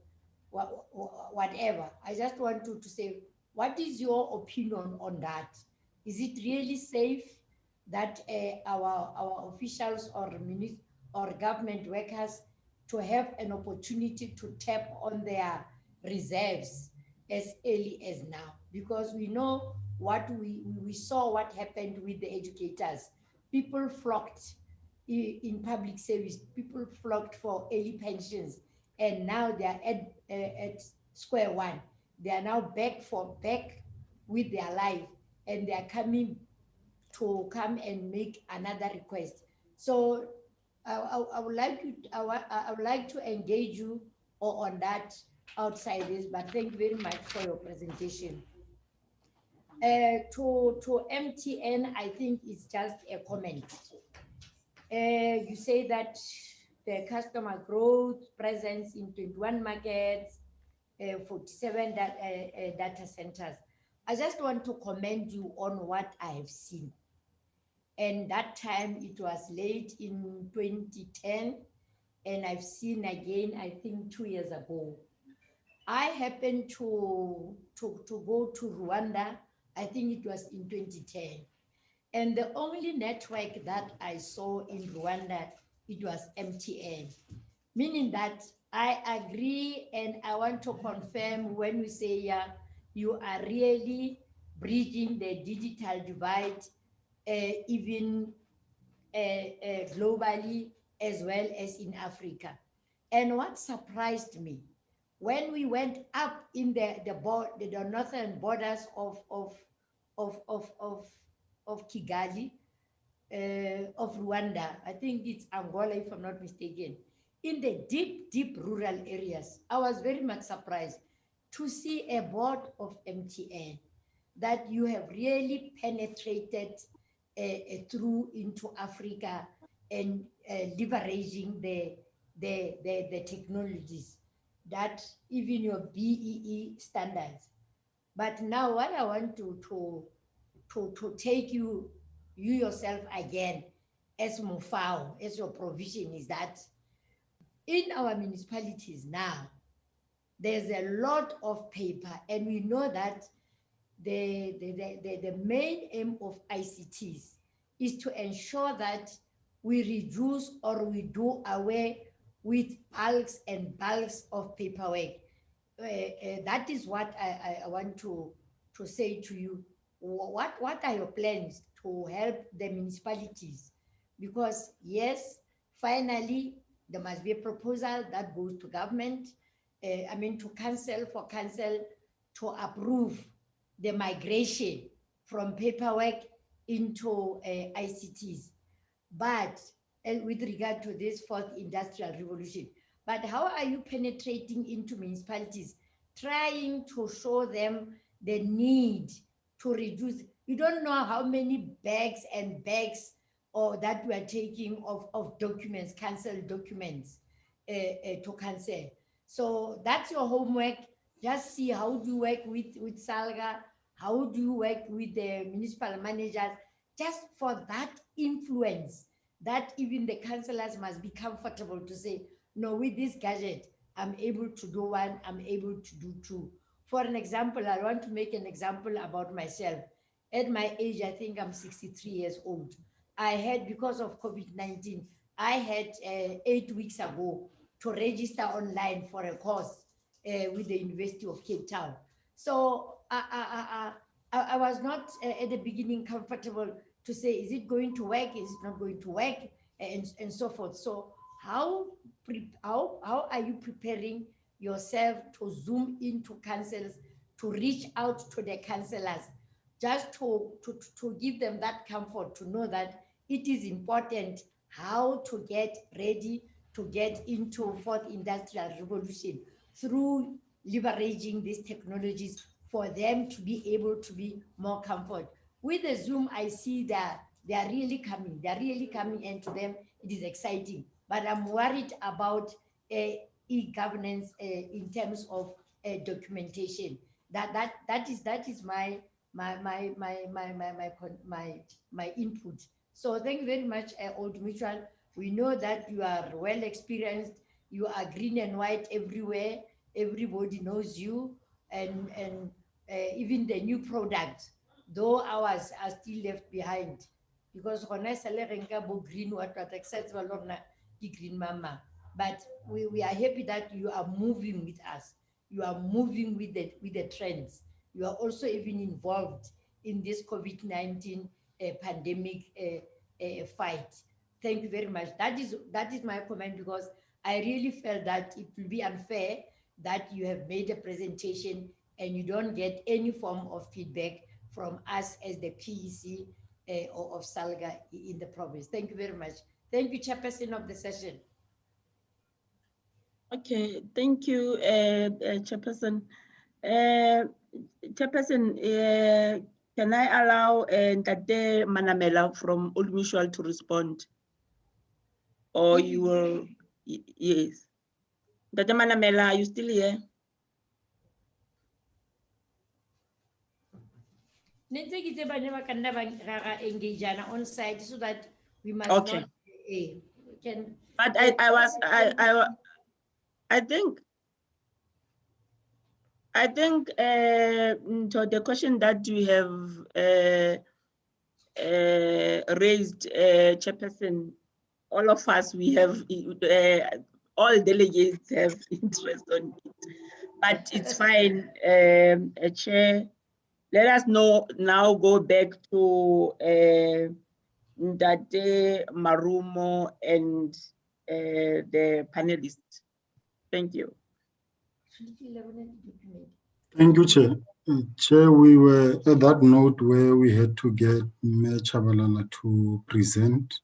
whatever. I just want to say, what is your opinion on that? Is it really safe that our officials or government workers to have an opportunity to tap on their reserves as early as now? Because we know what we saw what happened with the educators. People flocked in public service, people flocked for early pensions, and now they are at square one. They are now back with their life, and they are coming to come and make another request. So I would like to engage you on that outside this, but thank you very much for your presentation. To MTN, I think it's just a comment. You say that the customer growth, presence in 21 markets, 47 data centers. I just want to commend you on what I have seen. And that time it was late in 2010, and I've seen again, I think 2 years ago. I happened to go to Rwanda, I think it was in 2010. And the only network that I saw in Rwanda, it was MTN, meaning that I agree, and I want to confirm when we say you are really bridging the digital divide, even globally as well as in Africa. And what surprised me, when we went up in the northern borders of Kigali, of Rwanda, I think it's Angola if I'm not mistaken, in the deep rural areas, I was very much surprised to see a board of MTN that you have really penetrated through into Africa and leveraging the technologies that even your BEE standards. But now what I want to take you yourself again as Mufao, as your provision, is that in our municipalities now, there's a lot of paper, and we know that the main aim of ICTs is to ensure that we reduce or we do away with bulks and bulks of paperwork. That is what I want to say to you. What are your plans to help the municipalities? Because yes, finally, there must be a proposal that goes to government, to council, for council to approve the migration from paperwork into ICTs. But with regard to this fourth industrial revolution, but how are you penetrating into municipalities, trying to show them the need to reduce? You don't know how many bags and bags that we are taking of documents, council documents to council. So that's your homework. Just see how do you work with SALGA, how do you work with the municipal managers, just for that influence that even the councillors must be comfortable to say, no, with this gadget, I'm able to do one, I'm able to do two. For an example, I want to make an example about myself. At my age, I think I'm 63 years old. I had, because of COVID-19, I had 8 weeks ago to register online for a course with the University of Cape Town. So I was not at the beginning comfortable to say, is it going to work? Is it not going to work? And so forth. So how are you preparing yourself to zoom into councils, to reach out to the councillors, just to give them that comfort, to know that it is important how to get ready to get into fourth industrial revolution through leveraging these technologies for them to be able to be more comfort. With the Zoom, I see that they are really coming. They are really coming, and to them, it is exciting. But I'm worried about e-governance in terms of documentation. That is my input. So thank you very much, Old Mutual. We know that you are well experienced. You are green and white everywhere. Everybody knows you, and even the new products, though ours are still left behind, because when I say green, what excites green mama. But we are happy that you are moving with us. You are moving with the trends. You are also even involved in this COVID-19 pandemic fight. Thank you very much. That is my comment, because I really felt that it will be unfair that you have made a presentation and you don't get any form of feedback from us as the PEC of SALGA in the province. Thank you very much. Thank you, Chairperson of the session. Okay, thank you, Chairperson. Chairperson, can I allow Tate Manamela from Old Mutual to respond? Or you will, yes. Tate Manamela, are you still here? On site so that we must okay. not can. But I think to the question that you have raised, Chairperson, all of us, we have, all delegates have interest on it, but it's fine, Chair. Let us now go back to Ndate Marumo and the panelists. Thank you. Thank you, Chair. Chair, we were at that note where we had to get Mayor Chabalala to present,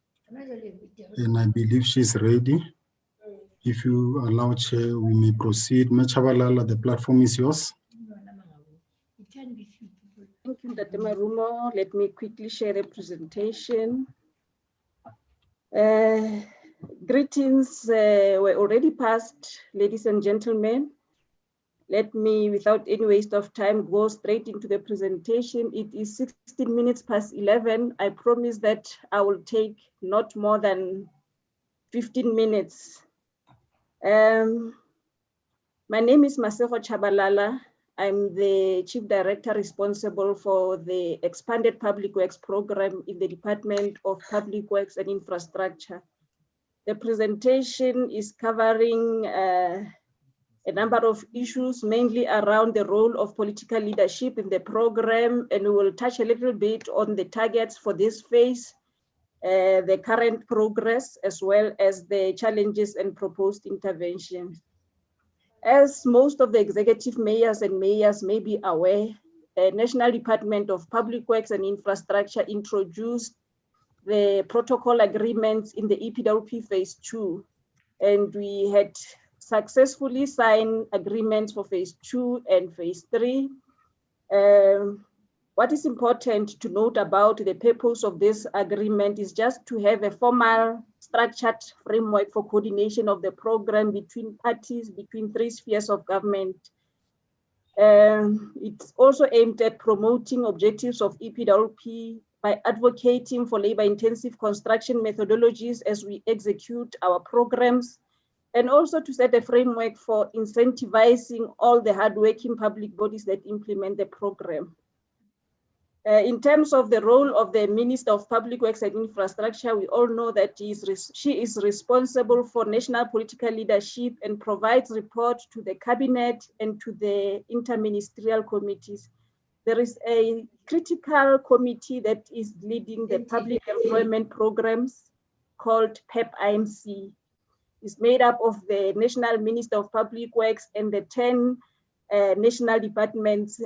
and I believe she's ready. If you allow, Chair, we may proceed. Mayor Chabalala, the platform is yours. Thank you, Dr. Marumo. Let me quickly share a presentation. Greetings were already passed, ladies and gentlemen. Let me, without any waste of time, go straight into the presentation. It is 16 minutes past 11. I promise that I will take not more than 15 minutes. My name is Masego Chabalala. I'm the Chief Director responsible for the Expanded Public Works Program in the Department of Public Works and Infrastructure. The presentation is covering a number of issues, mainly around the role of political leadership in the program, and we will touch a little bit on the targets for this phase, the current progress, as well as the challenges and proposed interventions. As most of the executive mayors and mayors may be aware, the National Department of Public Works and Infrastructure introduced the protocol agreements in the EPWP phase 2, and we had successfully signed agreements for phase 2 and phase 3. What is important to note about the purpose of this agreement is just to have a formal structured framework for coordination of the program between parties, between three spheres of government. It's also aimed at promoting objectives of EPWP by advocating for labor-intensive construction methodologies as we execute our programs, and also to set a framework for incentivizing all the hardworking public bodies that implement the program. In terms of the role of the Minister of Public Works and Infrastructure, we all know that she is responsible for national political leadership and provides report to the cabinet and to the interministerial committees. There is a critical committee that is leading the public employment programs called PEP-IMC. It's made up of the National Minister of Public Works and the 10 national departments,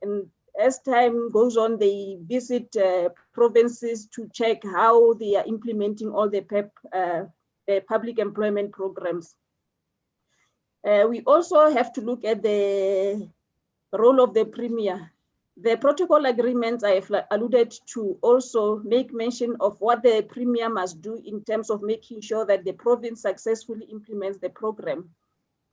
and as time goes on, they visit provinces to check how they are implementing all the PEP, the public employment programs. We also have to look at the role of the Premier. The protocol agreements I have alluded to also make mention of what the Premier must do in terms of making sure that the province successfully implements the program.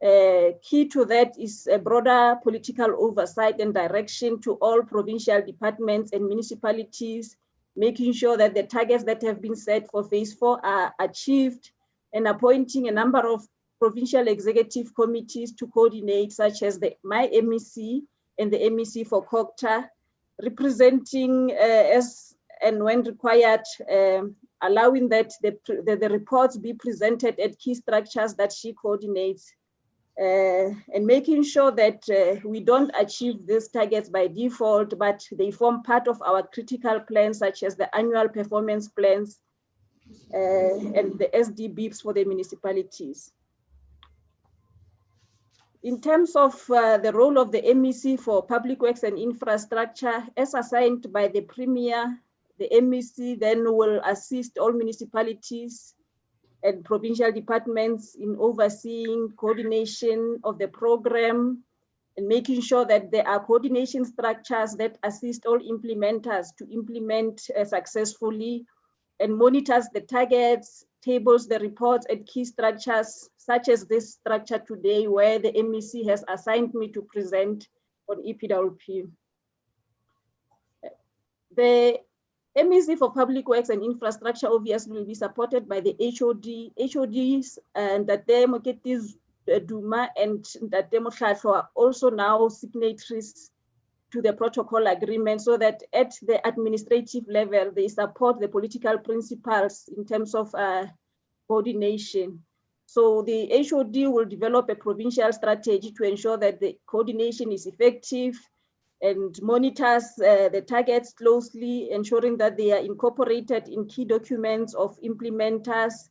Key to that is a broader political oversight and direction to all provincial departments and municipalities, making sure that the targets that have been set for phase 4 are achieved, and appointing a number of provincial executive committees to coordinate, such as the My MEC and the MEC for COGTA, representing as and when required, allowing that the reports be presented at key structures that she coordinates, and making sure that we don't achieve these targets by default, but they form part of our critical plans, such as the annual performance plans and the SDBs for the municipalities. In terms of the role of the MEC for Public Works and Infrastructure, as assigned by the Premier, the MEC then will assist all municipalities and provincial departments in overseeing coordination of the program and making sure that there are coordination structures that assist all implementers to implement successfully, and monitors the targets, tables the reports at key structures, such as this structure today, where the MEC has assigned me to present on EPWP. The MEC for Public Works and Infrastructure obviously will be supported by the HODs, and that Moketis Duma and that Demokhatlo are also now signatories to the protocol agreement, so that at the administrative level, they support the political principles in terms of coordination. So the HOD will develop a provincial strategy to ensure that the coordination is effective and monitors the targets closely, ensuring that they are incorporated in key documents of implementers,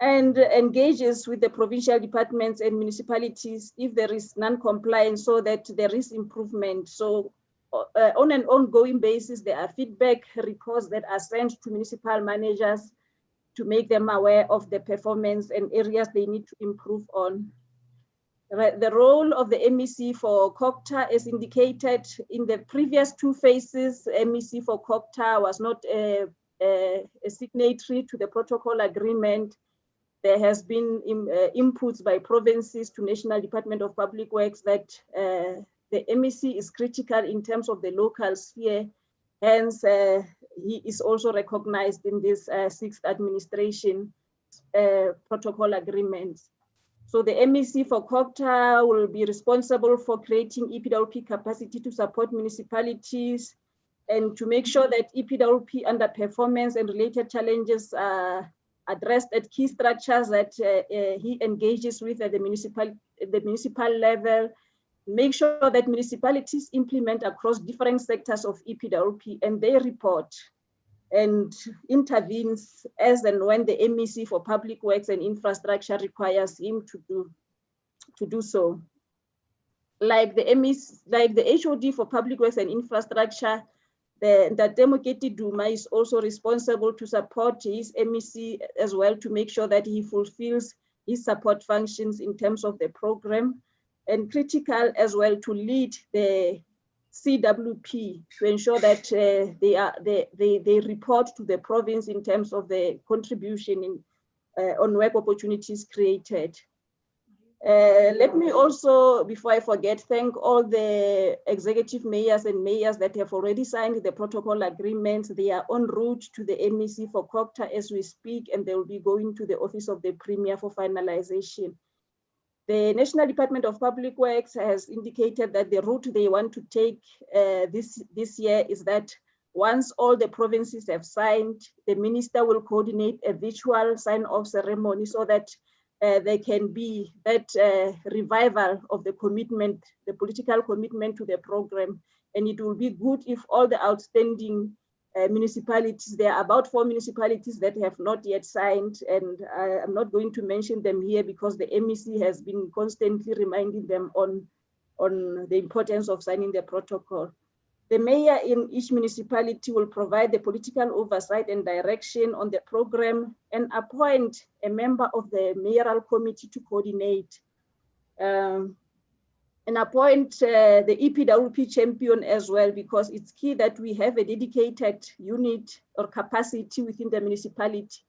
and engages with the provincial departments and municipalities if there is non-compliance, so that there is improvement. So on an ongoing basis, there are feedback reports that are sent to municipal managers to make them aware of the performance and areas they need to improve on. The role of the MEC for COGTA is indicated in the previous 2 phases. MEC for COGTA was not a signatory to the protocol agreement. There has been inputs by provinces to National Department of Public Works that the MEC is critical in terms of the local sphere. Hence, he is also recognized in this 6th administration protocol agreements. So the MEC for COGTA will be responsible for creating EPWP capacity to support municipalities and to make sure that EPWP underperformance and related challenges are addressed at key structures that he engages with at the municipal level. Make sure that municipalities implement across different sectors of EPWP, and they report and intervenes as and when the MEC for Public Works and Infrastructure requires him to do so. Like the MEC, like the HOD for Public Works and Infrastructure, the Demoketi Duma is also responsible to support his MEC as well, to make sure that he fulfills his support functions in terms of the program, and critical as well to lead the CWP to ensure that they report to the province in terms of the contribution in, on work opportunities created. Let me also, before I forget, thank all the executive mayors and mayors that have already signed the protocol agreements. They are en route to the MEC for COCTA as we speak, and they will be going to the Office of the Premier for finalization. The National Department of Public Works has indicated that the route they want to take this year is that once all the provinces have signed, the minister will coordinate a virtual sign-off ceremony so that there can be that revival of the commitment, the political commitment to the program. And it will be good if all the outstanding municipalities, there are about 4 municipalities that have not yet signed, and I'm not going to mention them here because the MEC has been constantly reminding them on the importance of signing the protocol. The mayor in each municipality will provide the political oversight and direction on the program and appoint a member of the mayoral committee to coordinate. And appoint the EPWP champion as well, because it's key that we have a dedicated unit or capacity within the municipality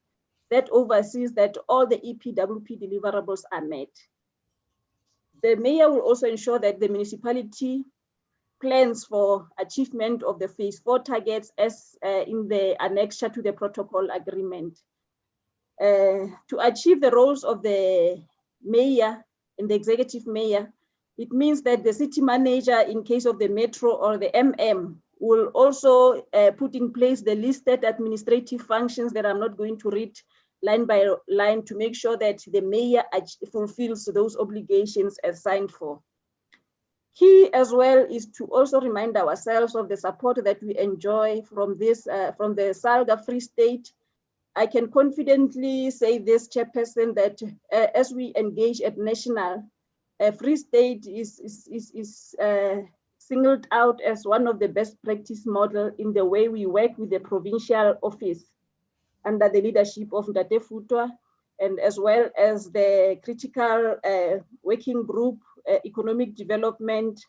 that oversees that all the EPWP deliverables are met. The mayor will also ensure that the municipality plans for achievement of the phase 4 targets as in the annexure to the protocol agreement. To achieve the roles of the mayor and the executive mayor, it means that the city manager, in case of the metro or the MM, will also put in place the listed administrative functions that I'm not going to read line by line to make sure that the mayor fulfills those obligations as signed for. Key as well is to also remind ourselves of the support that we enjoy from this, from the SALGA Free State. I can confidently say this, Chairperson, that as we engage at national, Free State is singled out as one of the best practice model in the way we work with the provincial office under the leadership of Ndate Futwa, and as well as the critical working group, economic development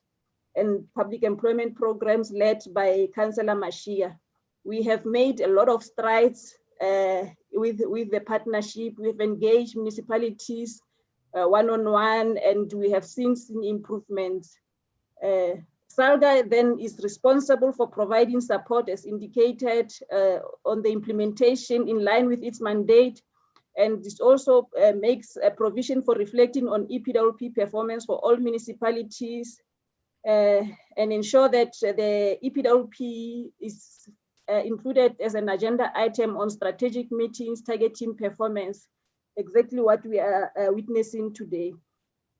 and public employment programs led by Councillor Mashia. We have made a lot of strides with the partnership. We've engaged municipalities one-on-one, and we have seen improvements. SALGA then is responsible for providing support as indicated on the implementation in line with its mandate, and this also makes a provision for reflecting on EPWP performance for all municipalities and ensure that the EPWP is included as an agenda item on strategic meetings targeting performance, exactly what we are witnessing today.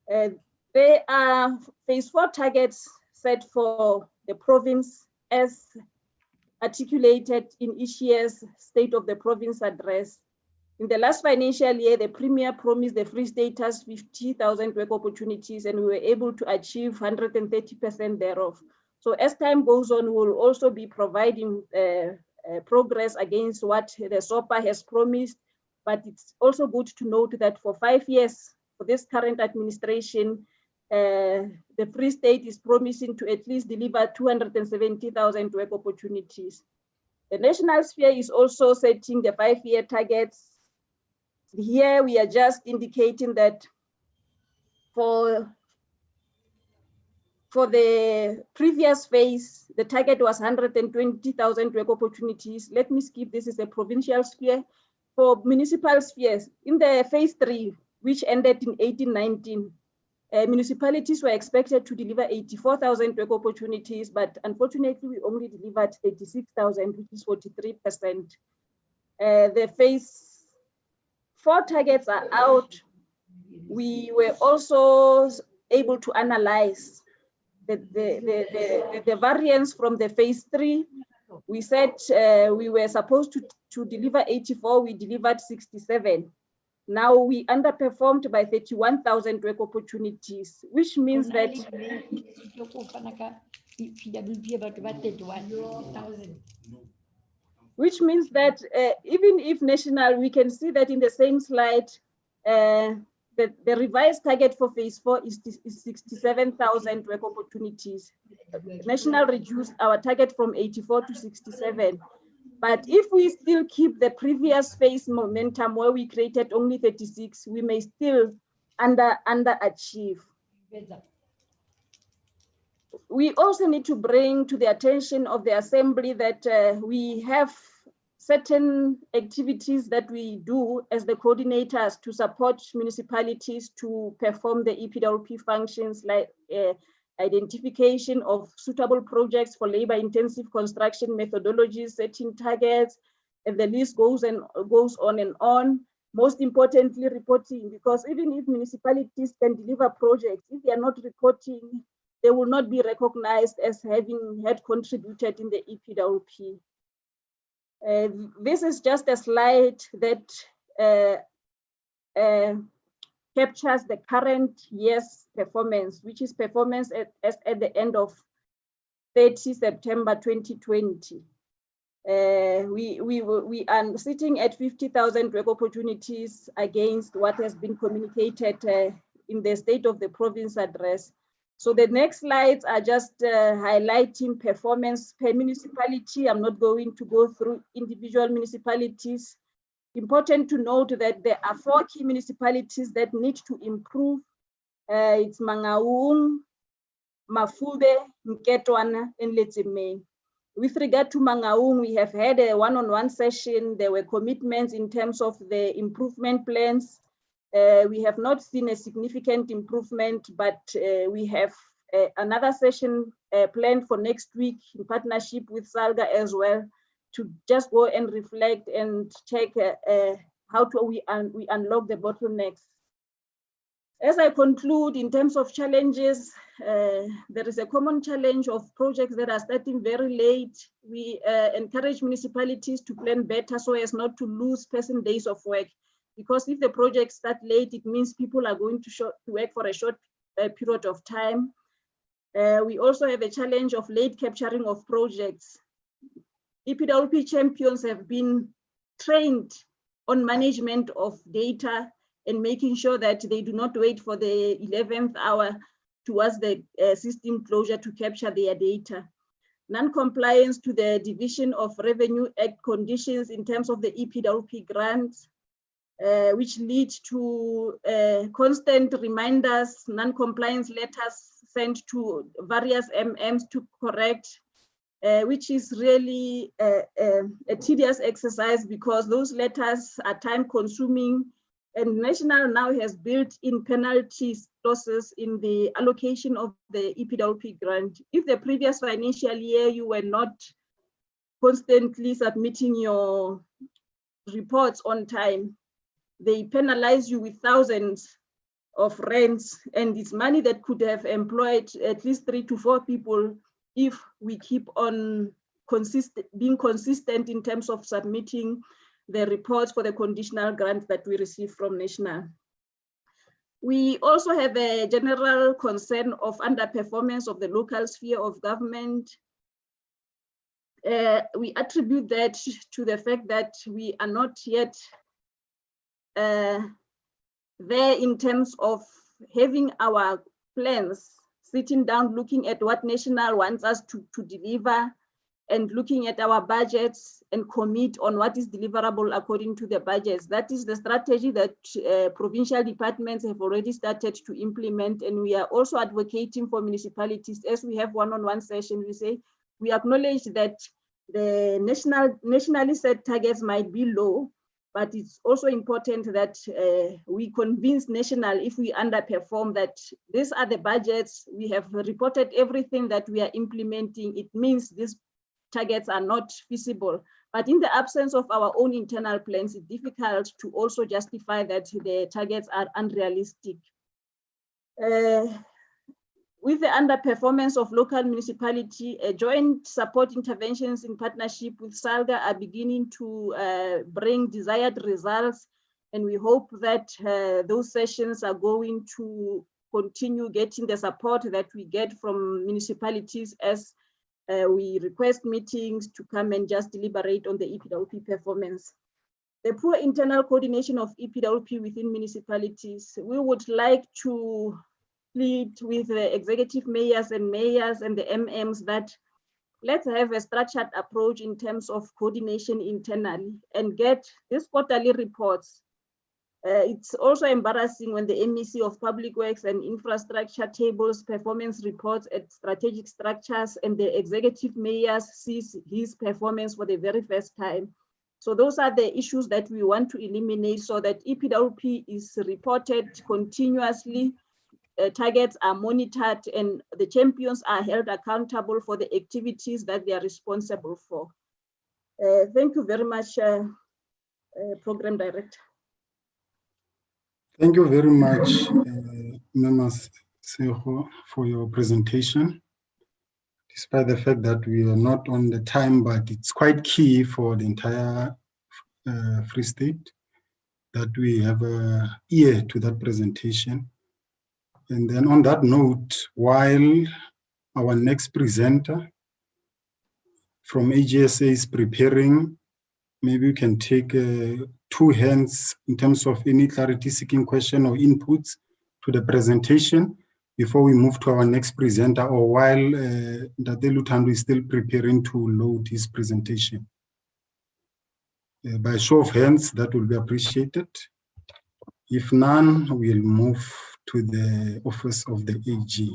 There are phase 4 targets set for the province as articulated in each year's State of the Province address. In the last financial year, the Premier promised the Free Staters 50,000 work opportunities, and we were able to achieve 130% thereof. So as time goes on, we'll also be providing progress against what the SOPA has promised, but it's also good to note that for 5 years, for this current administration, the Free State is promising to at least deliver 270,000 work opportunities. The national sphere is also setting the 5-year targets. Here we are just indicating that for the previous phase, the target was 120,000 work opportunities. Let me skip, this is a provincial sphere. For municipal spheres, in the phase 3, which ended in 1819, municipalities were expected to deliver 84,000 work opportunities, but unfortunately we only delivered 36,000, which is 43%. The phase 4 targets are out. We were also able to analyze the variance from the phase 3. We said we were supposed to deliver 84, we delivered 67. Now we underperformed by 31,000 work opportunities, which means that even if national, we can see that in the same slide, the revised target for phase 4 is 67,000 work opportunities. National reduced our target from 84 to 67. But if we still keep the previous phase momentum where we created only 36, we may still underachieve. We also need to bring to the attention of the Assembly that we have certain activities that we do as the coordinators to support municipalities to perform the EPWP functions, like identification of suitable projects for labor-intensive construction methodologies, setting targets, and the list goes on and on. Most importantly, reporting, because even if municipalities can deliver projects, if they are not reporting, they will not be recognized as having had contributed in the EPWP. This is just a slide that captures the current year's performance, which is performance at the end of 30 September 2020. We are sitting at 50,000 work opportunities against what has been communicated in the State of the Province address. So the next slides are just highlighting performance per municipality. I'm not going to go through individual municipalities. Important to note that there are 4 key municipalities that need to improve. It's Mangaung, Mafube, Nketwana, and Letsemeng. With regard to Mangaung, we have had a one-on-one session. There were commitments in terms of the improvement plans. We have not seen a significant improvement, but we have another session planned for next week in partnership with SALGA as well, to just go and reflect and check how we unlock the bottlenecks. As I conclude, in terms of challenges, there is a common challenge of projects that are starting very late. We encourage municipalities to plan better so as not to lose person days of work. Because if the projects start late, it means people are going to work for a short period of time. We also have a challenge of late capturing of projects. EPWP champions have been trained on management of data and making sure that they do not wait for the 11th hour towards the system closure to capture their data. Non-compliance to the Division of Revenue Act conditions in terms of the EPWP grants, which lead to constant reminders, non-compliance letters sent to various MMs to correct, which is really a tedious exercise because those letters are time consuming, and National now has built in penalties clauses in the allocation of the EPWP grant. If the previous financial year you were not constantly submitting your reports on time, they penalize you with thousands of rands, and it's money that could have employed at least 3 to 4 people if we keep on being consistent in terms of submitting the reports for the conditional grants that we receive from National. We also have a general concern of underperformance of the local sphere of government. We attribute that to the fact that we are not yet there in terms of having our plans, sitting down, looking at what National wants us to deliver, and looking at our budgets and commit on what is deliverable according to the budgets. That is the strategy that provincial departments have already started to implement, and we are also advocating for municipalities. As we have one-on-one session, we say, we acknowledge that the nationally set targets might be low, but it's also important that we convince National, if we underperform, that these are the budgets, we have reported everything that we are implementing. It means these targets are not feasible. But in the absence of our own internal plans, it's difficult to also justify that the targets are unrealistic. With the underperformance of local municipality, joint support interventions in partnership with SALGA are beginning to bring desired results. And we hope that those sessions are going to continue getting the support that we get from municipalities as we request meetings to come and just deliberate on the EPWP performance. The poor internal coordination of EPWP within municipalities, we would like to plead with the executive mayors and the MMs that let's have a structured approach in terms of coordination internally and get these quarterly reports It's also embarrassing when the MEC of Public Works and Infrastructure tables performance reports at strategic structures and the executive mayor sees his performance for the very first time. So those are the issues that we want to eliminate so that EPWP is reported continuously, targets are monitored, and the champions are held accountable for the activities that they are responsible for. Thank you very much, Program Director. Thank you very much, Mama Seho, for your presentation. Despite the fact that we are not on the time, but it's quite key for the entire Free State that we have an ear to that presentation. And then on that note, while our next presenter from AGSA is preparing, maybe we can take 2 hands in terms of any clarity seeking question or inputs to the presentation before we move to our next presenter, or while Dade Lutando is still preparing to load his presentation. By show of hands, that will be appreciated. If none, we'll move to the office of the AG.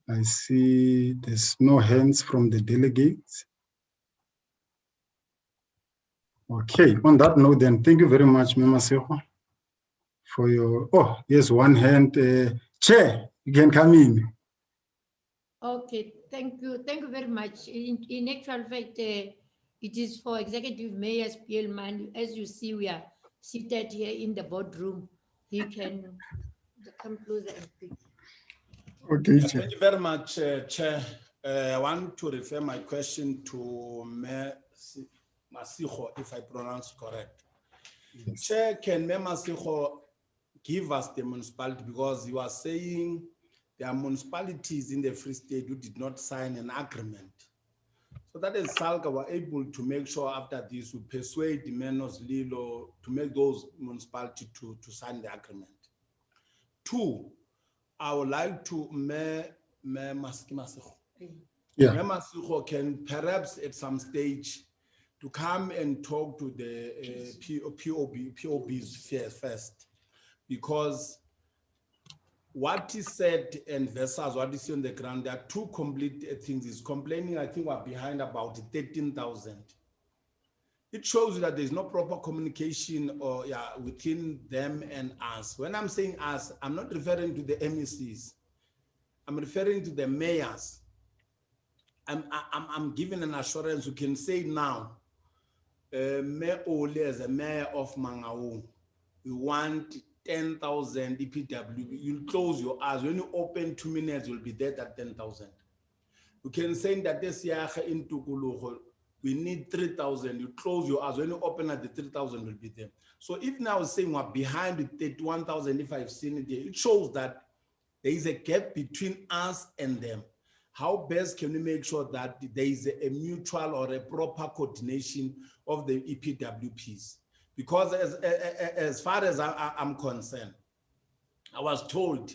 I see there's no hands from the delegates. Okay, on that note then, thank you very much, Mema Seho, for your, oh, yes, one hand. Chair, you can come in. Okay, thank you very much. In actual fact, it is for Executive Mayor's PMA. As you see, we are seated here in the boardroom. He can come closer and speak. Okay, Chair. Thank you very much, Chair. I want to refer my question to Masiho, if I pronounce correct. Yes. Chair, can Masiho give us the municipality, because you are saying there are municipalities in the Free State who did not sign an agreement. So that is SALGA were able to make sure after this we persuade the Menos Lilo to make those municipalities to sign the agreement. 2, I would like to Masiho can perhaps at some stage to come and talk to the POBs first, because what is said and versus what is on the ground, there are 2 complete things. He's complaining, I think we're behind about 13,000. It shows that there's no proper communication or within them and us. When I'm saying us, I'm not referring to the MECs. I'm referring to the mayors. I'm giving an assurance. You can say now, Mayor Ole as a mayor of Mangaung, we want 10,000 EPW. You'll close your eyes. When you open 2 minutes, you'll be there at 10,000. You can say that this year in Tukuluho, we need 3,000. You close your eyes. When you open at the 3,000, will be there. So if now saying we're behind with 31,000, if I've seen it there, it shows that there is a gap between us and them. How best can we make sure that there is a mutual or a proper coordination of the EPWPs? Because as far as I'm concerned, I was told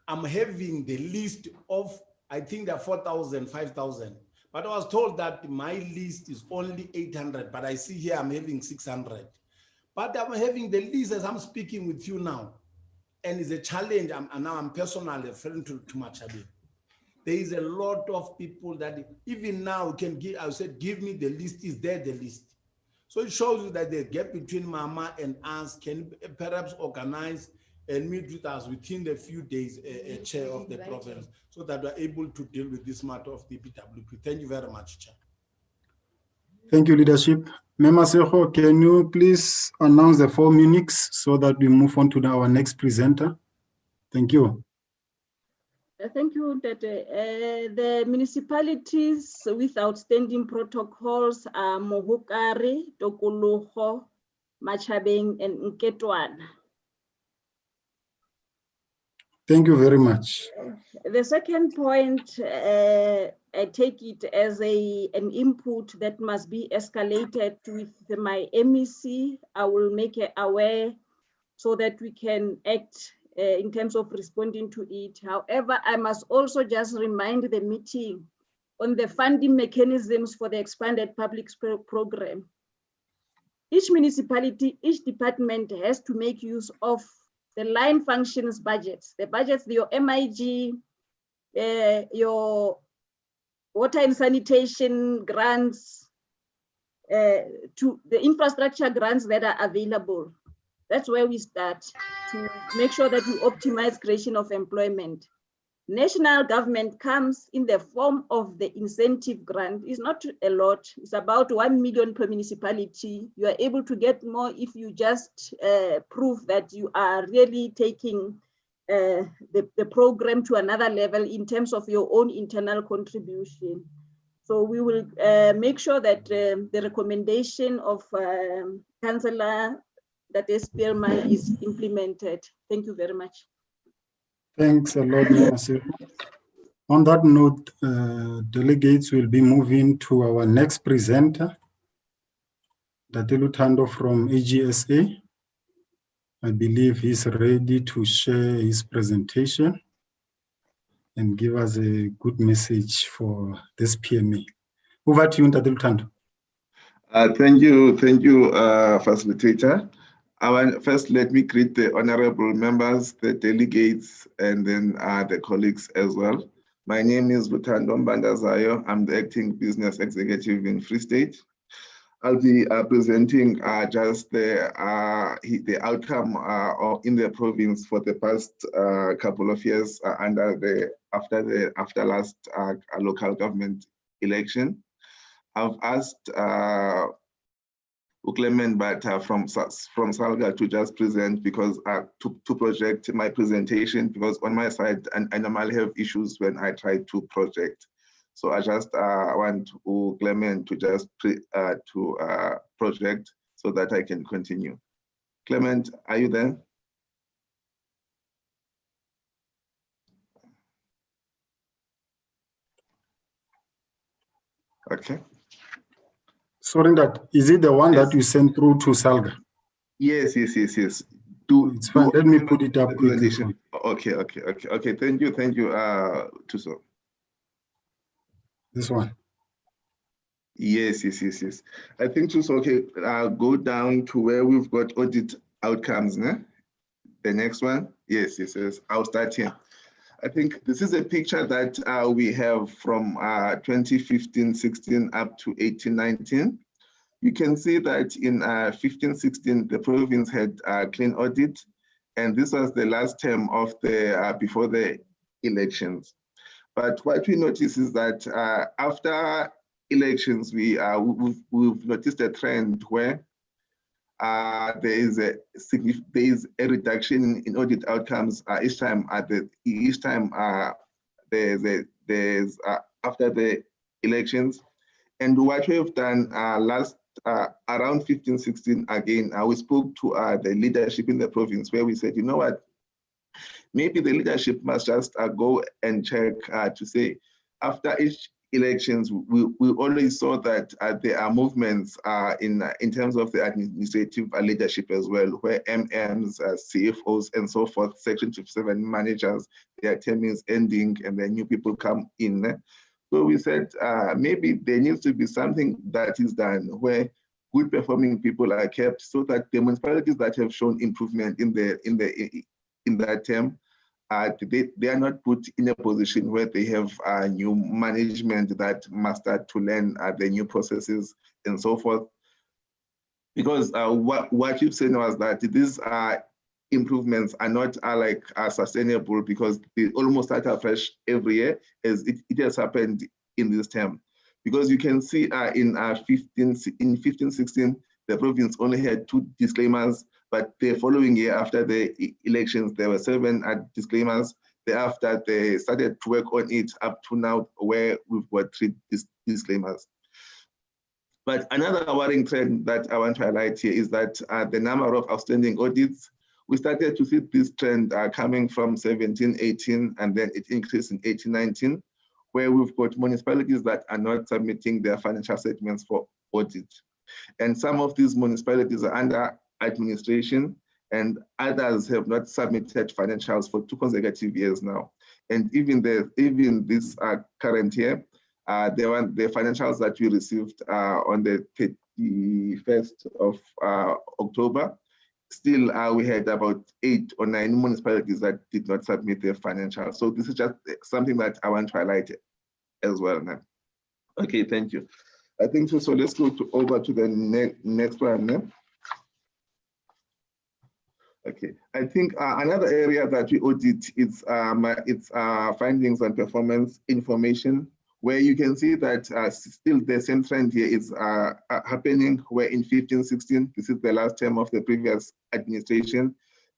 I'm having the list of, I think there are 4,000, 5,000, but I was told that my list is only 800, but I see here I'm having 600. But I'm having the list as I'm speaking with you now, and it's a challenge. I'm personally referring to Machabi. There is a lot of people that even now can give, I said, give me the list, is there the list? So it shows you that the gap between Mama and us can perhaps organize and meet with us within the few days, Chair of the province, so that we're able to deal with this matter of the PWP. Thank you very much, Chair. Thank you, leadership. Mema Seho, can you please announce the 4 minutes so that we move on to our next presenter? Thank you. Thank you, Tete. The municipalities with outstanding protocols are Mohokare, Tokoloho, Machabeng, and Nketwana. Thank you very much. The second point, I take it as an input that must be escalated with my MEC. I will make it aware so that we can act in terms of responding to it. However, I must also just remind the meeting on the funding mechanisms for the expanded public program. each municipality, each department has to make use of the line functions budgets, the budgets, your MIG, your water and sanitation grants, to the infrastructure grants that are available. That's where we start to make sure that we optimize creation of employment. National government comes in the form of the incentive grant. It's not a lot. It's about 1 million per municipality. You are able to get more if you just prove that you are really taking the program to another level in terms of your own internal contribution. So we will make sure that the recommendation of Councillor that SPMA is implemented. Thank you very much. Thanks a lot, Maseko. On that note, delegates will be moving to our next presenter, Date Luthando from AGSA. I believe he's ready to share his presentation and give us a good message for this PMA. Over to you, Date Luthando. Thank you, facilitator. First, let me greet the honorable members, the delegates, and then the colleagues as well. My name is Luthando Mbandazayo. I'm the acting business executive in Free State. I'll be presenting just the outcome in the province for the past couple of years after last local government election. I've asked Clement from SALGA to just present because to project my presentation, because on my side I normally have issues when I try to project. So I just want Clement to just project so that I can continue. Clement, are you there? Okay. Sorry, is it the one that you sent through to SALGA? Yes. It's fine. Let me put it up quickly. Okay. Thank you, Tuso. This one. Yes. I think Tuso, okay, go down to where we've got audit outcomes, né? The next one. Yes. I'll start here. I think this is a picture that we have from 2015-16 up to 18-19. You can see that in 15-16, the province had a clean audit, and this was the last term of the before the elections. But what we notice is that after elections, we've noticed a trend where there is a reduction in audit outcomes each time there's after the elections. And what we have done around 15-16 again, we spoke to the leadership in the province where we said, you know what, maybe the leadership must just go and check to say after each elections, we always saw that there are movements in terms of the administrative leadership as well, where MMs, CFOs, and so forth, Section 57 managers, their term is ending and then new people come in. So we said maybe there needs to be something that is done where good performing people are kept, so that the municipalities that have shown improvement in that term, they are not put in a position where they have new management that must start to learn the new processes and so forth. Because what you've said was that these improvements are not sustainable, because they almost start afresh every year, as it has happened in this term. Because you can see in 15-16, the province only had 2 disclaimers, but the following year after the elections, there were 7 disclaimers. Thereafter, they started to work on it up to now, where we've got 3 disclaimers. But another worrying trend that I want to highlight here is that the number of outstanding audits, we started to see this trend coming from 17-18, and then it increased in 18-19, where we've got municipalities that are not submitting their financial statements for audit. And some of these municipalities are under administration, and others have not submitted financials for 2 consecutive years now. And even this current year, the financials that we received on the 31st of October, still we had about 8 or 9 municipalities that did not submit their financials. So this is just something that I want to highlight as well now. Okay, thank you. I think so let's go over to the next one now. Okay, I think another area that we audit is findings and performance information, where you can see that still the same trend here is happening, where in 15-16, this is the last term of the previous administration,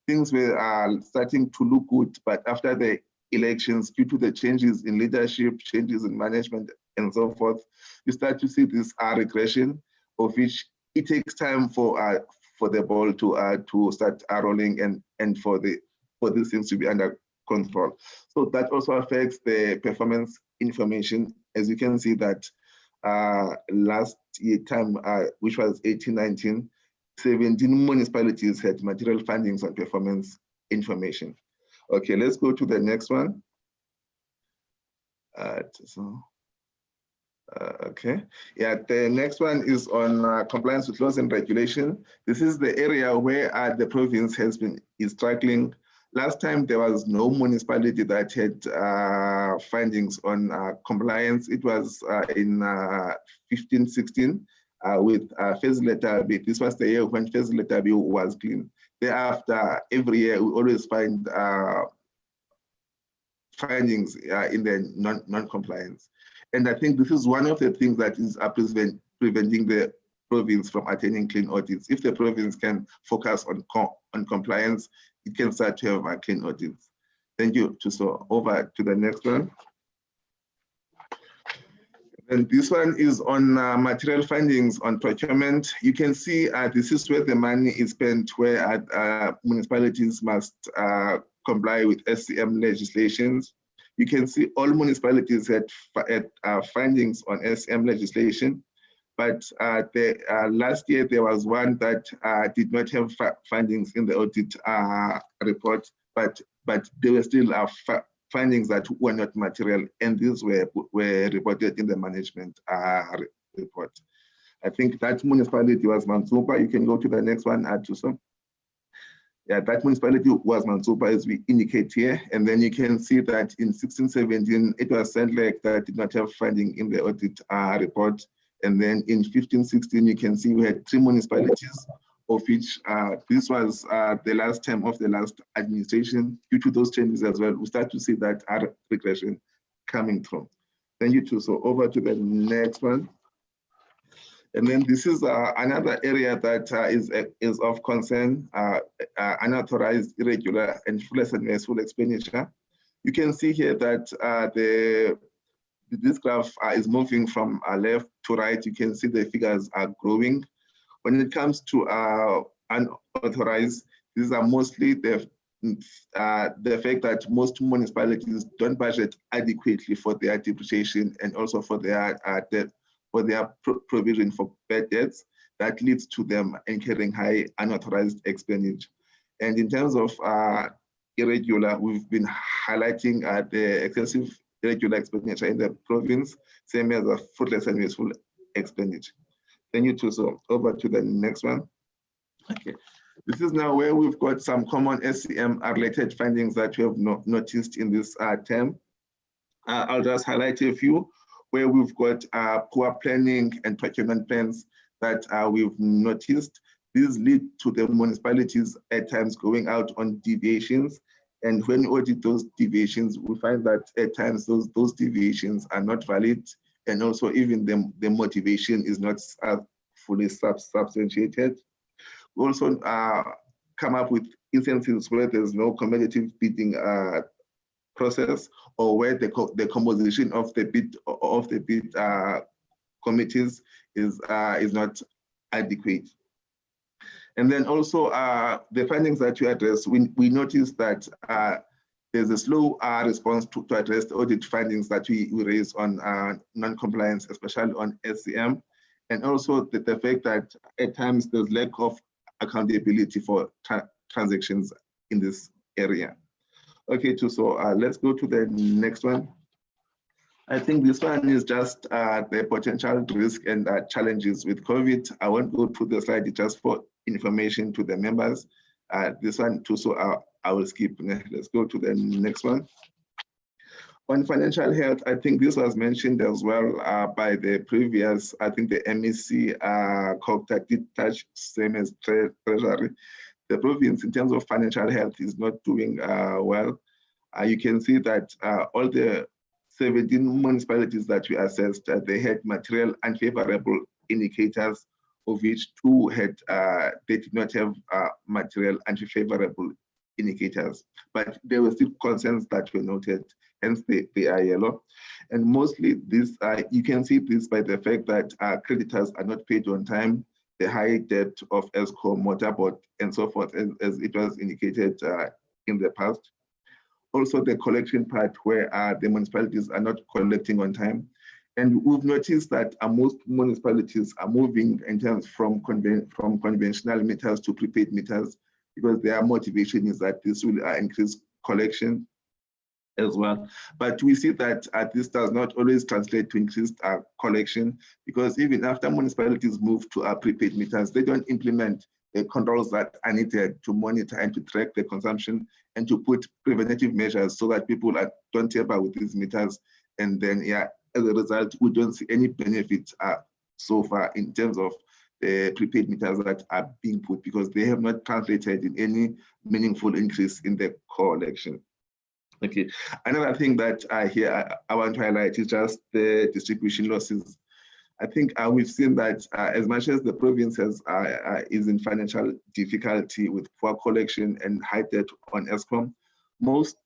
things were starting to look good, but after the elections, due to the changes in leadership, changes in management, and so forth, you start to see this regression, of which it takes time for the ball to start rolling and for these things to be under control. So that also affects the performance information. As you can see that last year time, which was 18-19, 17 municipalities had material findings on performance information. Okay, let's go to the next one. Okay, yeah, the next one is on compliance with laws and regulation. This is the area where the province is struggling. Last time there was no municipality that had findings on compliance. It was in 15-16 with phase letter B. This was the year when phase letter B was clean. Thereafter, every year we always find findings in the non-compliance. And I think this is one of the things that is preventing the province from attaining clean audits. If the province can focus on compliance, it can start to have clean audits. Thank you. So over to the next one. And this one is on material findings on procurement. You can see this is where the money is spent, where municipalities must comply with SCM legislations. You can see all municipalities had findings on SCM legislation, but last year there was one that did not have findings in the audit report, but there were still findings that were not material, and these were reported in the management report. I think that municipality was Mansupa. You can go to the next one, Atuso. Yeah, that municipality was Mansupa, as we indicate here. And then you can see that in 16-17, it was Saint Lake that did not have finding in the audit report. And then in 15-16, you can see we had 3 municipalities, of which this was the last term of the last administration. Due to those changes as well, we start to see that regression coming through. Thank you, too. So over to the next one. And then this is another area that is of concern, unauthorized, irregular, and fruitless and wasteful expenditure. You can see here that this graph is moving from left to right. You can see the figures are growing. When it comes to unauthorized, these are mostly the fact that most municipalities don't budget adequately for their depreciation and also for their provision for bad debts. That leads to them incurring high unauthorized expenditure. And in terms of irregular, we've been highlighting the excessive irregular expenditure in the province, same as a fruitless and wasteful expenditure. Thank you, too. So over to the next one. Okay, this is now where we've got some common SCM related findings that we have noticed in this term. I'll just highlight a few where we've got poor planning and procurement plans that we've noticed. These lead to the municipalities at times going out on deviations. And when we audit those deviations, we find that at times those deviations are not valid. And also even the motivation is not fully substantiated. We also come up with instances where there's no competitive bidding process, or where the composition of the bid committees is not adequate. And then also the findings that you address, we noticed that there's a slow response to address the audit findings that we raise on non-compliance, especially on SCM, and also the fact that at times there's lack of accountability for transactions in this area. Okay, so let's go to the next one. I think this one is just the potential risk and challenges with COVID. I won't go through the slide, just for information to the members. This one too, so I will skip. Let's go to the next one. On financial health, I think this was mentioned as well by the previous, I think the MEC COGTA did touch, same as Treasury. The province in terms of financial health is not doing well. You can see that all the 17 municipalities that we assessed, they had material unfavorable indicators, of which 2 had, they did not have material unfavorable indicators, but there were still concerns that were noted, hence they are yellow. And mostly this, you can see this by the fact that creditors are not paid on time, the high debt of ESCOM, Motorboard, and so forth, as it was indicated in the past. Also the collection part where the municipalities are not collecting on time. And we've noticed that most municipalities are moving in terms from conventional meters to prepaid meters, because their motivation is that this will increase collection as well. But we see that this does not always translate to increased collection, because even after municipalities move to prepaid meters, they don't implement the controls that are needed to monitor and to track the consumption and to put preventative measures so that people don't tamper with these meters. And then, yeah, as a result, we don't see any benefits so far in terms of the prepaid meters that are being put, because they have not translated in any meaningful increase in the collection. Okay, another thing that here I want to highlight is just the distribution losses. I think we've seen that as much as the province is in financial difficulty with poor collection and high debt on ESCOM, most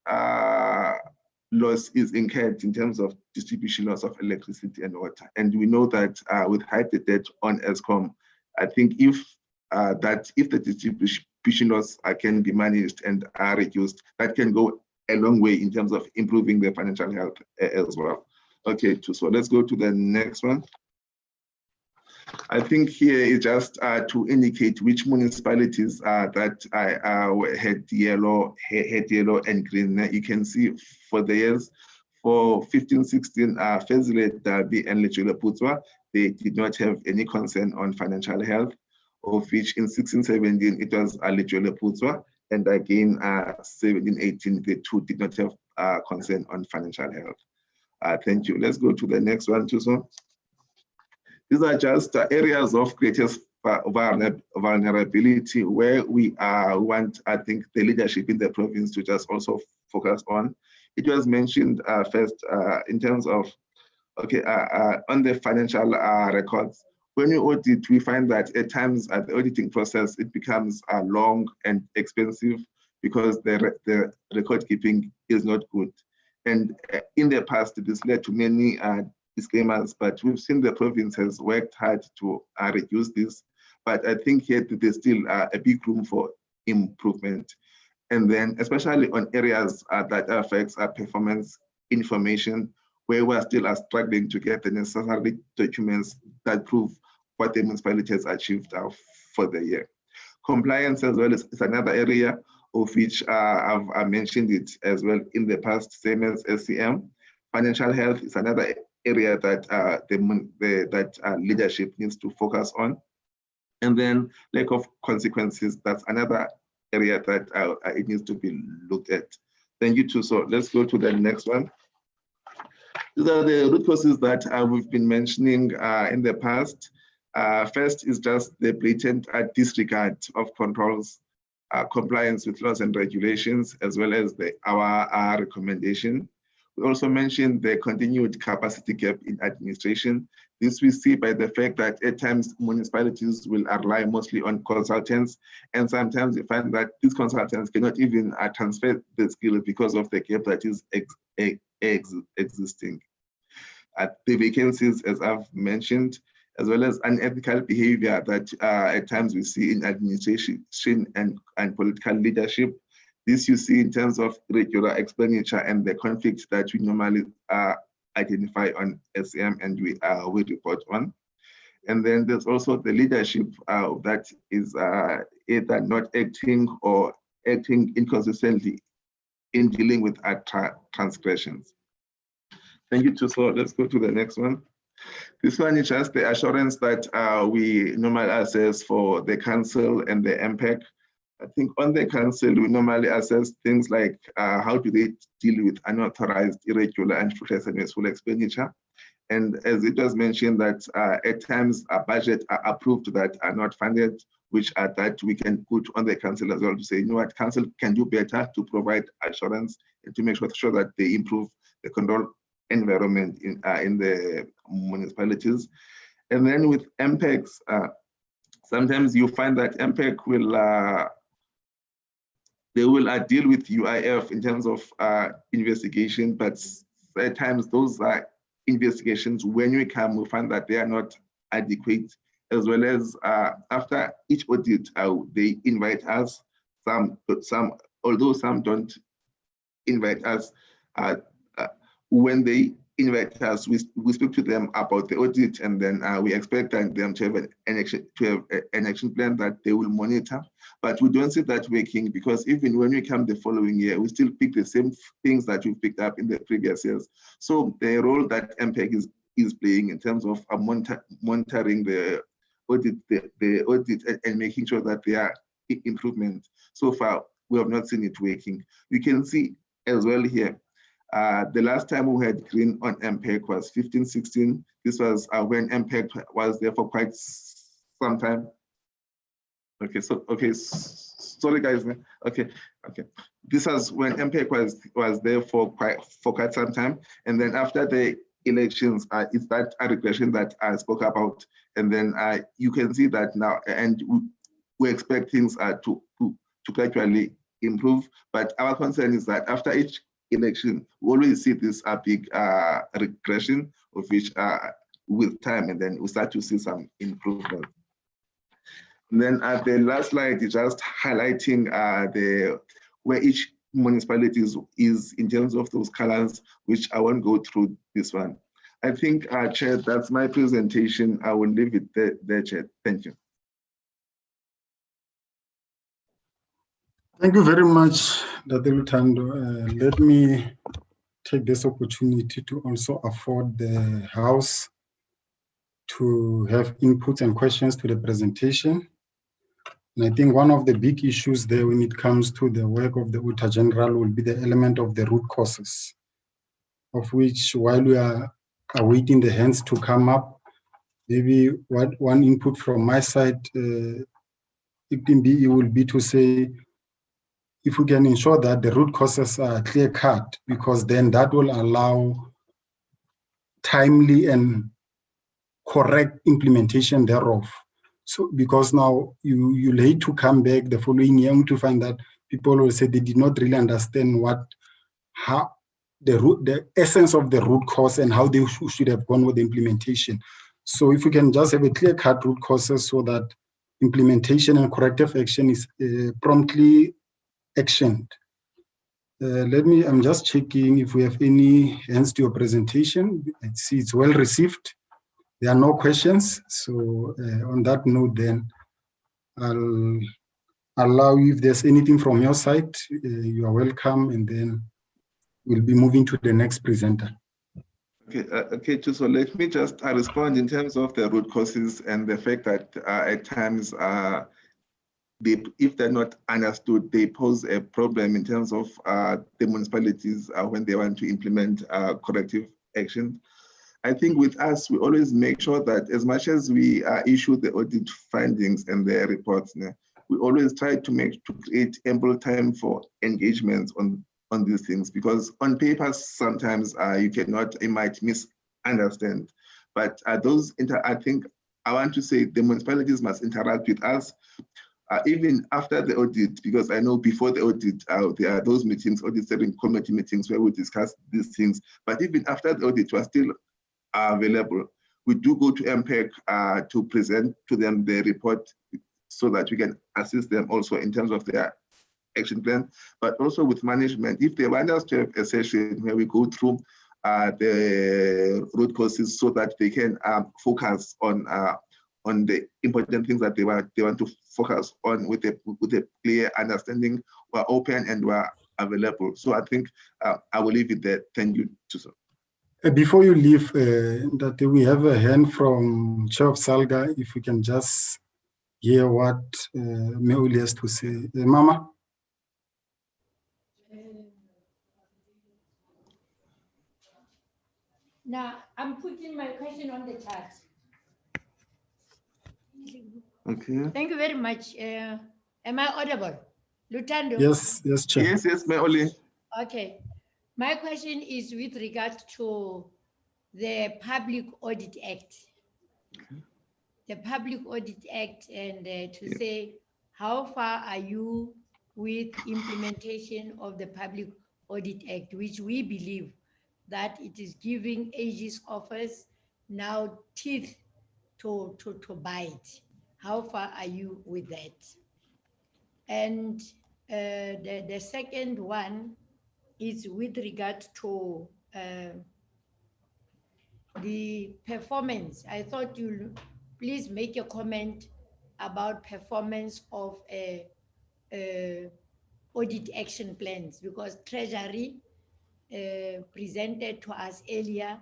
loss is incurred in terms of distribution loss of electricity and water. And we know that with high debt on ESCOM, I think if the distribution loss can be managed and are reduced, that can go a long way in terms of improving the financial health as well. Okay, so let's go to the next one. I think here is just to indicate which municipalities that had yellow and green. You can see for the years for 15-16, Fezile, Dabi, and Lechule-Putswa, they did not have any concern on financial health, of which in 16-17 it was Lechule-Putswa, and again 17-18 the two did not have concern on financial health. Thank you. Let's go to the next one, Tuso. These are just areas of greatest vulnerability where we want, I think, the leadership in the province to just also focus on. It was mentioned first in terms of, okay, on the financial records. When you audit, we find that at times at the auditing process, it becomes long and expensive because the record keeping is not good. And in the past, this led to many disclaimers, but we've seen the province has worked hard to reduce this. But I think here there's still a big room for improvement. And then especially on areas that affects performance information, where we're still struggling to get the necessary documents that prove what the municipality has achieved for the year. Compliance as well is another area of which I've mentioned it as well in the past, same as SCM. Financial health is another area that leadership needs to focus on. And then lack of consequences, that's another area that it needs to be looked at. Thank you too. So let's go to the next one. These are the root causes that we've been mentioning in the past. First is just the blatant disregard of controls, compliance with laws and regulations, as well as our recommendation. We also mentioned the continued capacity gap in administration. This we see by the fact that at times municipalities will rely mostly on consultants, and sometimes you find that these consultants cannot even transfer the skill because of the gap that is existing. The vacancies, as I've mentioned, as well as unethical behavior that at times we see in administration and political leadership. This you see in terms of regular expenditure and the conflicts that we normally identify on SCM and we report on. And then there's also the leadership that is either not acting or acting inconsistently in dealing with transgressions. Thank you, Tuso. Let's go to the next one. This one is just the assurance that we normally assess for the council and the MPEC. I think on the council, we normally assess things like how do they deal with unauthorized, irregular, and fruitless and wasteful expenditure. And as it was mentioned that at times a budget are approved that are not funded, which are that we can put on the council as well to say, you know what, council can do better to provide assurance and to make sure that they improve the control environment in the municipalities. And then with MPECs, sometimes you find that MPEC will they will deal with UIF in terms of investigation, but at times those are investigations, when we come, we find that they are not adequate, as well as after each audit, they invite us, although some don't invite us, when they invite us, we speak to them about the audit, and then we expect them to have an action plan that they will monitor. But we don't see that working, because even when we come the following year, we still pick the same things that we picked up in the previous years. So the role that MPEC is playing in terms of monitoring the audit, the audit and making sure that there are improvements. So far, we have not seen it working. You can see as well here, the last time we had green on MPEC was 15-16. This was when MPEC was there for quite some time. Okay, sorry guys. Okay. This was when MPEC was there for quite some time, and then after the elections, it's that regression that I spoke about, and then you can see that now, and we expect things to gradually improve. But our concern is that after each election, we always see this big regression of which with time, and then we start to see some improvement. And then the last slide is just highlighting where each municipality is in terms of those colors, which I won't go through this one. I think, Chair, that's my presentation. I will leave it there, Chair. Thank you. Thank you very much, Dr. Lutando. Let me take this opportunity to also afford the House to have inputs and questions to the presentation. And I think one of the big issues there when it comes to the work of the Auditor General will be the element of the root causes, of which, while we are awaiting the hands to come up, maybe one input from my side, it will be to say, if we can ensure that the root causes are clear cut, because then that will allow timely and correct implementation thereof. So, because now you'll hate to come back the following year to find that people will say they did not really understand how the essence of the root cause and how they should have gone with the implementation. So if we can just have a clear-cut root causes so that implementation and corrective action is promptly actioned. I'm just checking if we have any hands to your presentation. I see it's well received. There are no questions. So on that note, then I'll allow you, if there's anything from your side, you are welcome, and then we'll be moving to the next presenter. Okay, so let me just respond in terms of the root causes and the fact that at times, if they're not understood, they pose a problem in terms of the municipalities when they want to implement corrective action. I think with us, we always make sure that as much as we issue the audit findings and the reports, we always try to create ample time for engagements on these things, because on paper sometimes you might misunderstand, but I think I want to say the municipalities must interact with us even after the audit, because I know before the audit there are those meetings, audit steering committee meetings, where we discuss these things, but even after the audit we are still available. We do go to MPEC to present to them the report so that we can assist them also in terms of their action plan, but also with management. If they want us to have a session where we go through the root causes so that they can focus on the important things that they want to focus on with a clear understanding, we're open and we're available. So I think I will leave it there. Thank you, Tuso. Before you leave, that we have a hand from Chair of SALGA, if we can just hear what Meoli has to say. Mama? Now, I'm putting my question on the chat. Okay. Thank you very much. Am I audible? Lutando? Yes, yes, Chair. Yes, Meoli. Okay. My question is with regard to the Public Audit Act. The Public Audit Act, and to say how far are you with implementation of the Public Audit Act, which we believe that it is giving Aegis office now teeth to bite. How far are you with that? And the second one is with regard to the performance. I thought you'll please make a comment about performance of audit action plans, because Treasury presented to us earlier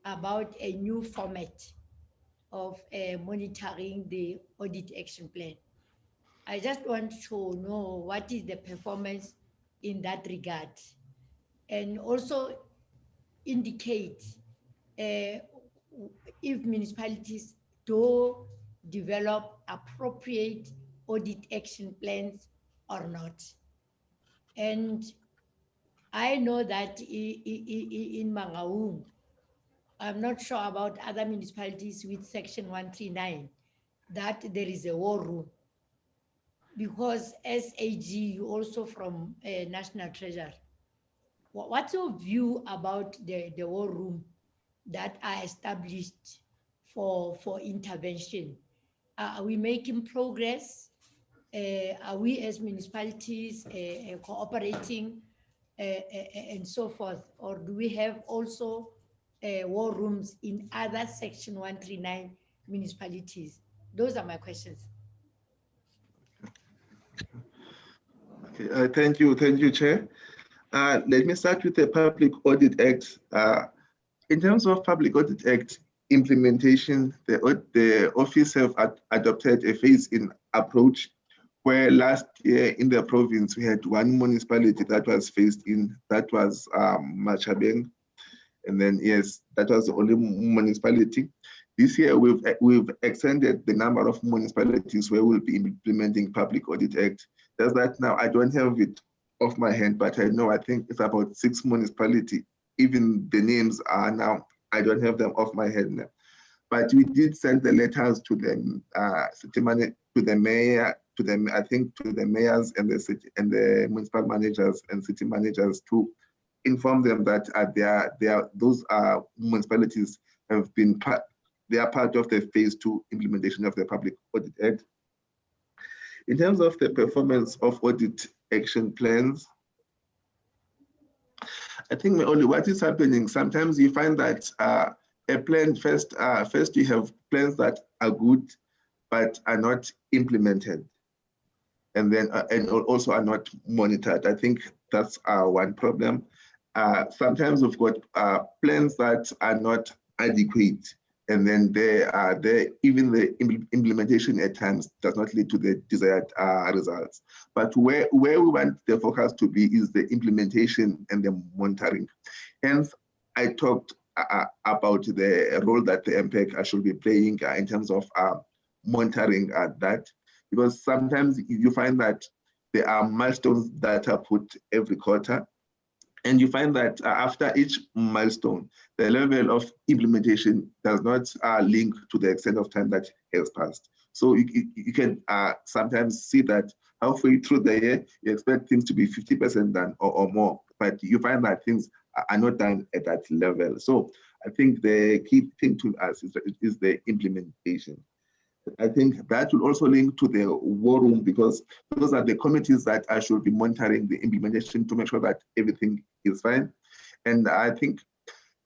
about a new format of monitoring the audit action plan. I just want to know what is the performance in that regard, and also indicate if municipalities do develop appropriate audit action plans or not. And I know that in Mangaung, I'm not sure about other municipalities with Section 139, that there is a war room. Because as AG, you also from National Treasury, what's your view about the war room that are established for intervention? Are we making progress? Are we as municipalities cooperating and so forth? Or do we have also war rooms in other Section 139 municipalities? Those are my questions. Okay, thank you, Chair. Let me start with the Public Audit Act. In terms of Public Audit Act implementation, the office have adopted a phase-in approach, where last year in the province we had one municipality that was phased in, that was Machabeng, and then yes, that was the only municipality. This year we've extended the number of municipalities where we'll be implementing Public Audit Act. Does that now? I don't have it off my hand, but I know, I think it's about 6 municipalities. Even the names are now, I don't have them off my head now. But we did send the letters to the to the mayor, to them, I think to the mayors and the city and the municipal managers and city managers to inform them that those municipalities have been they are part of the phase 2 implementation of the Public Audit Act. In terms of the performance of audit action plans, I think only what is happening, sometimes you find that a plan first you have plans that are good but are not implemented, and then and also are not monitored. I think that's one problem. Sometimes we've got plans that are not adequate, and then even the implementation at times does not lead to the desired results. But where we want the focus to be is the implementation and the monitoring. Hence, I talked about the role that the MPEC should be playing in terms of monitoring that, because sometimes you find that there are milestones that are put every quarter, and you find that after each milestone, the level of implementation does not link to the extent of time that has passed. So you can sometimes see that halfway through the year, you expect things to be 50% done or more, but you find that things are not done at that level. So I think the key thing to us is the implementation. I think that will also link to the war room, because those are the committees that should be monitoring the implementation to make sure that everything is fine. And I think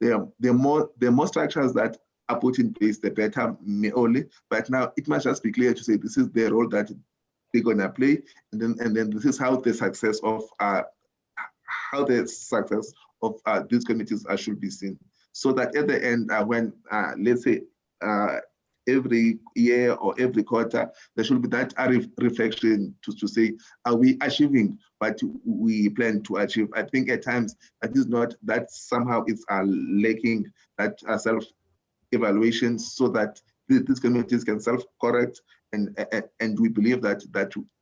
the more structures that are put in place, the better, only. But now it must just be clear to say this is the role that they're gonna play, and then this is how the success of these committees should be seen. so that at the end, when let's say every year or every quarter, there should be that reflection to say, are we achieving what we plan to achieve? I think at times that is not, that somehow it's lacking that self-evaluation, so that these communities can self-correct, and we believe that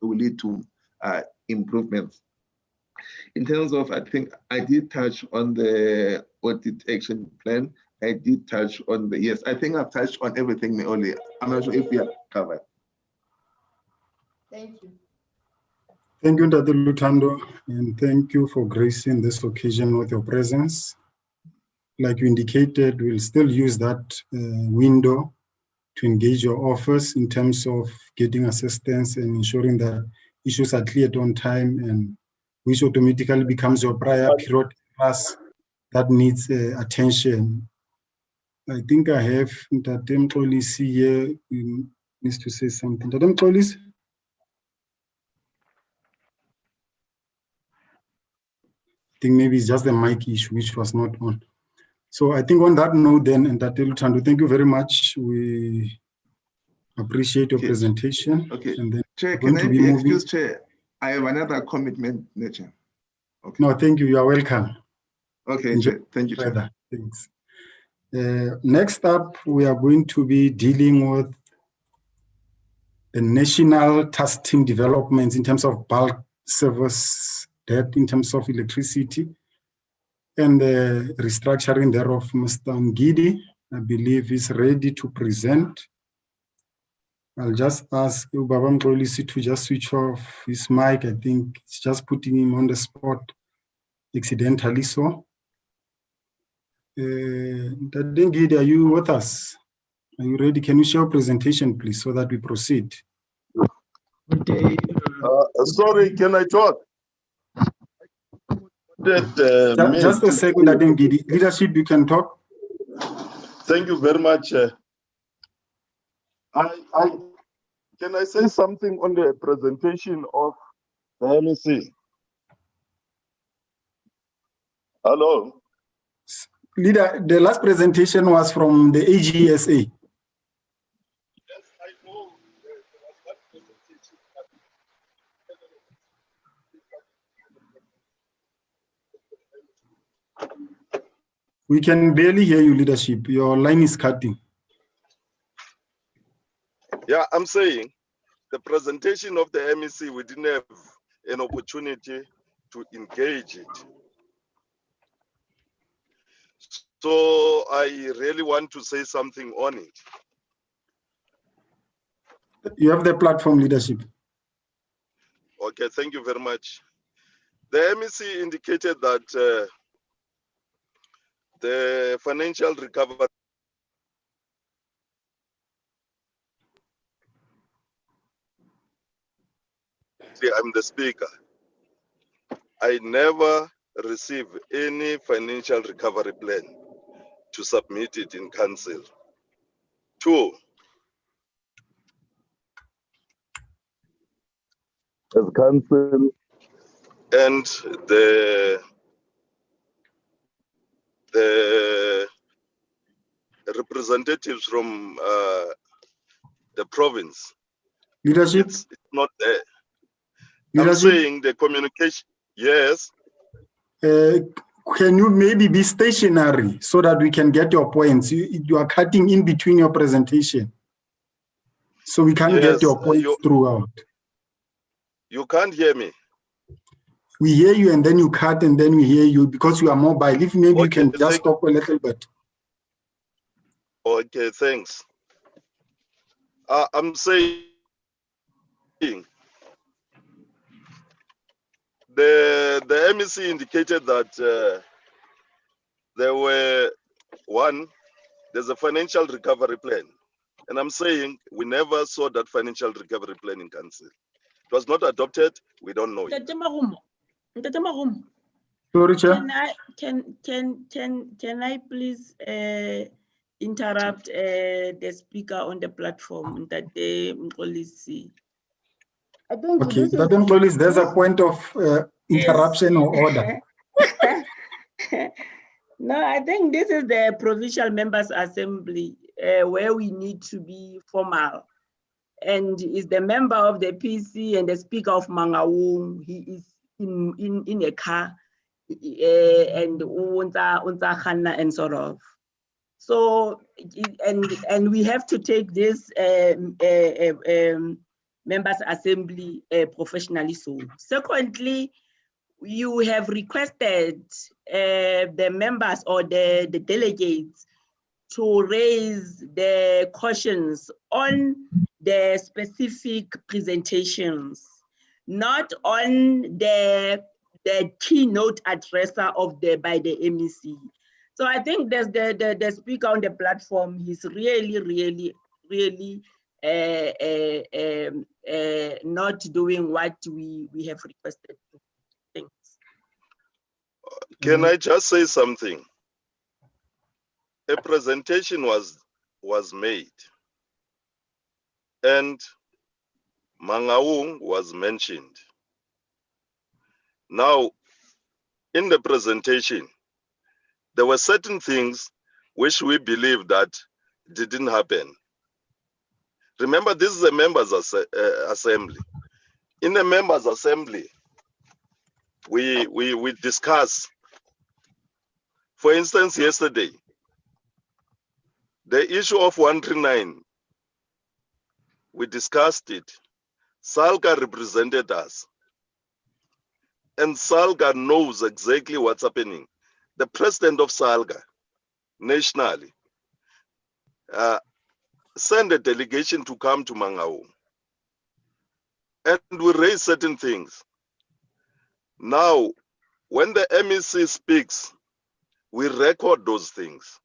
will lead to improvements. In terms of, I think I did touch on the audit action plan. I did touch on the, yes, I think I've touched on everything, Meoli. I'm not sure if we are covered. Thank you. Thank you, Dr. Lutando, and thank you for gracing this occasion with your presence. Like you indicated, we'll still use that window to engage your office in terms of getting assistance and ensuring that issues are cleared on time, and which automatically becomes your prior period task that needs attention. I think I have Ntate Mxolisi here, who needs to say something. Ntate Mxolisi? I think maybe it's just the mic issue, which was not on. So I think on that note then, and Ntate Lutando, thank you very much. We appreciate your presentation. Okay, and then Chair, going can I to be be moving. excused, Chair? I have another commitment, Chair. Okay. No, thank you. You are welcome. Okay, Enjoy Chair. Thank you, Chair. further. Thanks. Next up, we are going to be dealing with the national task team developments in terms of bulk service debt, in terms of electricity, and the restructuring thereof. Mr. Ngidi, I believe, is ready to present. I'll just ask Baba Mxolisi to just switch off his mic. I think it's just putting him on the spot accidentally. So, Ngidi, are you with us? Are you ready? Can you share your presentation, please, so that we proceed? Good day. Sorry, can I talk? Just a second, Ngidi. Leadership, you can talk. Thank you very much. Can I say something on the presentation of the MEC? Hello? Leader, the last presentation was from the AGSA. Yes, I know. We can barely hear you, leadership. Your line is cutting. Yeah, I'm saying the presentation of the MEC, we didn't have an opportunity to engage it. So I really want to say something on it. You have the platform, leadership. Okay, thank you very much. The MEC indicated that the financial recovery I'm the speaker. I never received any financial recovery plan to submit it in council. 2, as council and the representatives from the province. Leadership? It's not there. Leadership? I'm saying the communication, yes. Can you maybe be stationary so that we can get your points? You are cutting in between your presentation. So we can't get your points throughout. You can't hear me. We hear you and then you cut and then we hear you because you are mobile. If maybe you can just stop a little bit. Okay, thanks. I'm saying the MEC indicated that there were there's a financial recovery plan. And I'm saying we never saw that financial recovery plan in council. It was not adopted, we don't know it. Sorry, Chair. Can I please interrupt the speaker on the platform that they Mxolisi? I think Okay, please, there's a point of interruption or order. No, I think this is the Provincial Members Assembly where we need to be formal. And is the member of the PC and the Speaker of Mangaung. He is in a car and unta and sort of. So and we have to take this Members Assembly professionally. So secondly, you have requested the members or the delegates to raise the questions on the specific presentations, not on the keynote addresser by the MEC. So I think there's the speaker on the platform. He's really not doing what we have requested. Thanks. Can I just say something? A presentation was made, and Mangaung was mentioned. Now, in the presentation, there were certain things which we believe that didn't happen. Remember, this is a members' assembly. In the members' assembly, we discuss. For instance, yesterday, the issue of 139, we discussed it. SALGA represented us. And SALGA knows exactly what's happening. The president of SALGA, nationally, sent a delegation to come to Mangaung. And we raise certain things. Now, when the MEC speaks, we record those things.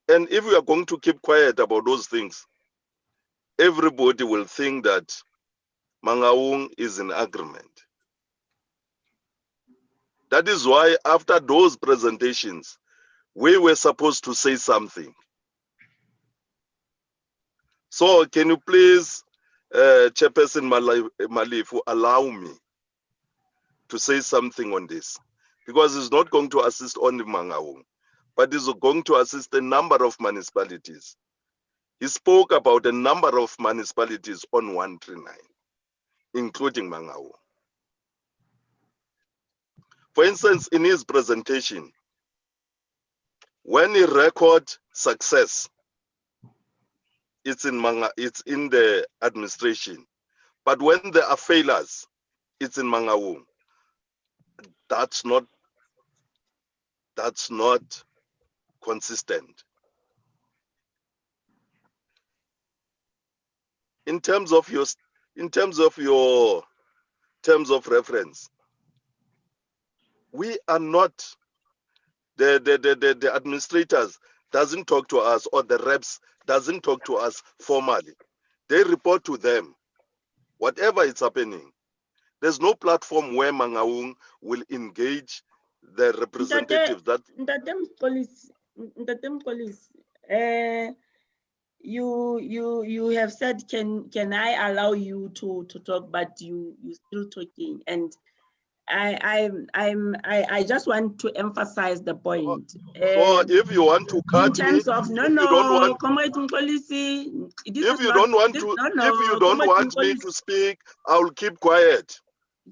And if we are going to keep quiet about those things, everybody will think that Mangaung is in agreement. That is why after those presentations, we were supposed to say something. So can you please, Chairperson Malifu, allow me to say something on this? Because it's not going to assist only Mangaung, but it's going to assist a number of municipalities. He spoke about a number of municipalities on 139, including Mangaung. For instance, in his presentation, when he records success, it's in the administration. But when there are failures, it's in Mangaung. That's not consistent. In terms of your terms of reference, we are not, the administrators doesn't talk to us, or the reps doesn't talk to us formally. They report to them whatever is happening. There's no platform where Mangaung will engage the representatives that you have said, can I allow you to talk, but you still talking, and I just want to emphasize the point. So if you want to cut in terms me, of Comrade policy, if you don't want me to speak, I will keep quiet.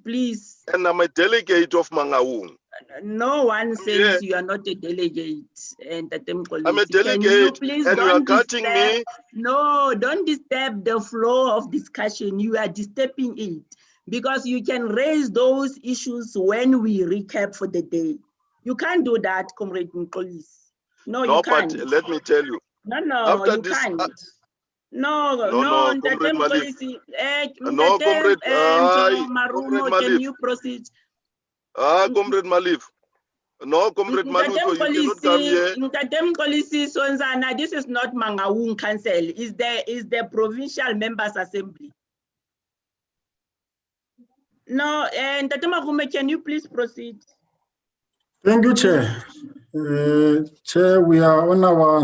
Please. And I'm a delegate of Mangaung. No one says you are not a delegate. And I'm a delegate, and you are cutting me. No, don't disturb the flow of discussion. You are disturbing it, because you can raise those issues when we recap for the day. You can't do that, Comrade Nkolis. No, you can't. But let me tell you. No, you can't. No, Comrade Malif. Comrade Marumo, can you proceed? Comrade Malif. No, Comrade Malif, you cannot come here. This is not Mangaung Council. Is the Provincial Members Assembly. No, and Tatemarume, can you please proceed? Thank you, Chair. Chair, we are on our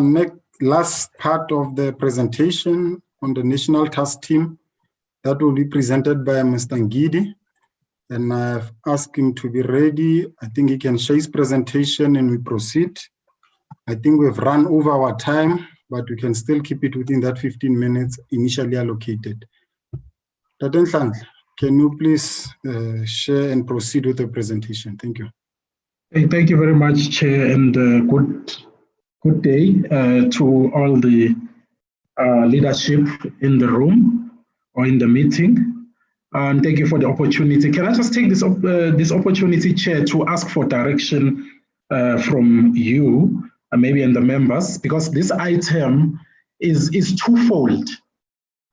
last part of the presentation on the National Task Team that will be presented by Mr. Ngidi. And I've asked him to be ready. I think he can share his presentation and we proceed. I think we've run over our time, but we can still keep it within that 15 minutes initially allocated. Taten Nhlanhla, can you please share and proceed with the presentation? Thank you. Hey, thank you very much, Chair, and good day to all the leadership in the room or in the meeting. And thank you for the opportunity. Can I just take this opportunity, Chair, to ask for direction from you, maybe and the members, because this item is twofold.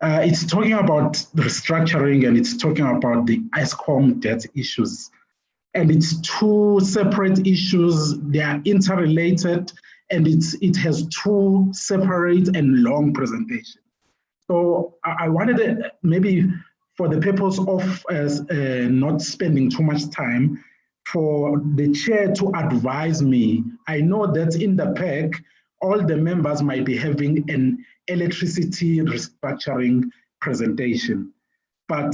It's talking about the restructuring and it's talking about the ESCOM debt issues. And it's two separate issues. They are interrelated, and it has two separate and long presentations. So I wanted maybe for the purpose of not spending too much time, for the chair to advise me. I know that in the pack, all the members might be having an electricity restructuring presentation, but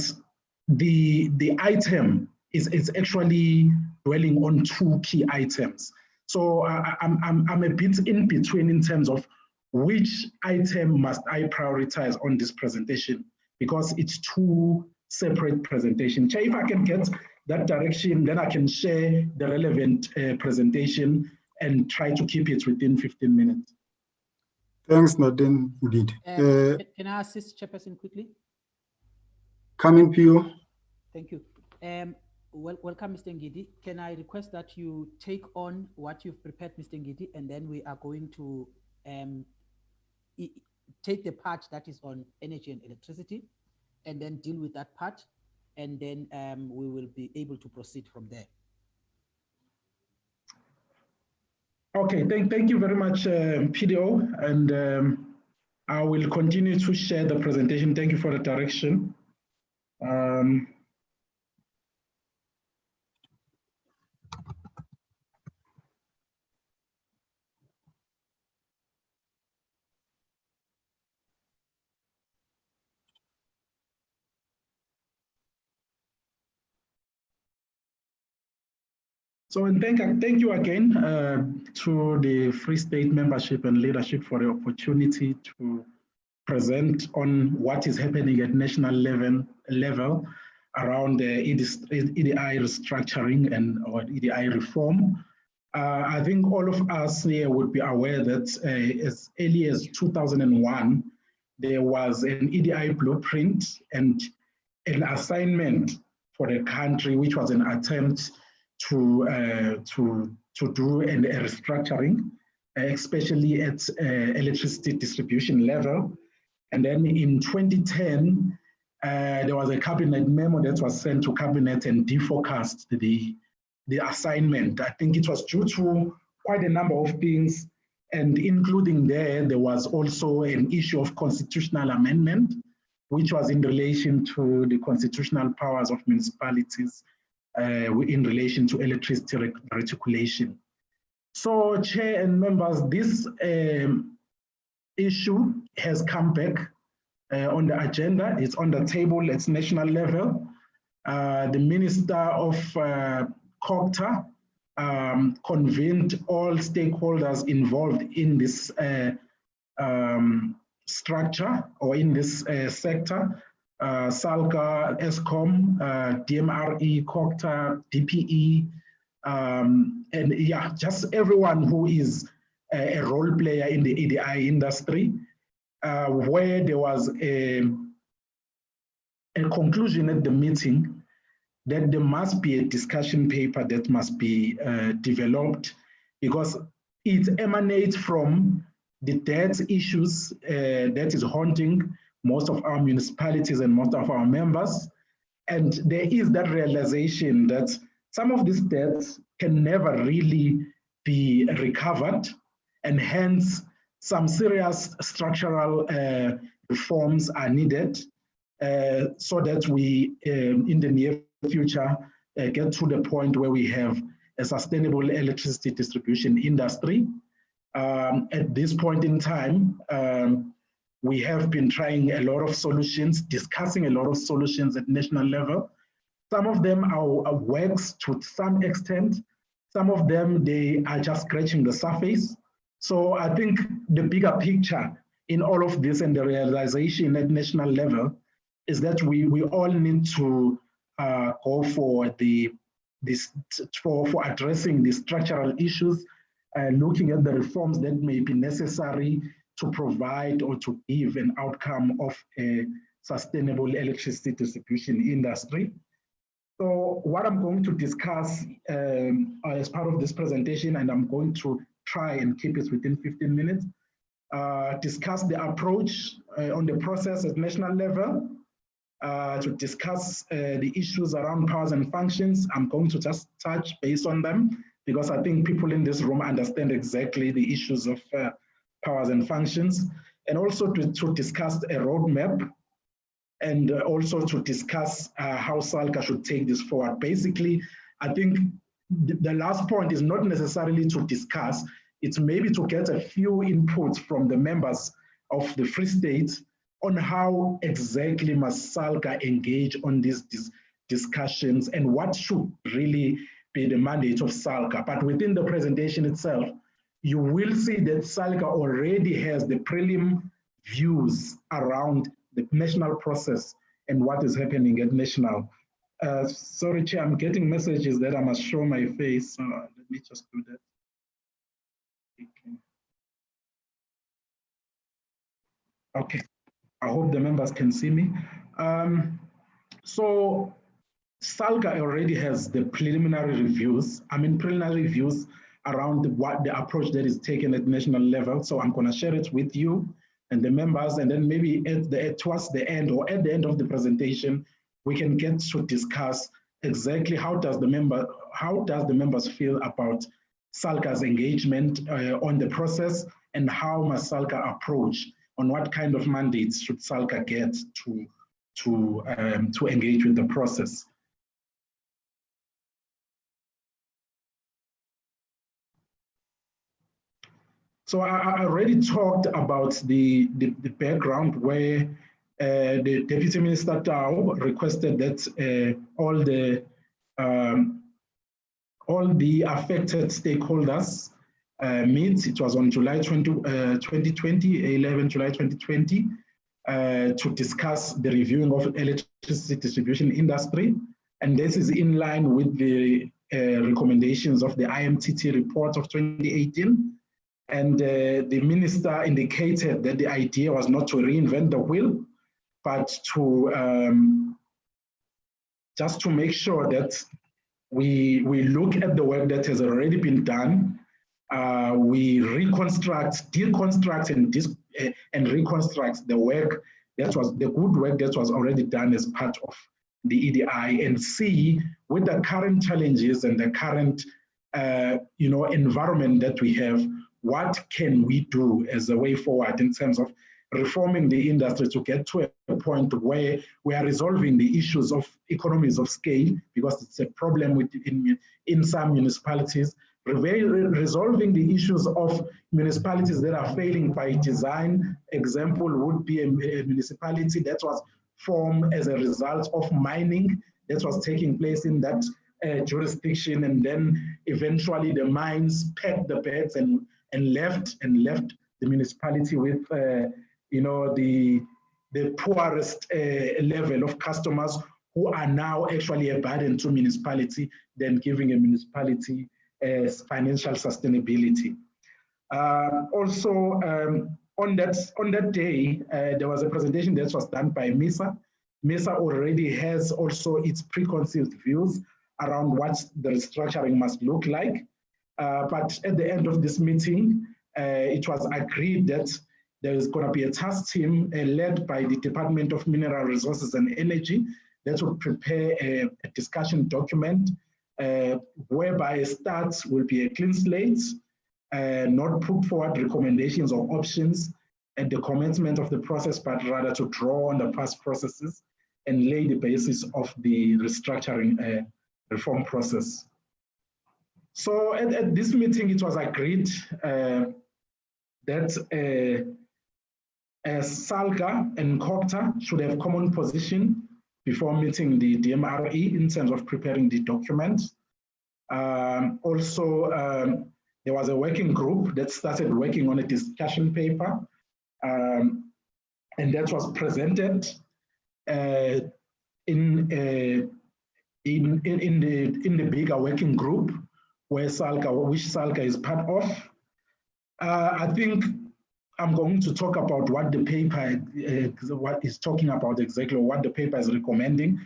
the item is actually dwelling on two key items. So I'm a bit in between in terms of which item must I prioritize on this presentation, because it's two separate presentations. Chair, if I can get that direction, then I can share the relevant presentation and try to keep it within 15 minutes. Thanks, Nadine, indeed. Can I assist Chairperson quickly? Coming to you. Thank you. Welcome, Mr. Ngidi. Can I request that you take on what you've prepared, Mr. Ngidi, and then we are going to take the part that is on energy and electricity, and then deal with that part, and then we will be able to proceed from there. Okay, thank you very much, PDO, and I will continue to share the presentation. Thank you for the direction. So, and thank you again to the Free State membership and leadership for the opportunity to present on what is happening at national level around the EDI restructuring and or EDI reform. I think all of us here would be aware that as early as 2001, there was an EDI blueprint and an assignment for the country, which was an attempt to do a restructuring, especially at electricity distribution level. And then in 2010, there was a cabinet memo that was sent to cabinet and defocused the assignment. I think it was due to quite a number of things, and including there was also an issue of constitutional amendment, which was in relation to the constitutional powers of municipalities in relation to electricity reticulation. So, Chair and members, this issue has come back on the agenda. It's on the table at national level. The Minister of COGTA convened all stakeholders involved in this structure or in this sector. SALGA, ESCOM, DMRE, COGTA, DPE, and yeah, just everyone who is a role player in the EDI industry, where there was a conclusion at the meeting that there must be a discussion paper that must be developed, because it emanates from the debt issues that is haunting most of our municipalities and most of our members. And there is that realization that some of these debts can never really be recovered, and hence some serious structural reforms are needed so that we, in the near future, get to the point where we have a sustainable electricity distribution industry. At this point in time, we have been trying a lot of solutions, discussing a lot of solutions at national level. Some of them are works to some extent. Some of them, they are just scratching the surface. So I think the bigger picture in all of this and the realization at national level is that we all need to go for for addressing the structural issues, looking at the reforms that may be necessary to provide or to give an outcome of a sustainable electricity distribution industry. So what I'm going to discuss as part of this presentation, and I'm going to try and keep it within 15 minutes, discuss the approach on the process at national level, to discuss the issues around powers and functions. I'm going to just touch base on them because I think people in this room understand exactly the issues of powers and functions, and also to discuss a roadmap, and also to discuss how SALGA should take this forward. Basically, I think the last point is not necessarily to discuss, it's maybe to get a few inputs from the members of the Free State on how exactly must SALGA engage on these discussions and what should really be the mandate of SALGA. But within the presentation itself, you will see that SALGA already has the prelim views around the national process and what is happening at national. Sorry, Chair, I'm getting messages that I must show my face. Let me just do that. Okay, I hope the members can see me. So SALGA already has the preliminary reviews. preliminary reviews around what the approach that is taken at national level. So I'm going to share it with you and the members, and then maybe towards the end or at the end of the presentation, we can get to discuss exactly how does the members feel about SALGA's engagement on the process, and how must SALGA approach on what kind of mandates should SALGA get to engage with the process. So I already talked about the background where the Deputy Minister Tao requested that all the affected stakeholders meet. It was on July 2020, 11 July 2020, to discuss the reviewing of electricity distribution industry. And this is in line with the recommendations of the IMTT report of 2018. And the minister indicated that the idea was not to reinvent the wheel, but to just to make sure that we look at the work that has already been done. We reconstruct, deconstruct, and reconstruct the work that was the good work that was already done as part of the EDI, and see with the current challenges and the current environment that we have, what can we do as a way forward in terms of reforming the industry to get to a point where we are resolving the issues of economies of scale, because it's a problem in some municipalities, resolving the issues of municipalities that are failing by design. Example would be a municipality that was formed as a result of mining that was taking place in that jurisdiction, and then eventually the mines packed the beds and left the municipality with the poorest level of customers, who are now actually a burden to municipality than giving a municipality financial sustainability. Also, on that day, there was a presentation that was done by MISA. MISA already has also its preconceived views around what the restructuring must look like. But at the end of this meeting, it was agreed that there is going to be a task team led by the Department of Mineral Resources and Energy that will prepare a discussion document whereby a start will be a clean slate, not put forward recommendations or options at the commencement of the process, but rather to draw on the past processes and lay the basis of the restructuring reform process. So at this meeting, it was agreed that SALGA and COGTA should have common position before meeting the DMRE in terms of preparing the document. Also, there was a working group that started working on a discussion paper, and that was presented in the bigger working group which SALGA is part of. I think I'm going to talk about what the paper what is talking about exactly, what the paper is recommending.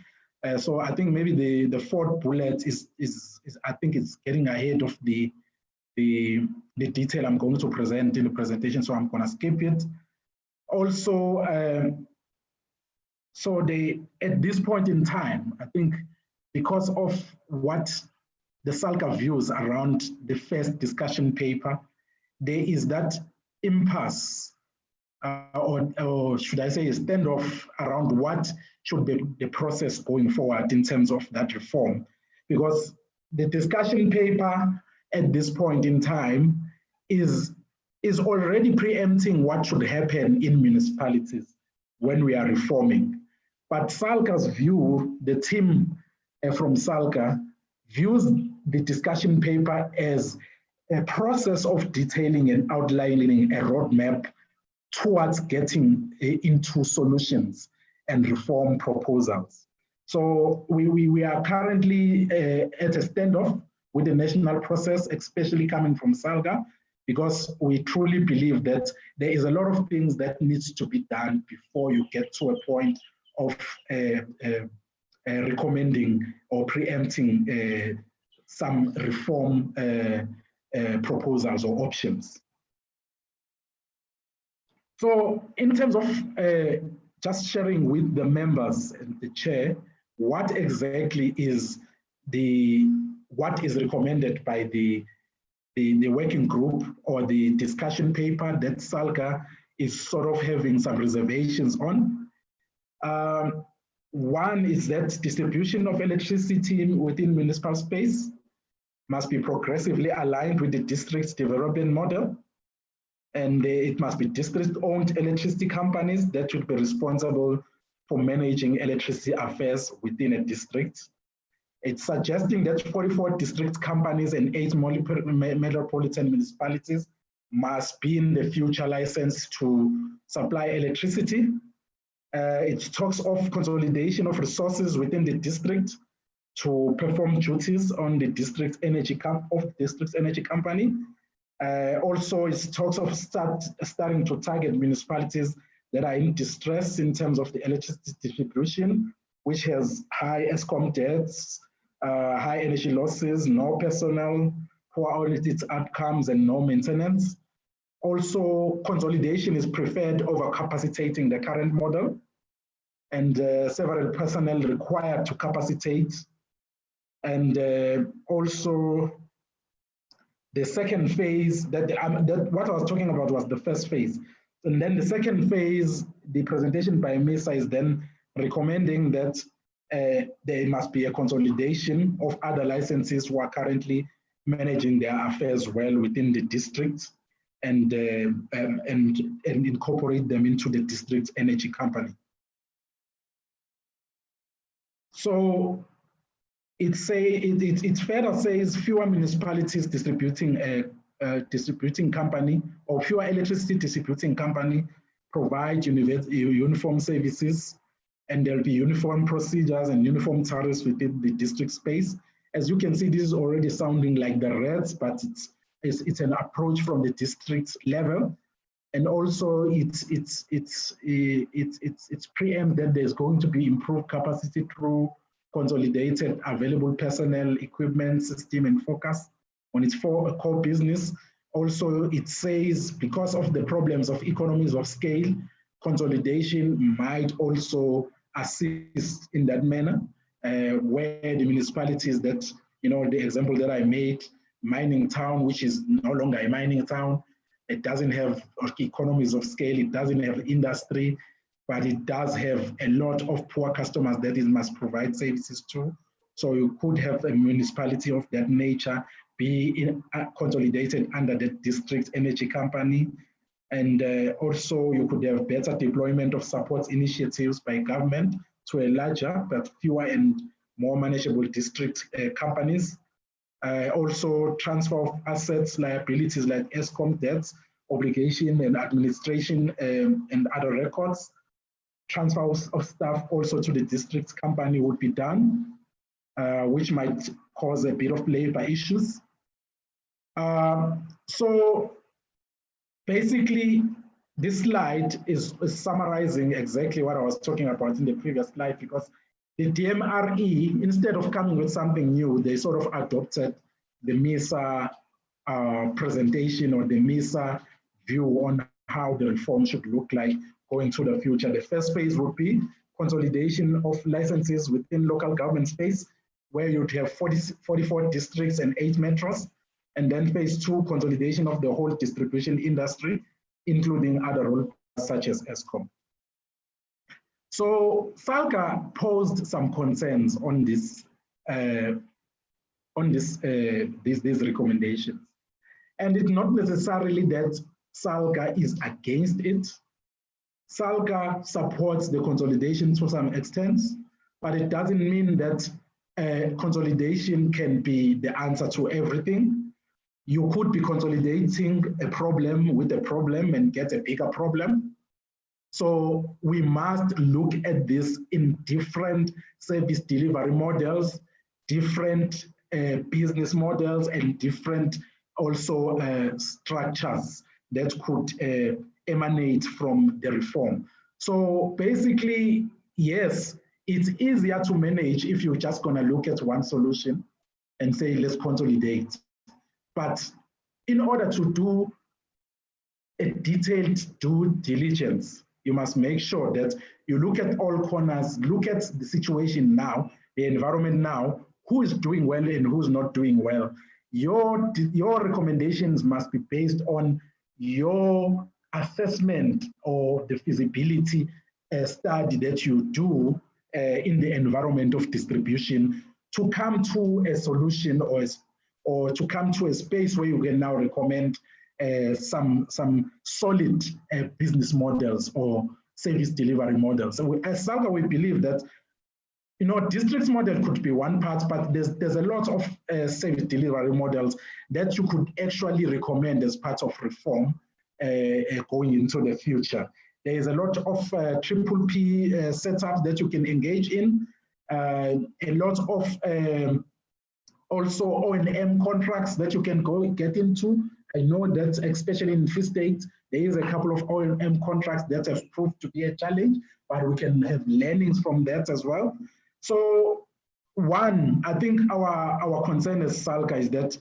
So I think maybe the fourth bullet is I think it's getting ahead of the detail I'm going to present in the presentation, so I'm going to skip it. Also, so at this point in time, I think because of what the SALGA views around the first discussion paper, there is that impasse, or should I say a standoff around what should be the process going forward in terms of that reform. Because the discussion paper at this point in time is already preempting what should happen in municipalities when we are reforming. But SALGA's view, the team from SALGA views the discussion paper as a process of detailing and outlining a roadmap towards getting into solutions and reform proposals. So we are currently at a standoff with the national process, especially coming from SALGA, because we truly believe that there is a lot of things that needs to be done before you get to a point of recommending or preempting some reform proposals or options. So in terms of just sharing with the members and the chair, what exactly is what is recommended by the working group or the discussion paper that SALGA is sort of having some reservations on. One is that distribution of electricity within municipal space must be progressively aligned with the district's development model, and it must be district-owned electricity companies that should be responsible for managing electricity affairs within a district. It's suggesting that 44 district companies and 8 metropolitan municipalities must be in the future licensed to supply electricity. It talks of consolidation of resources within the district to perform duties on the district's energy company. Also, it talks of starting to target municipalities that are in distress in terms of the electricity distribution, which has high ESCOM debts, high energy losses, no personnel, poor audit outcomes, and no maintenance. Also, consolidation is preferred over capacitating the current model, and several personnel required to capacitate. And also, the second phase, that what I was talking about was the first phase. And then the second phase, the presentation by MESA is then recommending that there must be a consolidation of other licenses who are currently managing their affairs well within the district, and incorporate them into the district's energy company. So it's fair to say fewer municipalities distributing company or fewer electricity distributing company provide uniform services, and there'll be uniform procedures and uniform tariffs within the district space. As you can see, this is already sounding like the reds, but it's an approach from the district level. And also it's preempt that there's going to be improved capacity through consolidated available personnel, equipment, system, and focus on its core business. Also, it says because of the problems of economies of scale, consolidation might also assist in that manner, where the municipalities that, the example that I made, mining town, which is no longer a mining town, it doesn't have economies of scale, it doesn't have industry, but it does have a lot of poor customers that it must provide services to. So you could have a municipality of that nature be consolidated under the district energy company. And also you could have better deployment of support initiatives by government to a larger but fewer and more manageable district companies. Also transfer of assets, liabilities like ESCOM debts, obligation and administration and other records. Transfer of staff also to the district's company would be done, which might cause a bit of labor issues. So basically, this slide is summarizing exactly what I was talking about in the previous slide, because the DMRE, instead of coming with something new, they sort of adopted the MISA presentation or the MISA view on how the reform should look like going to the future. The first phase would be consolidation of licenses within local government space, where you'd have 44 districts and 8 metros. And then phase 2, consolidation of the whole distribution industry, including other roles such as ESCOM. So SALGA posed some concerns on this, these recommendations. And it's not necessarily that SALGA is against it. SALGA supports the consolidation to some extent, but it doesn't mean that consolidation can be the answer to everything. You could be consolidating a problem with a problem and get a bigger problem. So we must look at this in different service delivery models, different business models, and different also structures that could emanate from the reform. So basically, yes, it's easier to manage if you're just gonna look at one solution and say, let's consolidate. But in order to do a detailed due diligence, you must make sure that you look at all corners, look at the situation now, the environment now, who is doing well and who's not doing well. Your recommendations must be based on your assessment or the feasibility study that you do in the environment of distribution to come to a solution or to come to a space where you can now recommend some solid business models or service delivery models. So as SALGA, we believe that districts model could be one part, but there's a lot of service delivery models that you could actually recommend as part of reform going into the future. There is a lot of triple P setups that you can engage in, a lot of also O&M contracts that you can go get into. I know that especially in Free State, there is a couple of O&M contracts that have proved to be a challenge, but we can have learnings from that as well. So one, I think our concern as SALGA is that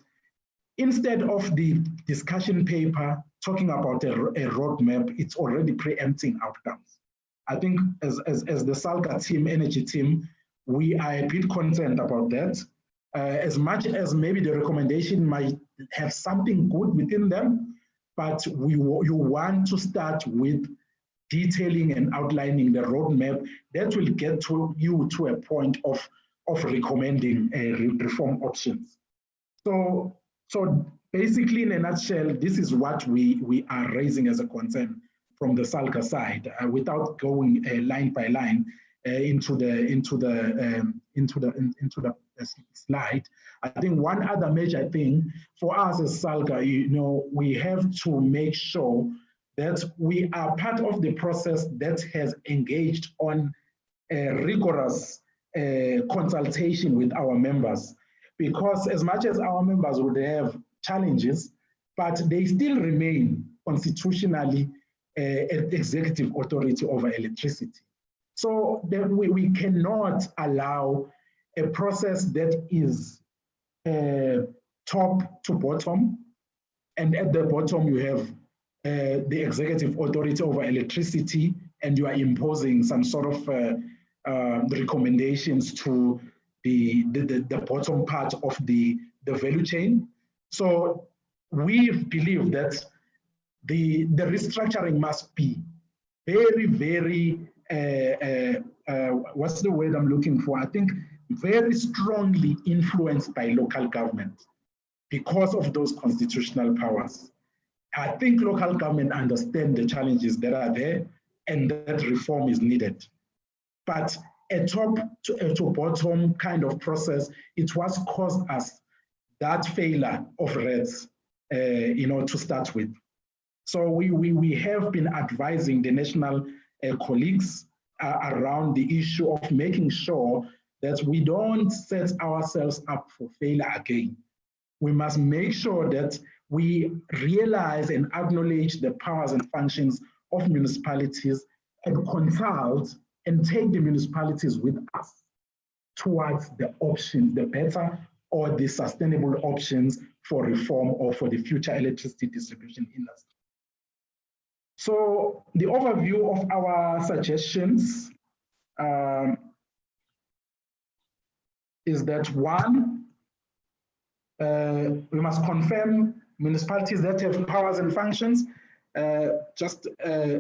instead of the discussion paper talking about a roadmap, it's already preempting outcomes. I think as the SALGA team, energy team, we are a bit concerned about that. As much as maybe the recommendation might have something good within them, but you want to start with detailing and outlining the roadmap that will get you to a point of recommending reform options. So basically, in a nutshell, this is what we are raising as a concern from the SALGA side, without going line by line into the slide. I think one other major thing for us as SALGA, we have to make sure that we are part of the process that has engaged on a rigorous consultation with our members, because as much as our members would have challenges, but they still remain constitutionally executive authority over electricity. So that we cannot allow a process that is top to bottom, and at the bottom you have the executive authority over electricity, and you are imposing some sort of recommendations to the bottom part of the value chain. So we believe that the restructuring must be very, very, what's the word I'm looking for? I think very strongly influenced by local government because of those constitutional powers. I think local government understand the challenges that are there and that reform is needed. But a top to bottom kind of process, it was caused us that failure of REDS, to start with. So we have been advising the national colleagues around the issue of making sure that we don't set ourselves up for failure again. We must make sure that we realize and acknowledge the powers and functions of municipalities and consult and take the municipalities with us towards the options, the better or the sustainable options for reform or for the future electricity distribution industry. So the overview of our suggestions is that one, we must confirm municipalities that have powers and functions.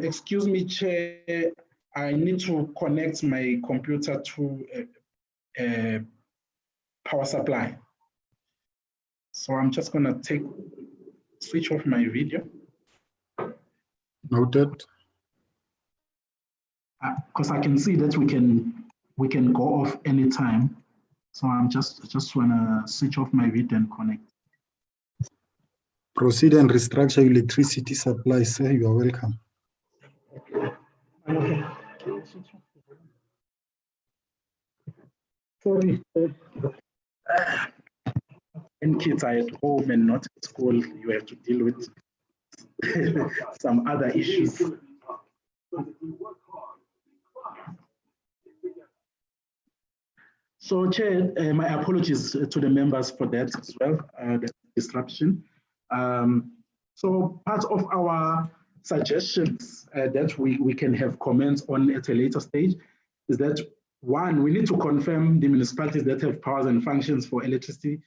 Excuse me, Chair, I need to connect my computer to a power supply. So I'm just gonna switch off my video. Noted. Because I can see that we can go off anytime. So I'm just wanna switch off my video and connect. Proceed and restructure electricity supply, sir. You are welcome. Okay. Sorry. And kids are at home and not at school, you have to deal with some other issues. So, Chair, my apologies to the members for that as well, the disruption. So part of our suggestions that we can have comments on at a later stage is that, one, we need to confirm the municipalities that have powers and functions for electricity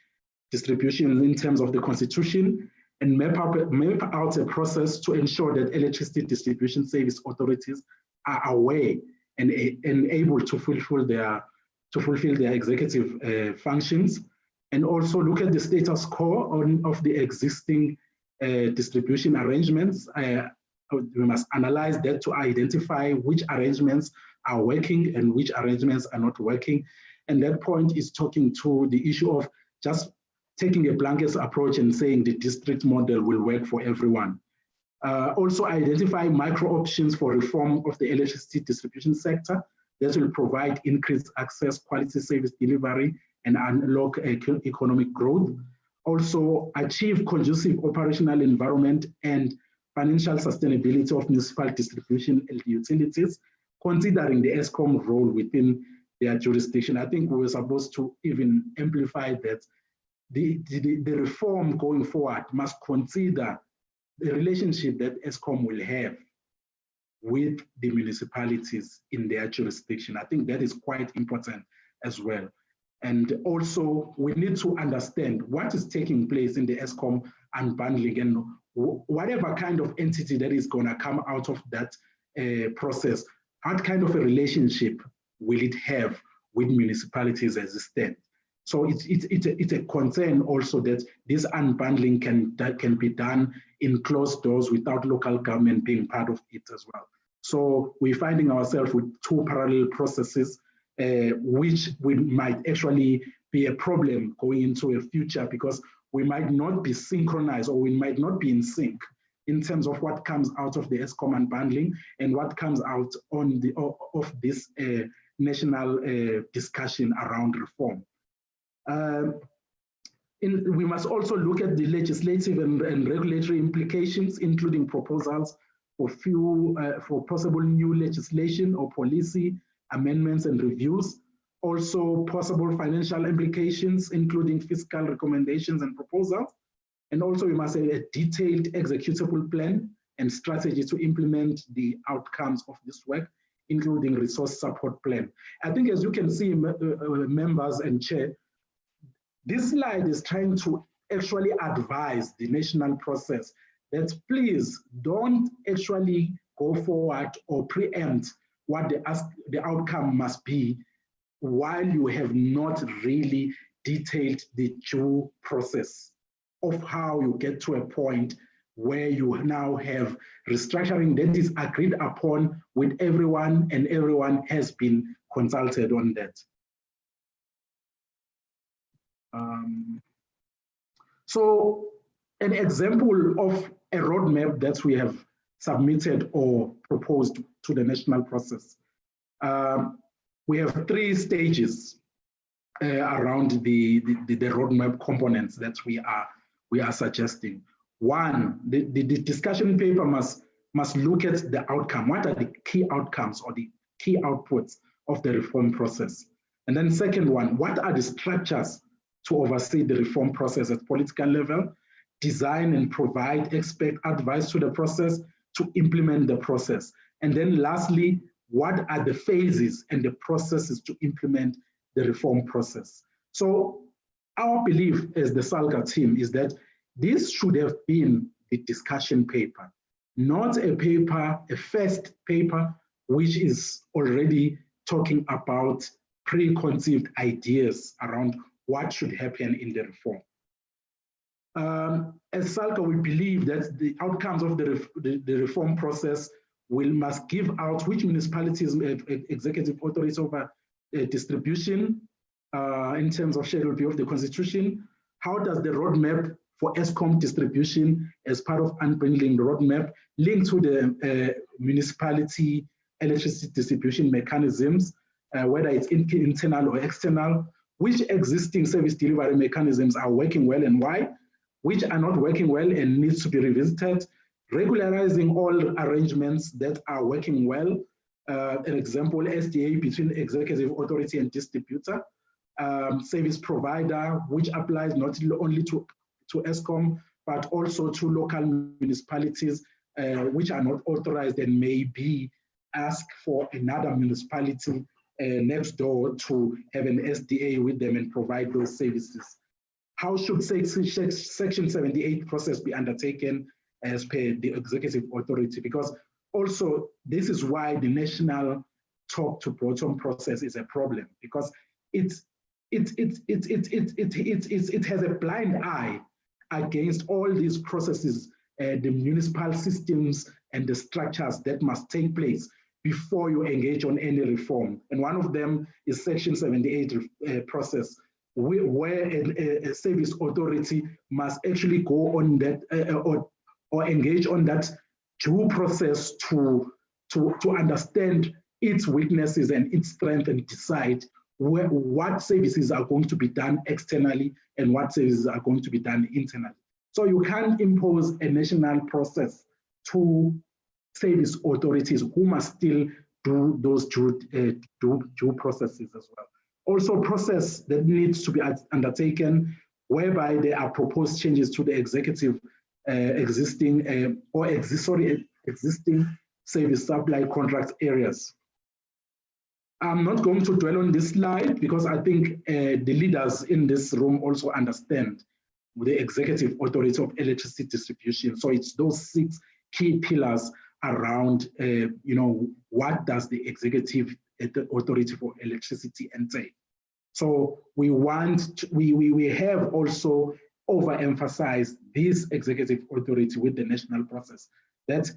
distribution in terms of the constitution and map out a process to ensure that electricity distribution service authorities are aware and able to fulfill their executive functions, and also look at the status quo of the existing distribution arrangements. We must analyze that to identify which arrangements are working and which arrangements are not working. And that point is talking to the issue of just taking a blanket approach and saying the district model will work for everyone. Also identify micro options for reform of the electricity distribution sector that will provide increased access, quality service delivery, and unlock economic growth. Also achieve conducive operational environment and financial sustainability of municipal distribution and utilities, considering the ESCOM role within their jurisdiction. I think we were supposed to even amplify that the reform going forward must consider the relationship that ESCOM will have with the municipalities in their jurisdiction. I think that is quite important as well. And also, we need to understand what is taking place in the ESCOM unbundling and whatever kind of entity that is going to come out of that process, what kind of a relationship will it have with municipalities as it stands? So it's a concern also that this unbundling can be done in closed doors without local government being part of it as well. So we're finding ourselves with two parallel processes, which might actually be a problem going into a future because we might not be synchronized or we might not be in sync in terms of what comes out of the ESCOM unbundling and what comes out of this national discussion around reform. We must also look at the legislative and regulatory implications, including proposals for possible new legislation or policy amendments and reviews. Also possible financial implications, including fiscal recommendations and proposals. And also we must have a detailed executable plan and strategy to implement the outcomes of this work, including resource support plan. I think as you can see, members and chair, this slide is trying to actually advise the national process that please don't actually go forward or preempt what the outcome must be while you have not really detailed the due process of how you get to a point where you now have restructuring that is agreed upon with everyone and everyone has been consulted on that. So an example of a roadmap that we have submitted or proposed to the national process. We have 3 stages around the roadmap components that we are suggesting. One, the discussion paper must look at the outcome. What are the key outcomes or the key outputs of the reform process? And then second one, what are the structures to oversee the reform process at political level, design and provide expert advice to the process, to implement the process? And then lastly, what are the phases and the processes to implement the reform process? So our belief as the SALGA team is that this should have been a discussion paper, not a paper, a first paper, which is already talking about preconceived ideas around what should happen in the reform. As SALGA, we believe that the outcomes of the reform process must give out which municipalities executive authorities over distribution in terms of Schedule B of the Constitution. How does the roadmap for ESCOM distribution as part of unbundling the roadmap link to the municipality electricity distribution mechanisms, whether it's internal or external? Which existing service delivery mechanisms are working well and why? Which are not working well and needs to be revisited? Regularizing all arrangements that are working well. An example, SDA between executive authority and distributor. Service provider, which applies not only to ESCOM, but also to local municipalities which are not authorized and may be asked for another municipality next door to have an SDA with them and provide those services. How should Section 78 process be undertaken as per the executive authority? Because also this is why the national top to bottom process is a problem, because it has a blind eye against all these processes, the municipal systems and the structures that must take place before you engage on any reform. And one of them is Section 78 process, where a service authority must actually go on that or engage on that due process to understand its weaknesses and its strength and decide what services are going to be done externally and what services are going to be done internally. So you can't impose a national process to service authorities who must still do those due processes as well. Also, process that needs to be undertaken whereby there are proposed changes to the executive existing service supply contract areas. I'm not going to dwell on this slide because I think the leaders in this room also understand the executive authority of electricity distribution. So it's those 6 key pillars around, what does the executive authority for electricity entail? So we have also overemphasized this executive authority with the national process, that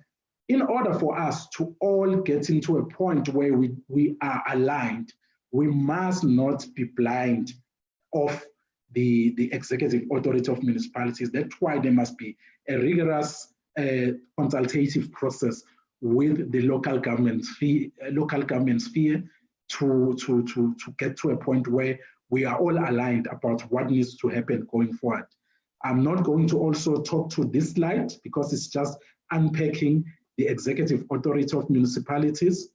in order for us to all get into a point where we are aligned, we must not be blind of the executive authority of municipalities. That's why there must be a rigorous consultative process with the local government sphere to get to a point where we are all aligned about what needs to happen going forward. I'm not going to also talk to this slide because it's just unpacking the executive authority of municipalities.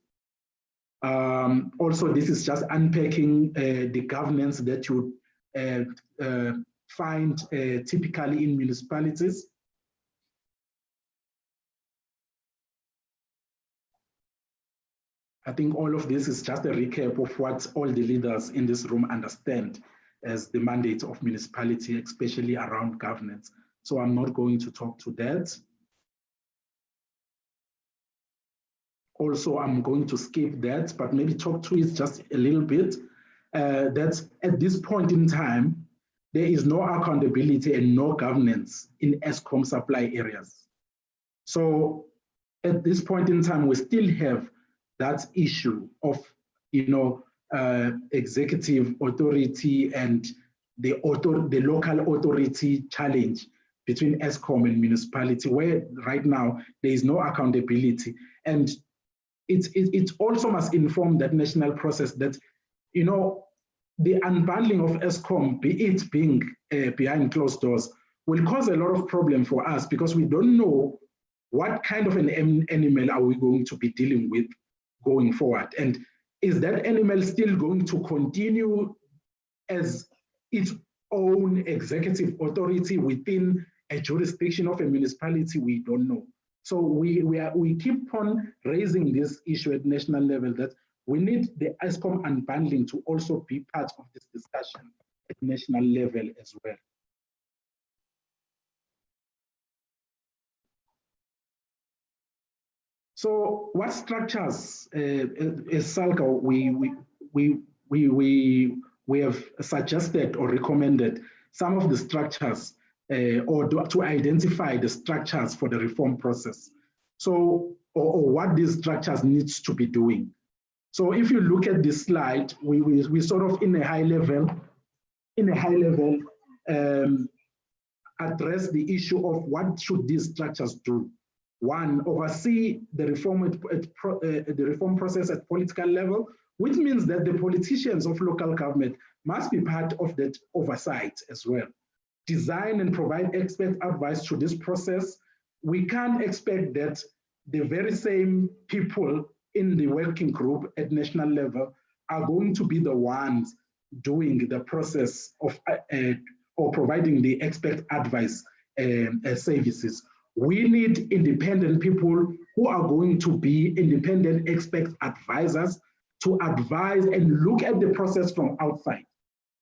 Also, this is just unpacking the governance that you find typically in municipalities. I think all of this is just a recap of what all the leaders in this room understand as the mandate of municipality, especially around governance. So I'm not going to talk to that. Also, I'm going to skip that, but maybe talk to it just a little bit. That at this point in time, there is no accountability and no governance in ESCOM supply areas. So at this point in time, we still have that issue of, executive authority and the local authority challenge between ESCOM and municipality, where right now there is no accountability. And it also must inform that national process that, you know, the unbundling of ESCOM, be it being behind closed doors, will cause a lot of problem for us because we don't know what kind of an animal are we going to be dealing with going forward. And is that animal still going to continue as its own executive authority within a jurisdiction of a municipality? We don't know. So we keep on raising this issue at national level that we need the ESCOM unbundling to also be part of this discussion at national level as well. So what structures as SALGA we have suggested or recommended some of the structures or to identify the structures for the reform process. So, or what these structures needs to be doing. So if you look at this slide, we sort of in a high level address the issue of what should these structures do. One, oversee the reform process at political level, which means that the politicians of local government must be part of that oversight as well. Design and provide expert advice to this process. We can't expect that the very same people in the working group at national level are going to be the ones doing the process of or providing the expert advice services. We need independent people who are going to be independent expert advisors to advise and look at the process from outside.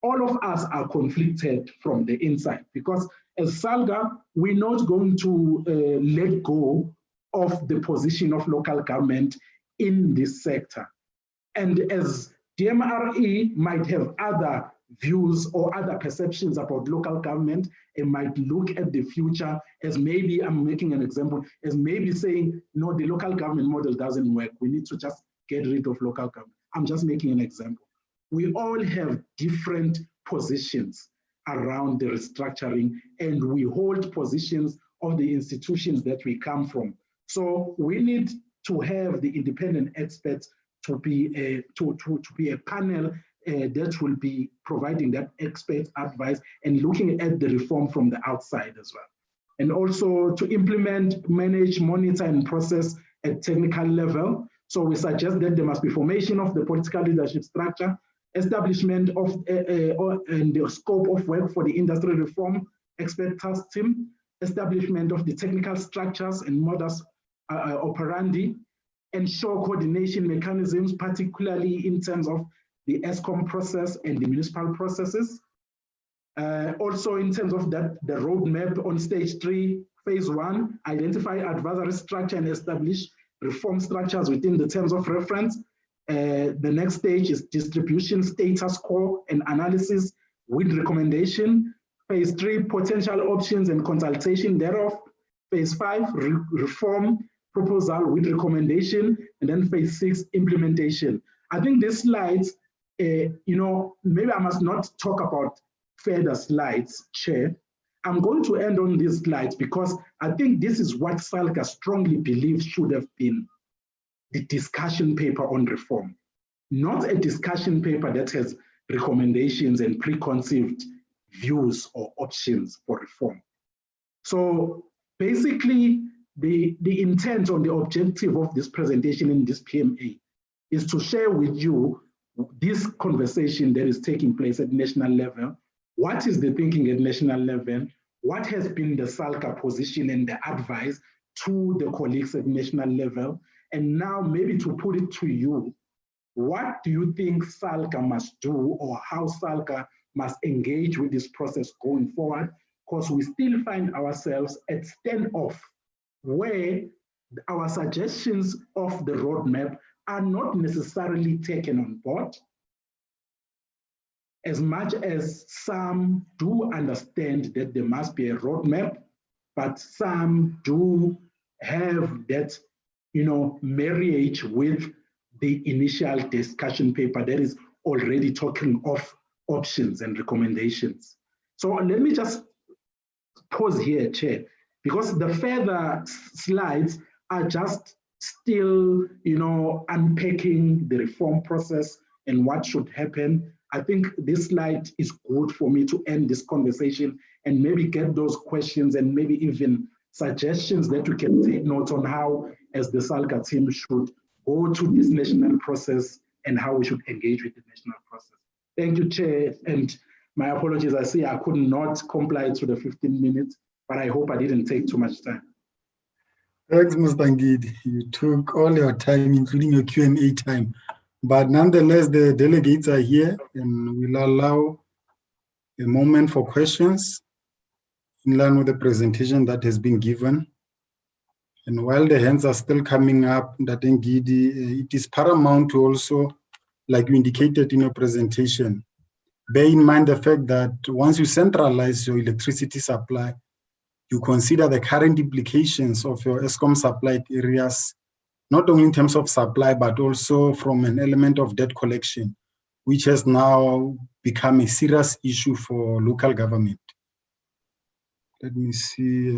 All of us are conflicted from the inside because as SALGA, we're not going to let go of the position of local government in this sector. And as DMRE might have other views or other perceptions about local government, and might look at the future as maybe, I'm making an example, as maybe saying, no, the local government model doesn't work. We need to just get rid of local government. I'm just making an example. We all have different positions around the restructuring, and we hold positions of the institutions that we come from. So we need to have the independent experts to be a panel that will be providing that expert advice and looking at the reform from the outside as well. And also to implement, manage, monitor, and process at technical level. So we suggest that there must be formation of the political leadership structure, establishment of and the scope of work for the industry reform expert task team, establishment of the technical structures and modus operandi, ensure coordination mechanisms, particularly in terms of the ESCOM process and the municipal processes. Also in terms of that, the roadmap on stage 3, phase 1, identify advisory structure and establish reform structures within the terms of reference. The next stage is distribution, status quo, and analysis with recommendation. Phase 3, potential options and consultation thereof. Phase 5, reform proposal with recommendation. And then phase 6, implementation. I think these slides, you know, maybe I must not talk about further slides, Chair. I'm going to end on these slides because I think this is what SALGA strongly believes should have been the discussion paper on reform, not a discussion paper that has recommendations and preconceived views or options for reform. So basically, the intent or the objective of this presentation in this PMA is to share with you this conversation that is taking place at national level. What is the thinking at national level? What has been the SALGA position and the advice to the colleagues at national level? And now maybe to put it to you, what do you think SALGA must do or how SALGA must engage with this process going forward? Because we still find ourselves at standoff where our suggestions of the roadmap are not necessarily taken on board, as much as some do understand that there must be a roadmap, but some do have that, you know, marriage with the initial discussion paper that is already talking of options and recommendations. So let me just pause here, Chair, because the further slides are just still, unpacking the reform process and what should happen. I think this slide is good for me to end this conversation and maybe get those questions and maybe even suggestions that we can take notes on how, as the SALGA team, should go to this national process and how we should engage with the national process. Thank you, Chair. And my apologies, I see I could not comply to the 15 minutes, but I hope I didn't take too much time. Thanks, Mr. Ngidi. You took all your time, including your Q&A time. But nonetheless, the delegates are here and we'll allow a moment for questions in line with the presentation that has been given. And while the hands are still coming up, Mr. Ngidi, it is paramount to also, like you indicated in your presentation, bear in mind the fact that once you centralize your electricity supply, you consider the current implications of your ESCOM supplied areas, not only in terms of supply, but also from an element of debt collection, which has now become a serious issue for local government. Let me see,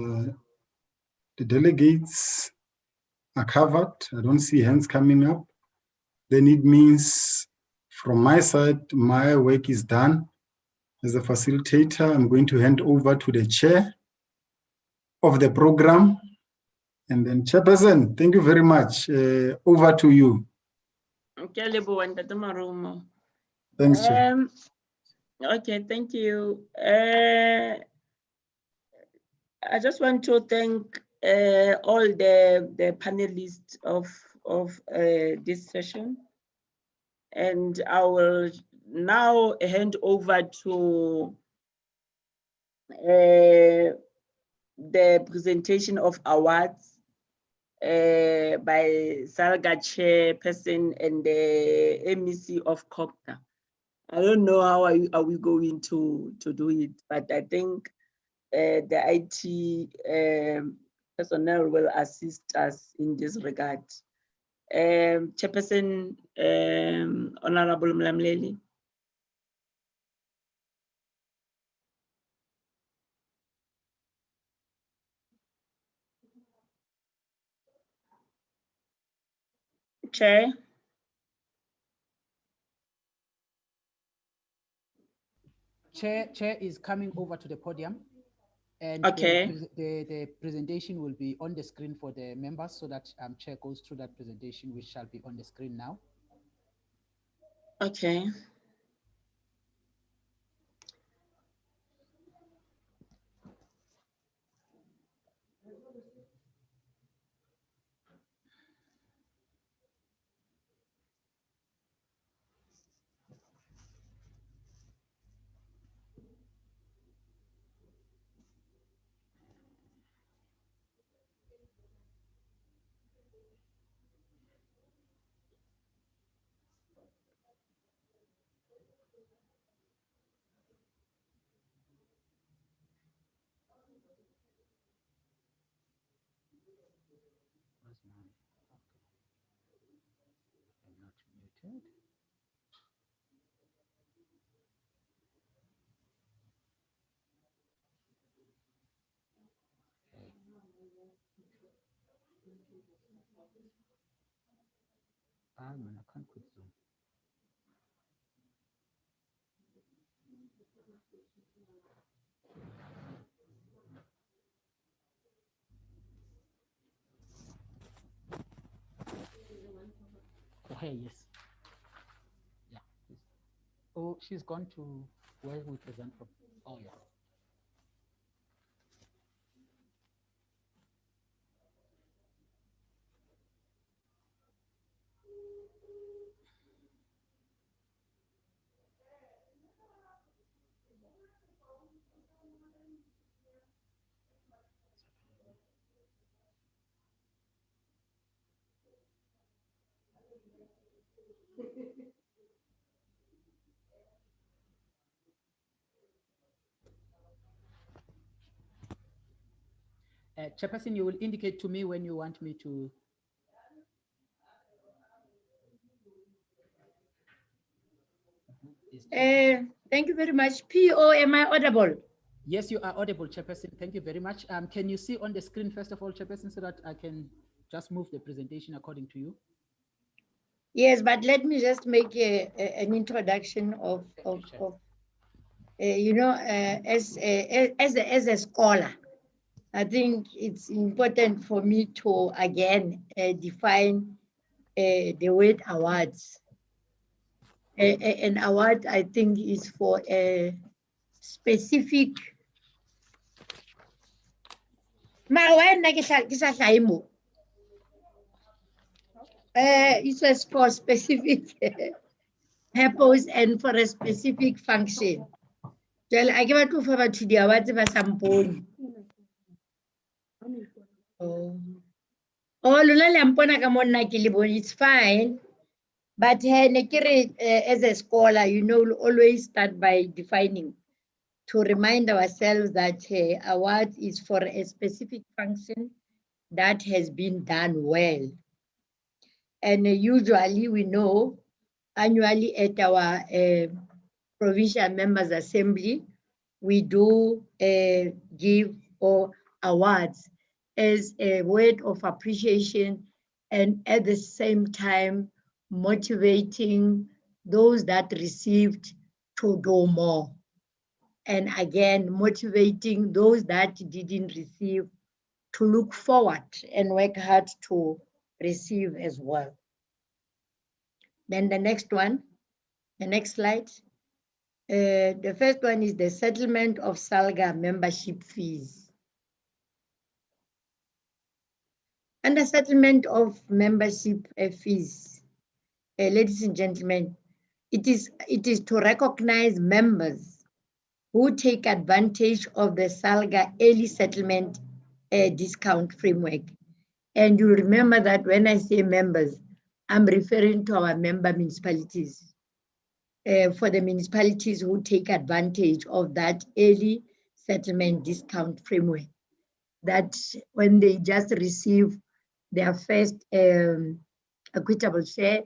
the delegates are covered. I don't see hands coming up. Then it means from my side, my work is done. As a facilitator, I'm going to hand over to the chair of the program. And then Chairperson, thank you very much. Over to you. Thanks, Chair. Okay, thank you. I just want to thank all the panelists of this session. And I will now hand over to the presentation of awards by SALGA chairperson and the MEC of COCTA. I don't know how are we going to do it, but I think the IT personnel will assist us in this regard. Chairperson, Honorable Mlamleli. Chair. Chair is coming over to the podium, and okay. the presentation will be on the screen for the members, so that Chair goes through that presentation, which shall be on the screen now. Okay. I can't quit Zoom. Oh, hey, yes. Yeah, please. Oh, she's gone to where we present from. Oh, yeah. Chairperson, you will indicate to me when you want me to. Yes. Thank you very much. PO, am I audible? Yes, you are audible, Chairperson. Thank you very much. Can you see on the screen, first of all, Chairperson, so that I can just move the presentation according to you? Yes, but let me just make an introduction of you know, as a scholar, I think it's important for me to again define the word awards. An award, I think, is for a specific. It was for specific purpose and for a specific function. Well, I give it to for the awards for some. Oh, it's fine. But as a scholar, you know, we'll always start by defining to remind ourselves that award is for a specific function that has been done well. And usually we know annually at our Provincial Members Assembly, we do give awards as a word of appreciation and at the same time motivating those that received to do more. And again, motivating those that didn't receive to look forward and work hard to receive as well. Then the next one, the next slide. The first one is the settlement of SALGA membership fees. Under settlement of membership fees, ladies and gentlemen, it is to recognize members who take advantage of the SALGA early settlement discount framework. And you remember that when I say members, I'm referring to our member municipalities. For the municipalities who take advantage of that early settlement discount framework, that when they just receive their first equitable share,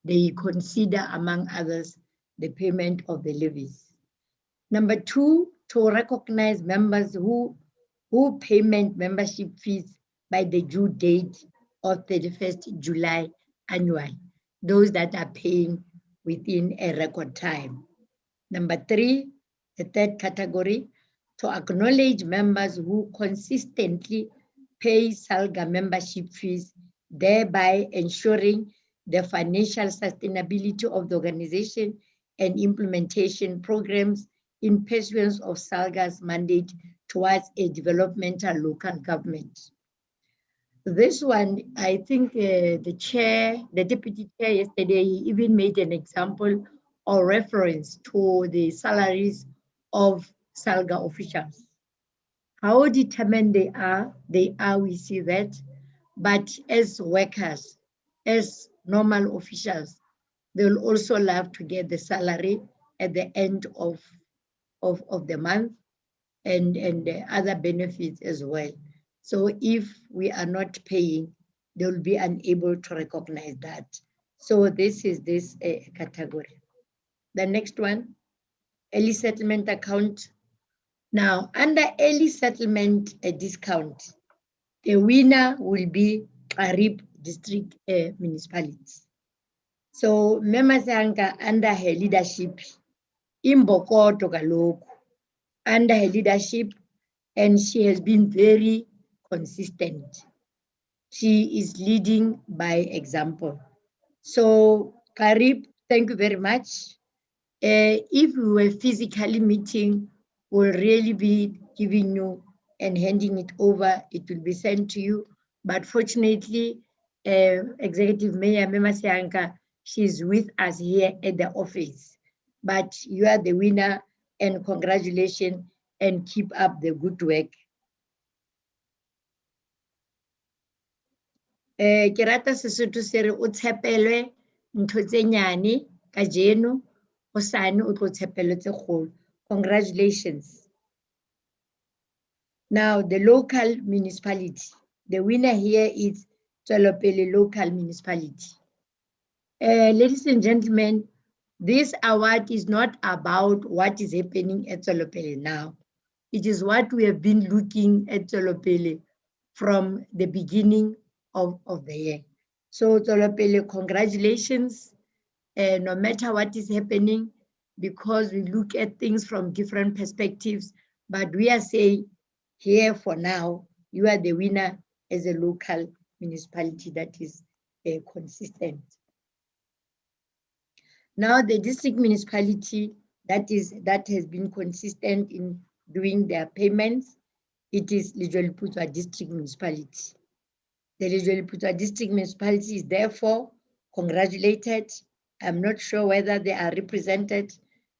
they consider, among others, the payment of the levies. Number two, to recognize members who payment membership fees by the due date of 31st July annual, those that are paying within a record time. Number three, the third category, to acknowledge members who consistently pay SALGA membership fees, thereby ensuring the financial sustainability of the organization and implementation programs in pursuance of SALGA's mandate towards a developmental local government. This one, I think the chair, the deputy chair yesterday, he even made an example or reference to the salaries of SALGA officials. How determined they are, we see that. But as workers, as normal officials, they will also love to get the salary at the end of the month and the other benefits as well. So if we are not paying, they will be unable to recognize that. So this is this category. The next one, early settlement account. Now, under early settlement discount, the winner will be Qarib District Municipality. So Mema Sanka, under her leadership, Imbokoto Kaloku, under her leadership, and she has been very consistent. She is leading by example. So Qarib, thank you very much. If we were physically meeting, we'll really be giving you and handing it over. It will be sent to you. But fortunately, Executive Mayor Mema Sianka, she's with us here at the office. But you are the winner, and congratulations, and keep up the good work. Ke rata Sesotho se re o tshepelwe ntho tse nyane kajeno hosane o tlo tshepelwe tse kgolo. Congratulations. Now the local municipality, the winner here is Tswelopele local municipality. Ladies and gentlemen, This award is not about what is happening at Tswelopele now. It is what we have been looking at Tswelopele from the beginning of the year. So Tswelopele, congratulations, no matter what is happening, because we look at things from different perspectives, but we are saying here for now, you are the winner as a local municipality that is consistent. Now the district municipality that has been consistent in doing their payments, it is Lejwe-Leputswa District Municipality. The Lejwe-Leputswa District Municipality is therefore congratulated. I'm not sure whether they are represented,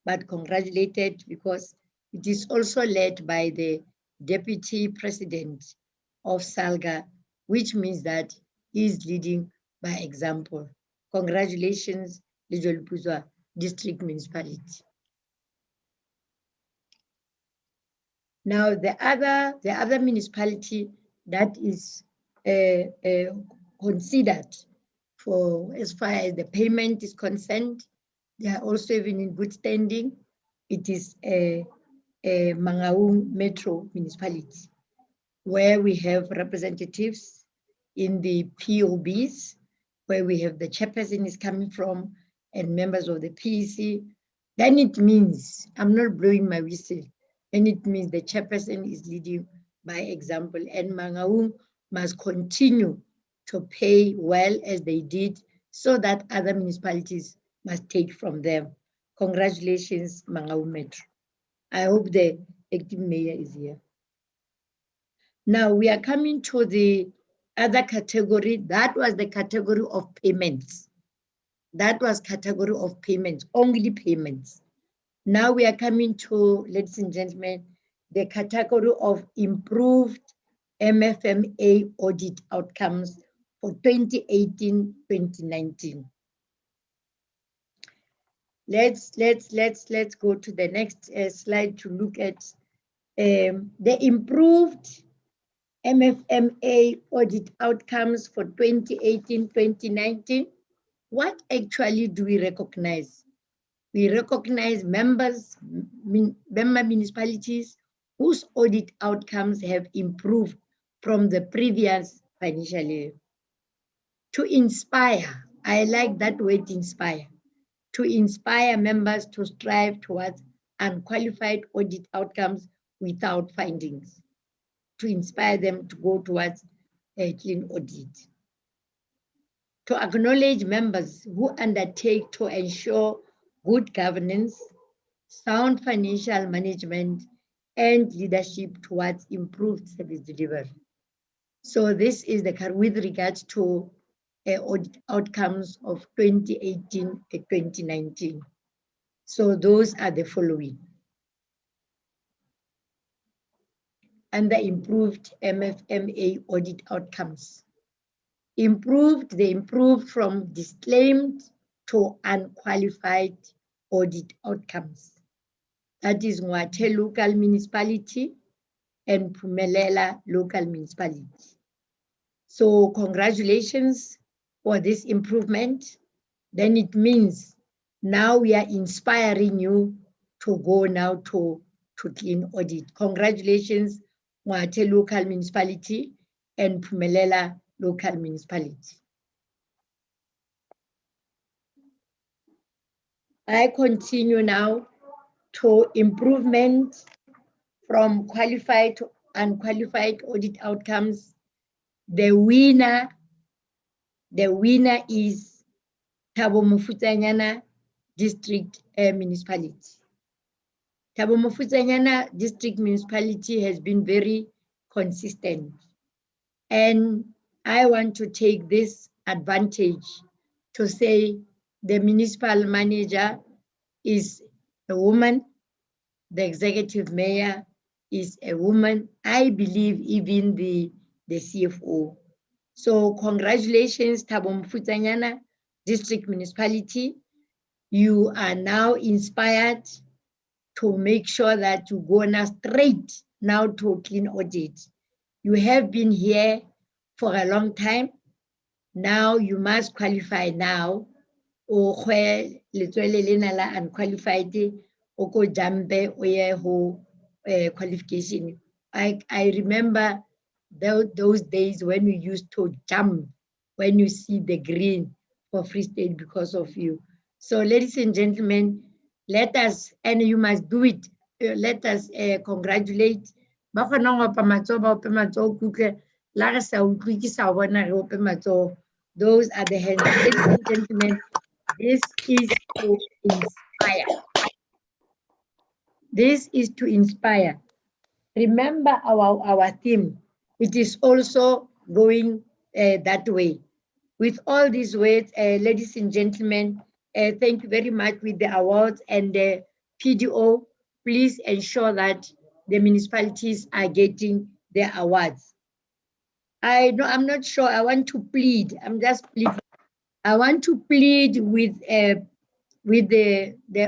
but congratulated because it is also led by the Deputy President of SALGA, which means that he is leading by example. Congratulations, Lejwe-Leputswa District Municipality. Now, the other municipality that is considered for as far as the payment is concerned, they are also even in good standing. It is Mangaung Metro Municipality, where we have representatives in the POBs, where we have the chairperson is coming from and members of the PEC. Then it means, I'm not blowing my whistle, and it means the chairperson is leading by example, and Mangaung must continue to pay well as they did so that other municipalities must take from them. Congratulations, Mangaung Metro. I hope the acting mayor is here. Now we are coming to the other category. That was the category of payments. That was category of payments, only payments. Now we are coming to, ladies and gentlemen, the category of improved MFMA audit outcomes for 2018-2019. Let's go to the next slide to look at the improved MFMA audit outcomes for 2018-2019. What actually do we recognize? We recognize member municipalities whose audit outcomes have improved from the previous financial year. To inspire, I like that word inspire, to inspire members to strive towards unqualified audit outcomes without findings, to inspire them to go towards a clean audit. To acknowledge members who undertake to ensure good governance, sound financial management, and leadership towards improved service delivery. So this is the with regards to audit outcomes of 2018 and 2019. So those are the following. And the improved MFMA audit outcomes. They improved from disclaimed to unqualified audit outcomes. That is Ngwathe local municipality and Phumelela local municipality. So congratulations for this improvement. Then it means now we are inspiring you to go now to clean audit. Congratulations, Ngwathe local municipality and Phumelela local municipality. I continue now to improvement from qualified to unqualified audit outcomes. The winner is Thabo Mofutsanyana District Municipality. Thabo Mofutsanyana District Municipality has been very consistent. And I want to take this advantage to say the municipal manager is a woman, the executive mayor is a woman, I believe even the CFO. So congratulations, Thabo Mofutsanyana District Municipality. You are now inspired to make sure that you go now straight now to clean audit. You have been here for a long time. Now you must qualify now o kgwe letswele lena la unqualified o ko jumpe o ye ho qualification. I remember those days when we used to jump when you see the green for Free State because of you. So ladies and gentlemen, let us, and you must do it, let us congratulate. Ba kgona go opa matsoho, ba ope matsoho, kutlwe la re sa utlwe ke sa bona re ope matsoho. Those are the hands. Ladies and gentlemen, this is to inspire. This is to inspire. Remember our theme. It is also going that way. With all these words, ladies and gentlemen, thank you very much with the awards and the PDO. Please ensure that the municipalities are getting their awards. I know I'm not sure. I want to plead. I'm just pleading. I want to plead with the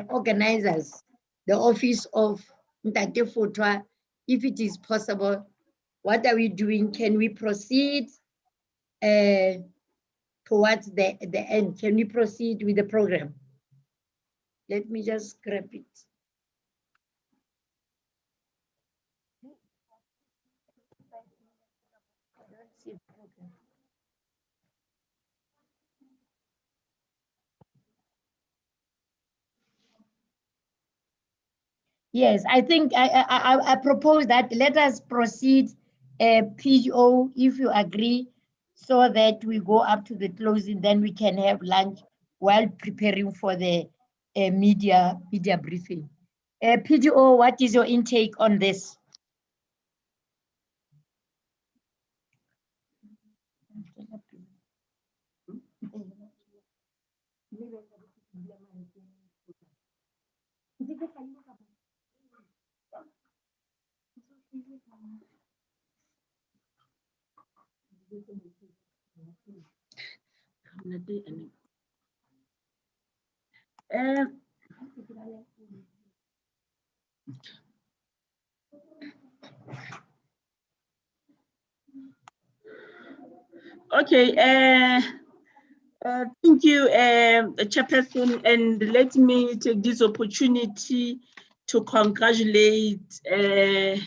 organizers, the office of Ntate Fotwa, if it is possible. What are we doing? Can we proceed towards the end? Can we proceed with the program? Let me just grab it. I don't see the program. Yes, I think I propose that let us proceed PGO if you agree, so that we go up to the closing, then we can have lunch while preparing for the media briefing. PGO, what is your intake on this? Okay, thank you, Chairperson, and let me take this opportunity to congratulate the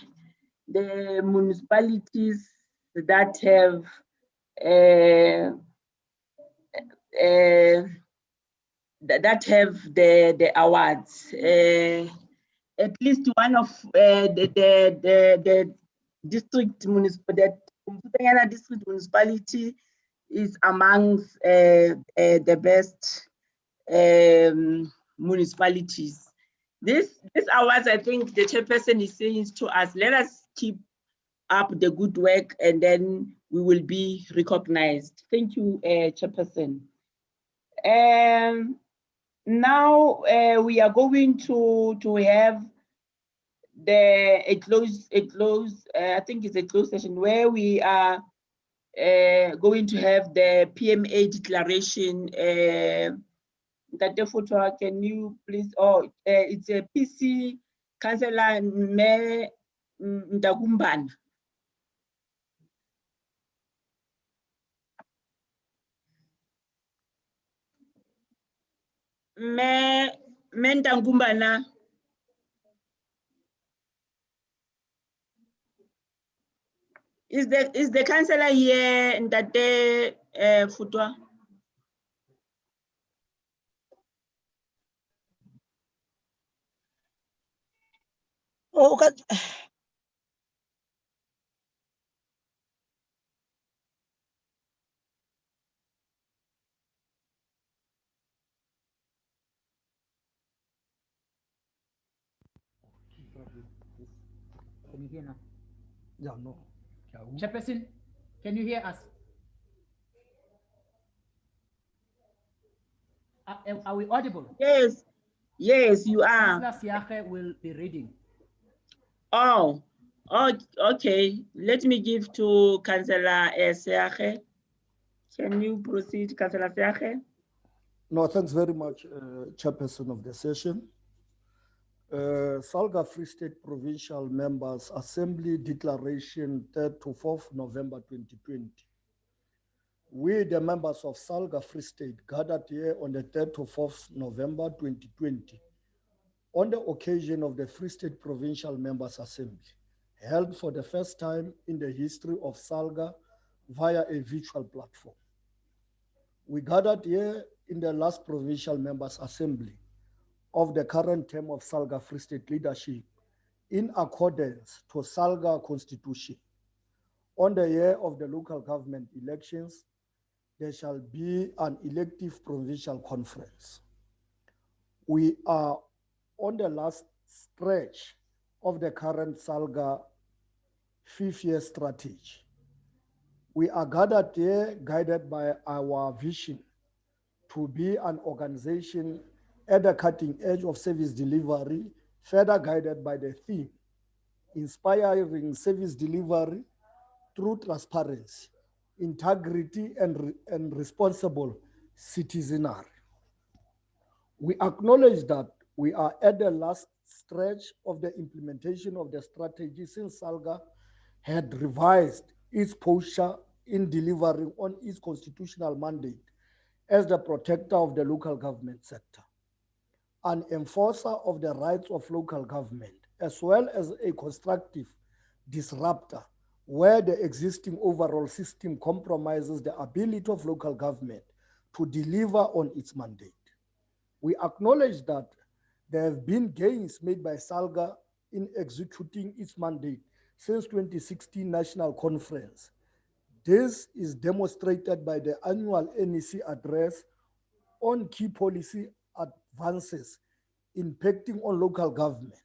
municipalities that have the awards. At least one of the district municipal, that district municipality is amongst the best municipalities. This awards, I think the chairperson is saying to us, let us keep up the good work and then we will be recognized. Thank you, chairperson. Now we are going to have a close, I think it's a closed session where we are going to have the PMA declaration. Ntate Fotwa, can you please, it's a PC Councillor Me Ndagumbana. Me Ndagumbana. Is the councillor here, Ntate Fotwa? Oh, okay. Can you hear now? Yeah, no. Chairperson, can you hear us? Are we audible? Yes, yes, you are. Councillor Siake will be reading. Oh, okay. Let me give to Councillor Siake. Can you proceed, Councillor Siake? No, thanks very much, Chairperson of the session. SALGA Free State Provincial Members Assembly Declaration 3rd to 4th November 2020. we, the members of SALGA Free State, gathered here on the 3rd to 4th November 2020 on the occasion of the Free State Provincial Members Assembly, held for the first time in the history of SALGA via a virtual platform. We gathered here in the last Provincial Members Assembly of the current term of SALGA Free State leadership in accordance to SALGA Constitution. On the year of the local government elections, there shall be an elective provincial conference. We are on the last stretch of the current SALGA 5-year strategy. We are gathered here guided by our vision to be an organization at the cutting edge of service delivery, further guided by the theme, inspiring service delivery through transparency, integrity, and responsible citizenry. We acknowledge that we are at the last stretch of the implementation of the strategy since SALGA had revised its posture in delivering on its constitutional mandate as the protector of the local government sector, an enforcer of the rights of local government, as well as a constructive disruptor where the existing overall system compromises the ability of local government to deliver on its mandate. We acknowledge that there have been gains made by SALGA in executing its mandate since 2016 National Conference. This is demonstrated by the annual NEC address on key policy advances impacting on local government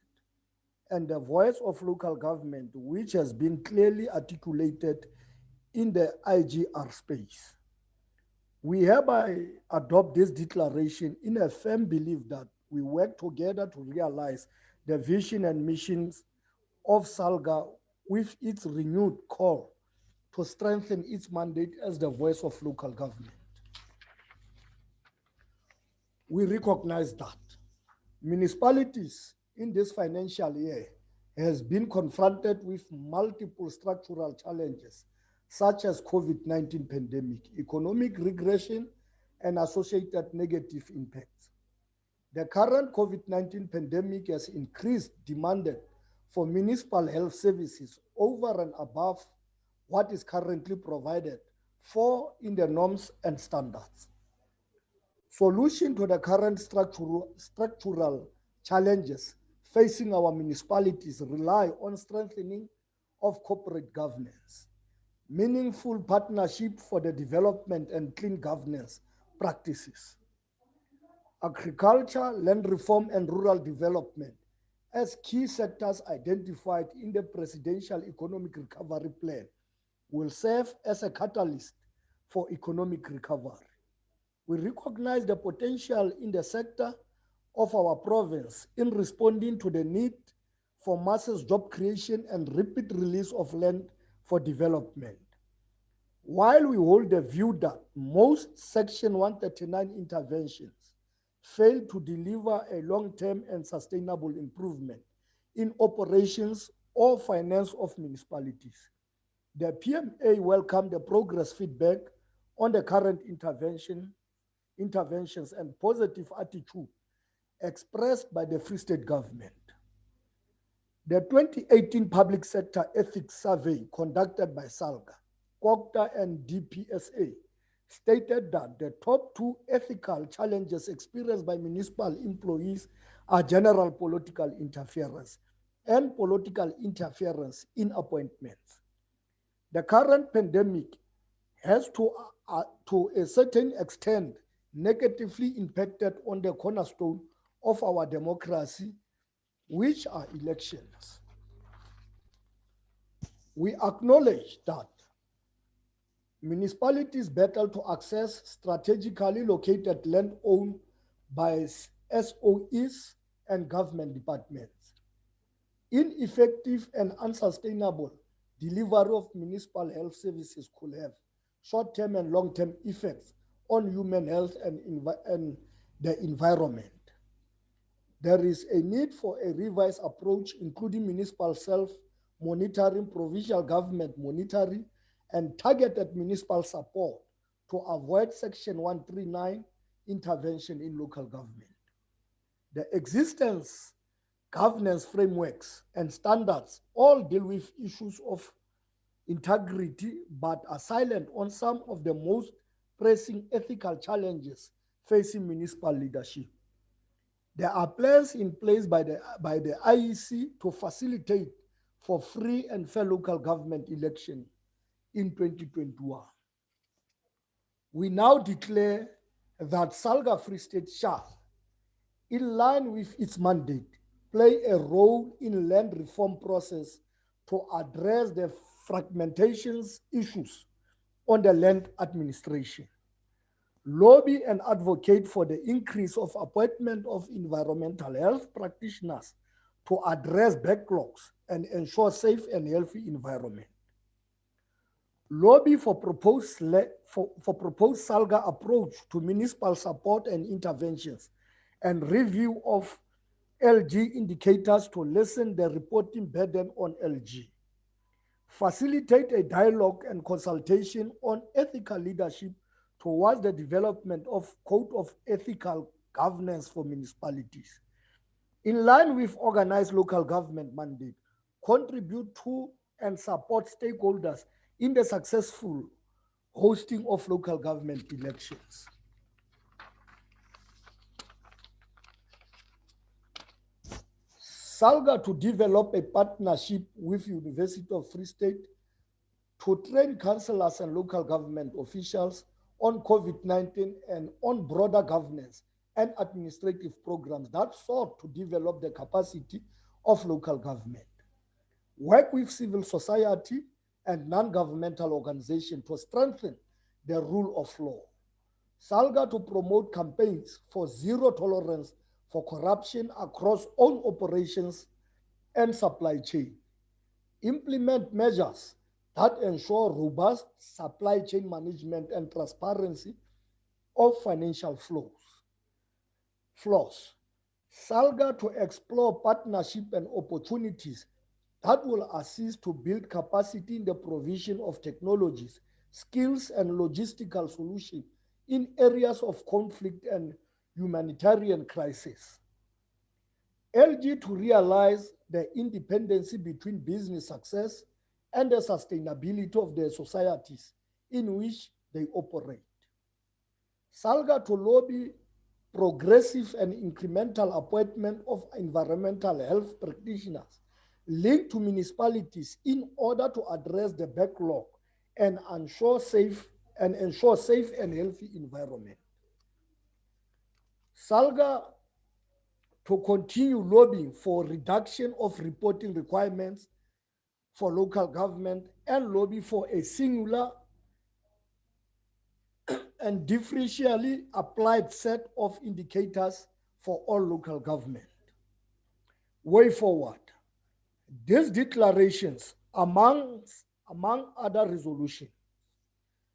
and the voice of local government, which has been clearly articulated in the IGR space. We hereby adopt this declaration in a firm belief that we work together to realize the vision and missions of SALGA with its renewed call to strengthen its mandate as the voice of local government. We recognize that municipalities in this financial year has been confronted with multiple structural challenges such as COVID-19 pandemic, economic regression, and associated negative impacts. The current COVID-19 pandemic has increased demand for municipal health services over and above what is currently provided for in the norms and standards. Solution to the current structural challenges facing our municipalities rely on strengthening of corporate governance, meaningful partnership for the development and clean governance practices, agriculture, land reform, and rural development as key sectors identified in the Presidential Economic Recovery Plan will serve as a catalyst for economic recovery. We recognize the potential in the sector of our province in responding to the need for massive job creation and rapid release of land for development. While we hold the view that most Section 139 interventions fail to deliver a long-term and sustainable improvement in operations or finance of municipalities, the PMA welcomed the progress feedback on the current interventions and positive attitude expressed by the Free State government. The 2018 Public Sector Ethics Survey conducted by SALGA, COCTA, and DPSA stated that the top 2 ethical challenges experienced by municipal employees are general political interference and political interference in appointments. The current pandemic has to a certain extent negatively impacted on the cornerstone of our democracy, which are elections. We acknowledge that municipalities battle to access strategically located land owned by SOEs and government departments. Ineffective and unsustainable delivery of municipal health services could have short-term and long-term effects on human health and the environment. There is a need for a revised approach, including municipal self-monitoring, provincial government monitoring, and targeted municipal support to avoid Section 139 intervention in local government. The existence, governance frameworks, and standards all deal with issues of integrity, but are silent on some of the most pressing ethical challenges facing municipal leadership. There are plans in place by the IEC to facilitate for free and fair local government election in 2021. We now declare that SALGA Free State shall, in line with its mandate, play a role in land reform process to address the fragmentations issues on the land administration, lobby and advocate for the increase of appointment of environmental health practitioners to address backlogs and ensure safe and healthy environment. Lobby for proposed SALGA approach to municipal support and interventions and review of LG indicators to lessen the reporting burden on LG. Facilitate a dialogue and consultation on ethical leadership towards the development of code of ethical governance for municipalities. In line with organized local government mandate, contribute to and support stakeholders in the successful hosting of local government elections. SALGA to develop a partnership with University of Free State to train councillors and local government officials on COVID-19 and on broader governance and administrative programs that sought to develop the capacity of local government. Work with civil society and non-governmental organizations to strengthen the rule of law. SALGA to promote campaigns for zero tolerance for corruption across all operations and supply chain. Implement measures that ensure robust supply chain management and transparency of financial flows. SALGA to explore partnership and opportunities that will assist to build capacity in the provision of technologies, skills, and logistical solutions in areas of conflict and humanitarian crisis. LG to realize the independency between business success and the sustainability of the societies in which they operate. SALGA to lobby progressive and incremental appointment of environmental health practitioners linked to municipalities in order to address the backlog and ensure safe and healthy environment. SALGA to continue lobbying for reduction of reporting requirements for local government and lobby for a singular and differentially applied set of indicators for all local government. Way forward, these declarations, among other resolutions,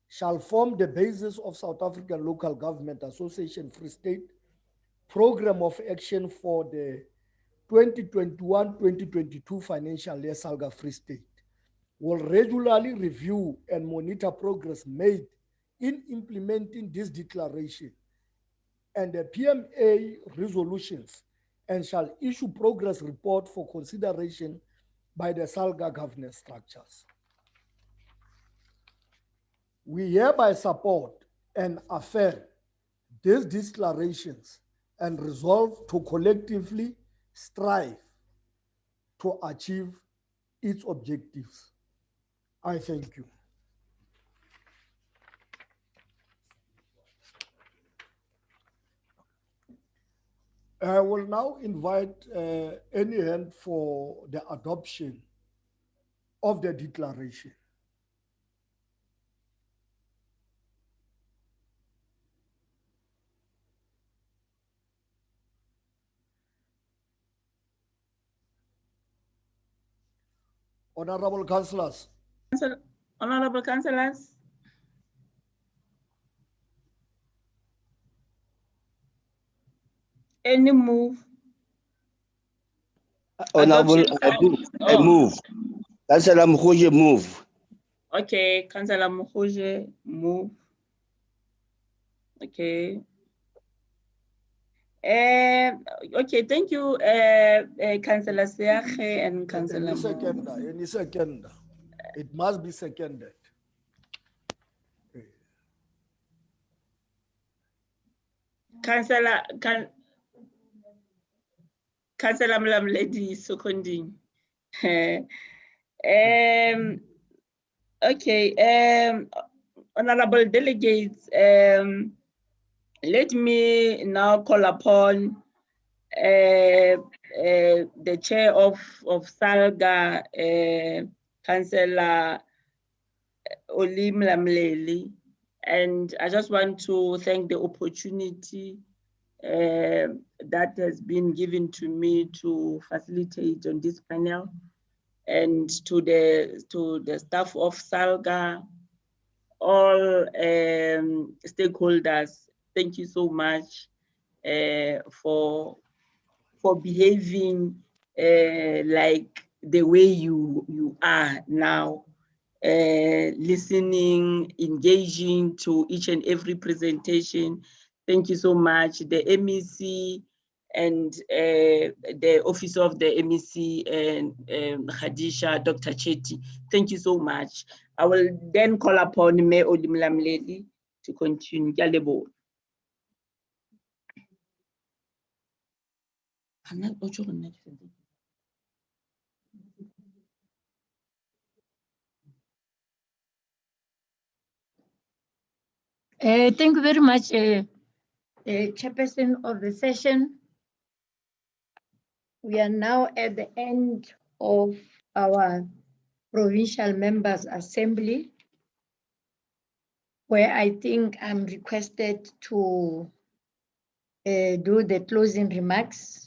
shall form the basis of South African Local Government Association Free State Program of Action for the 2021-2022 financial year. SALGA Free State will regularly review and monitor progress made in implementing this declaration and the PMA resolutions, and shall issue progress report for consideration by the SALGA governance structures. We hereby support and affirm these declarations and resolve to collectively strive to achieve its objectives. I thank you. I will now invite any hand for the adoption of the declaration. Honorable councillors. Honorable councillors. Any move? Honorable, I move. Councillor Mukhoje, move. Okay, Councillor Mukhoje, move. Okay. Okay, thank you, Councillor Seakhe and Councillor Any second. It must be seconded. Councillor Mlamledi seconding. Okay, honorable delegates, let me now call upon the chair of SALGA, Councillor Olim Lamleli, and I just want to thank the opportunity that has been given to me to facilitate on this panel, and to the staff of SALGA, all stakeholders. Thank you so much for behaving like the way you are now, listening, engaging to each and every presentation. Thank you so much. The MEC and the officer of the MEC and Khadisha, Dr. Chetty, thank you so much. I will then call upon Mayor Odimlamleli to continue. Thank you very much, Chairperson of the session. We are now at the end of our Provincial Members Assembly, where I think I'm requested to do the closing remarks.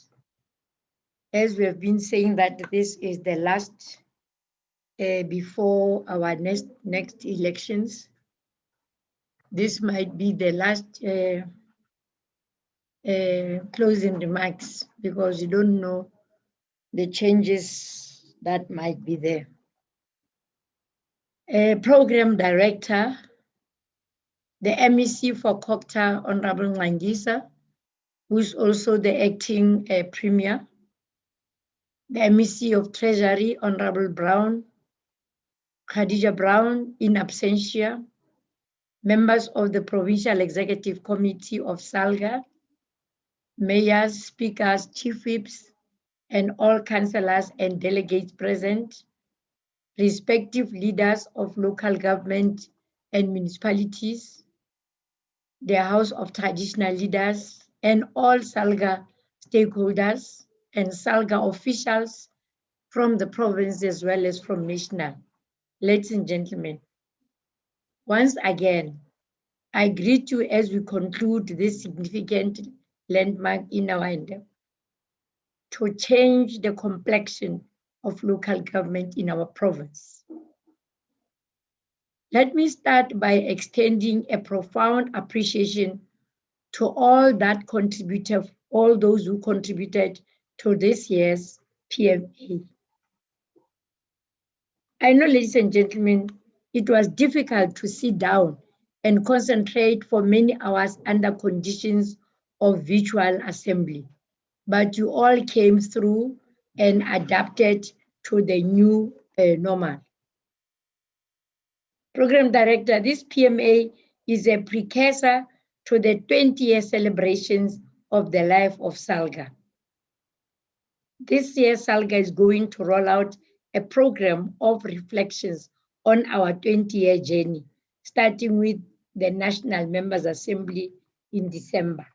As we have been saying that this is the last before our next elections. This might be the last closing remarks, because you don't know the changes that might be there. Program Director, the MEC for COCTA, Honorable Ngangisa, who's also the acting Premier, the MEC of Treasury, Honorable Brown, Khadija Brown in absentia, members of the Provincial Executive Committee of SALGA, mayors, speakers, chief whips, and all councillors and delegates present, respective leaders of local government and municipalities, the House of Traditional Leaders, and all SALGA stakeholders and SALGA officials from the province as well as from national. Ladies and gentlemen, once again, I greet you as we conclude this significant landmark in our endeavor to change the complexion of local government in our province. Let me start by extending a profound appreciation to all those who contributed to this year's PMA. I know, ladies and gentlemen, it was difficult to sit down and concentrate for many hours under conditions of virtual assembly, but you all came through and adapted to the new normal. Program Director, this PMA is a precursor to the 20-year celebrations of the life of SALGA. This year, SALGA is going to roll out a program of reflections on our 20-year journey, starting with the National Members Assembly in December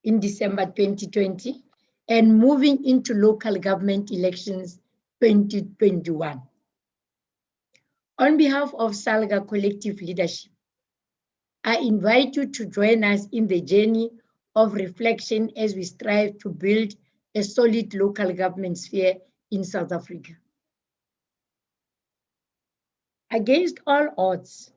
2020, and moving into local government elections 2021. On behalf of SALGA collective leadership, I invite you to join us in the journey of reflection as we strive to build a solid local government sphere in South Africa. Against all odds,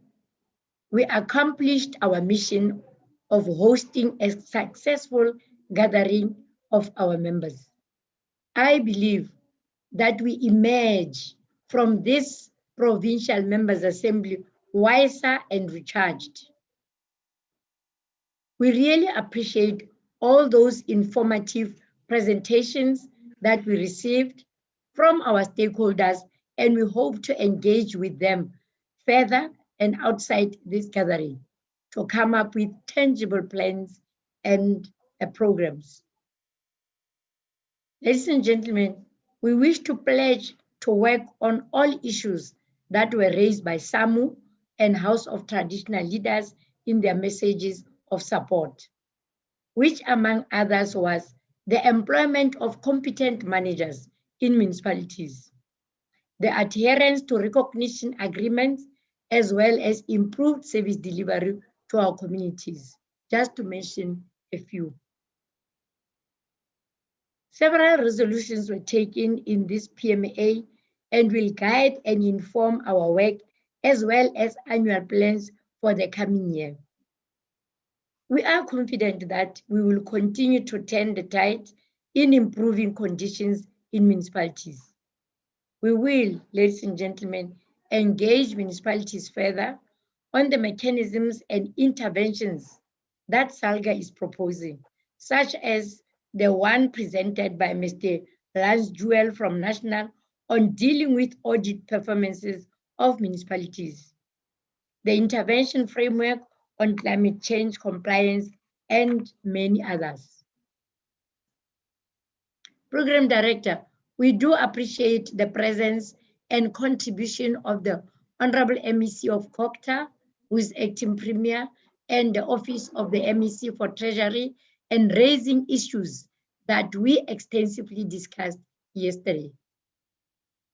we accomplished our mission of hosting a successful gathering of our members. I believe that we emerge from this Provincial Members Assembly wiser and recharged. We really appreciate all those informative presentations that we received from our stakeholders, and we hope to engage with them further and outside this gathering to come up with tangible plans and programs. Ladies and gentlemen, we wish to pledge to work on all issues that were raised by SAMU and House of Traditional Leaders in their messages of support, which among others was the employment of competent managers in municipalities, the adherence to recognition agreements, as well as improved service delivery to our communities, just to mention a few. Several resolutions were taken in this PMA and will guide and inform our work as well as annual plans for the coming year. We are confident that we will continue to turn the tide in improving conditions in municipalities. We will, ladies and gentlemen, engage municipalities further on the mechanisms and interventions that SALGA is proposing, such as the one presented by Mr. Lance Jewell from National on dealing with audit performances of municipalities, the intervention framework on climate change compliance, and many others. Program Director, we do appreciate the presence and contribution of the Honorable MEC of Kokta, who is acting Premier, and the Office of the MEC for Treasury, and raising issues that we extensively discussed yesterday.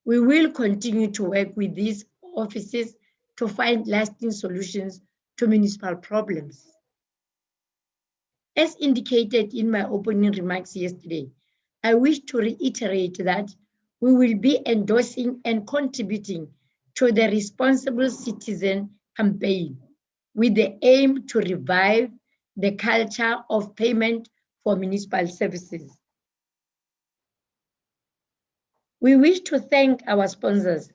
We will continue to work with these offices to find lasting solutions to municipal problems. As indicated in my opening remarks yesterday, I wish to reiterate that we will be endorsing and contributing to the Responsible Citizen campaign with the aim to revive the culture of payment for municipal services. We wish to thank our sponsors,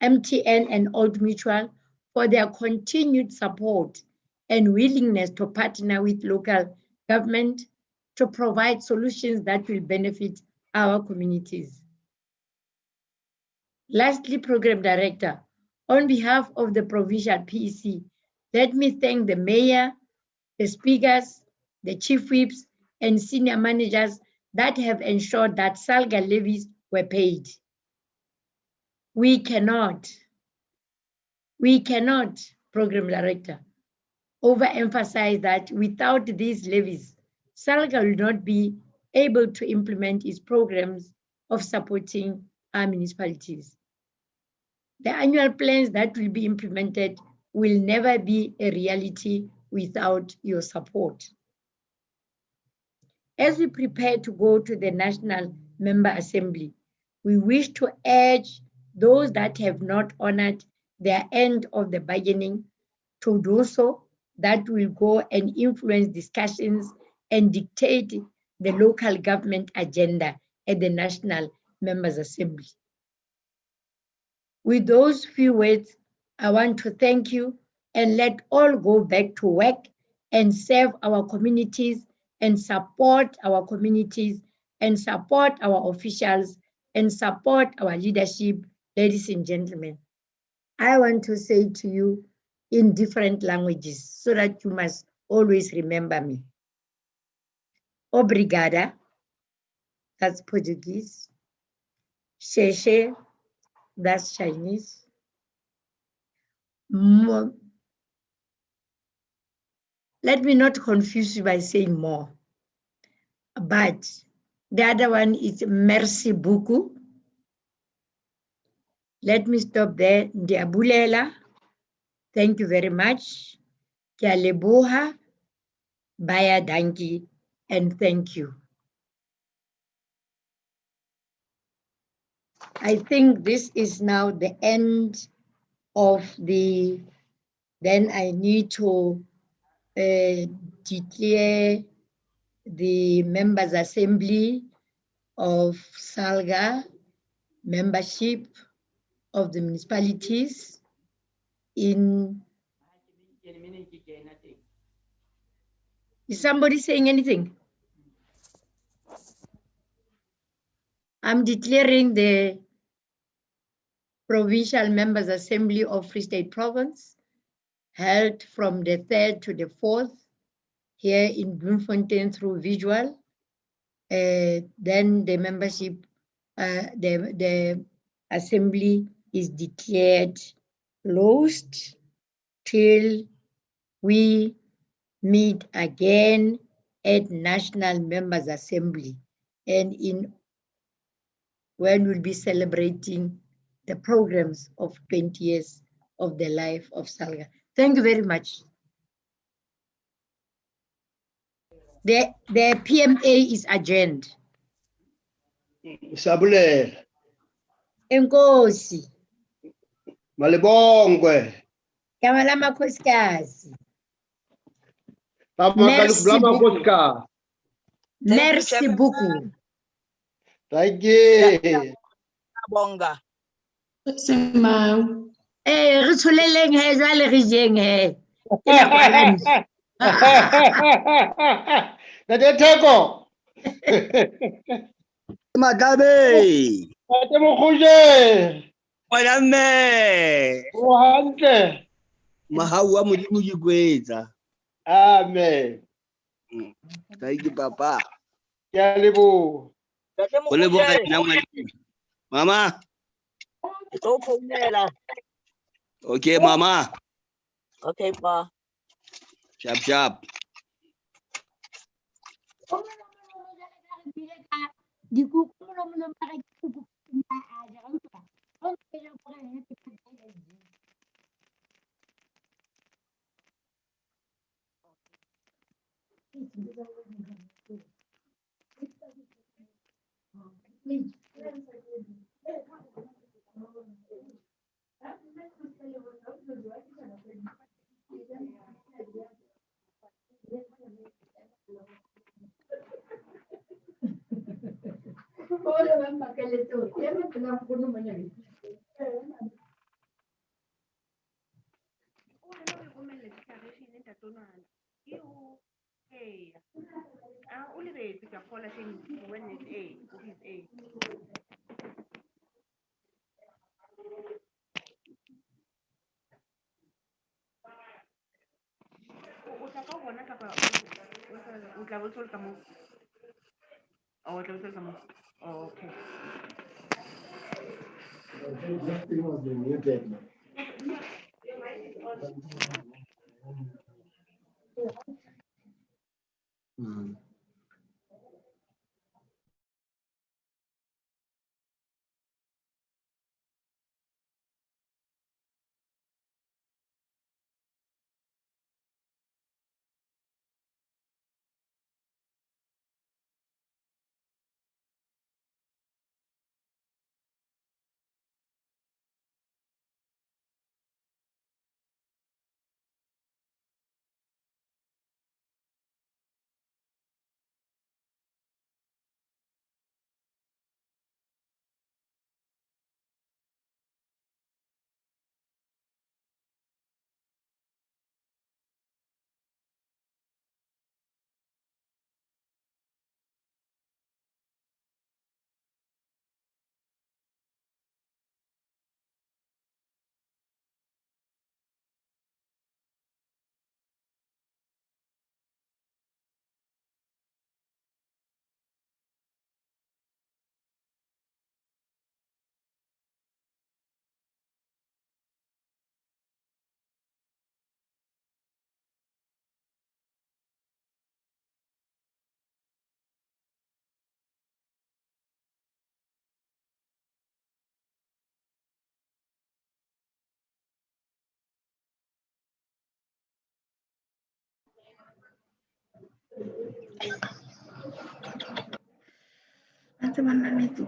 MTN and Old Mutual, for their continued support and willingness to partner with local government to provide solutions that will benefit our communities. Lastly, Program Director, on behalf of the Provincial PEC, let me thank the Mayor, the speakers, the Chief Whips, and senior managers that have ensured that SALGA levies were paid. We cannot, Program Director, overemphasize that without these levies, SALGA will not be able to implement its programs of supporting our municipalities. The annual plans that will be implemented will never be a reality without your support. As we prepare to go to the National Member Assembly, we wish to urge those that have not honored their end of the bargaining to do so. That will go and influence discussions and dictate the local government agenda at the National Members Assembly. With those few words, I want to thank you and let all go back to work and serve our communities and support our communities and support our officials and support our leadership, ladies and gentlemen. I want to say to you in different languages so that you must always remember me. Obrigada, that's Portuguese. Sheshe, that's Chinese. Let me not confuse you by saying more. But the other one is merci beaucoup. Let me stop there. Ndiabulela. Thank you very much. Kia leboha, baya danki, and thank you. I think this is now the end of the, then I need to declare the Members Assembly of SALGA membership of the municipalities in Is somebody saying anything? I'm declaring the Provincial Members Assembly of Free State Province held from the 3rd to the 4th here in Bloemfontein through visual. Then the membership, the assembly is declared closed till we meet again at National Members Assembly, and when we'll be celebrating the programs of 20 years of the life of SALGA. Thank you very much. The PMA is adjourned. Sabule, Enkosi. malibongwe. Kamala makhosikazi. Merci beaucoup. Merci beaucoup. Thank you. Bonga. Re tsholeleng he jwale re jeng he. Theko. Magabe. Ate Mokguje. Wena mme. O hantle. Mahawa modimo di kwetsa. Amen. Thank you papa. Ke a leboha. Go leboga nna ngwana. Mama. Ke tlo founela. Okay mama. Okay pa. Sharp sharp. Okay. Ante mana itu?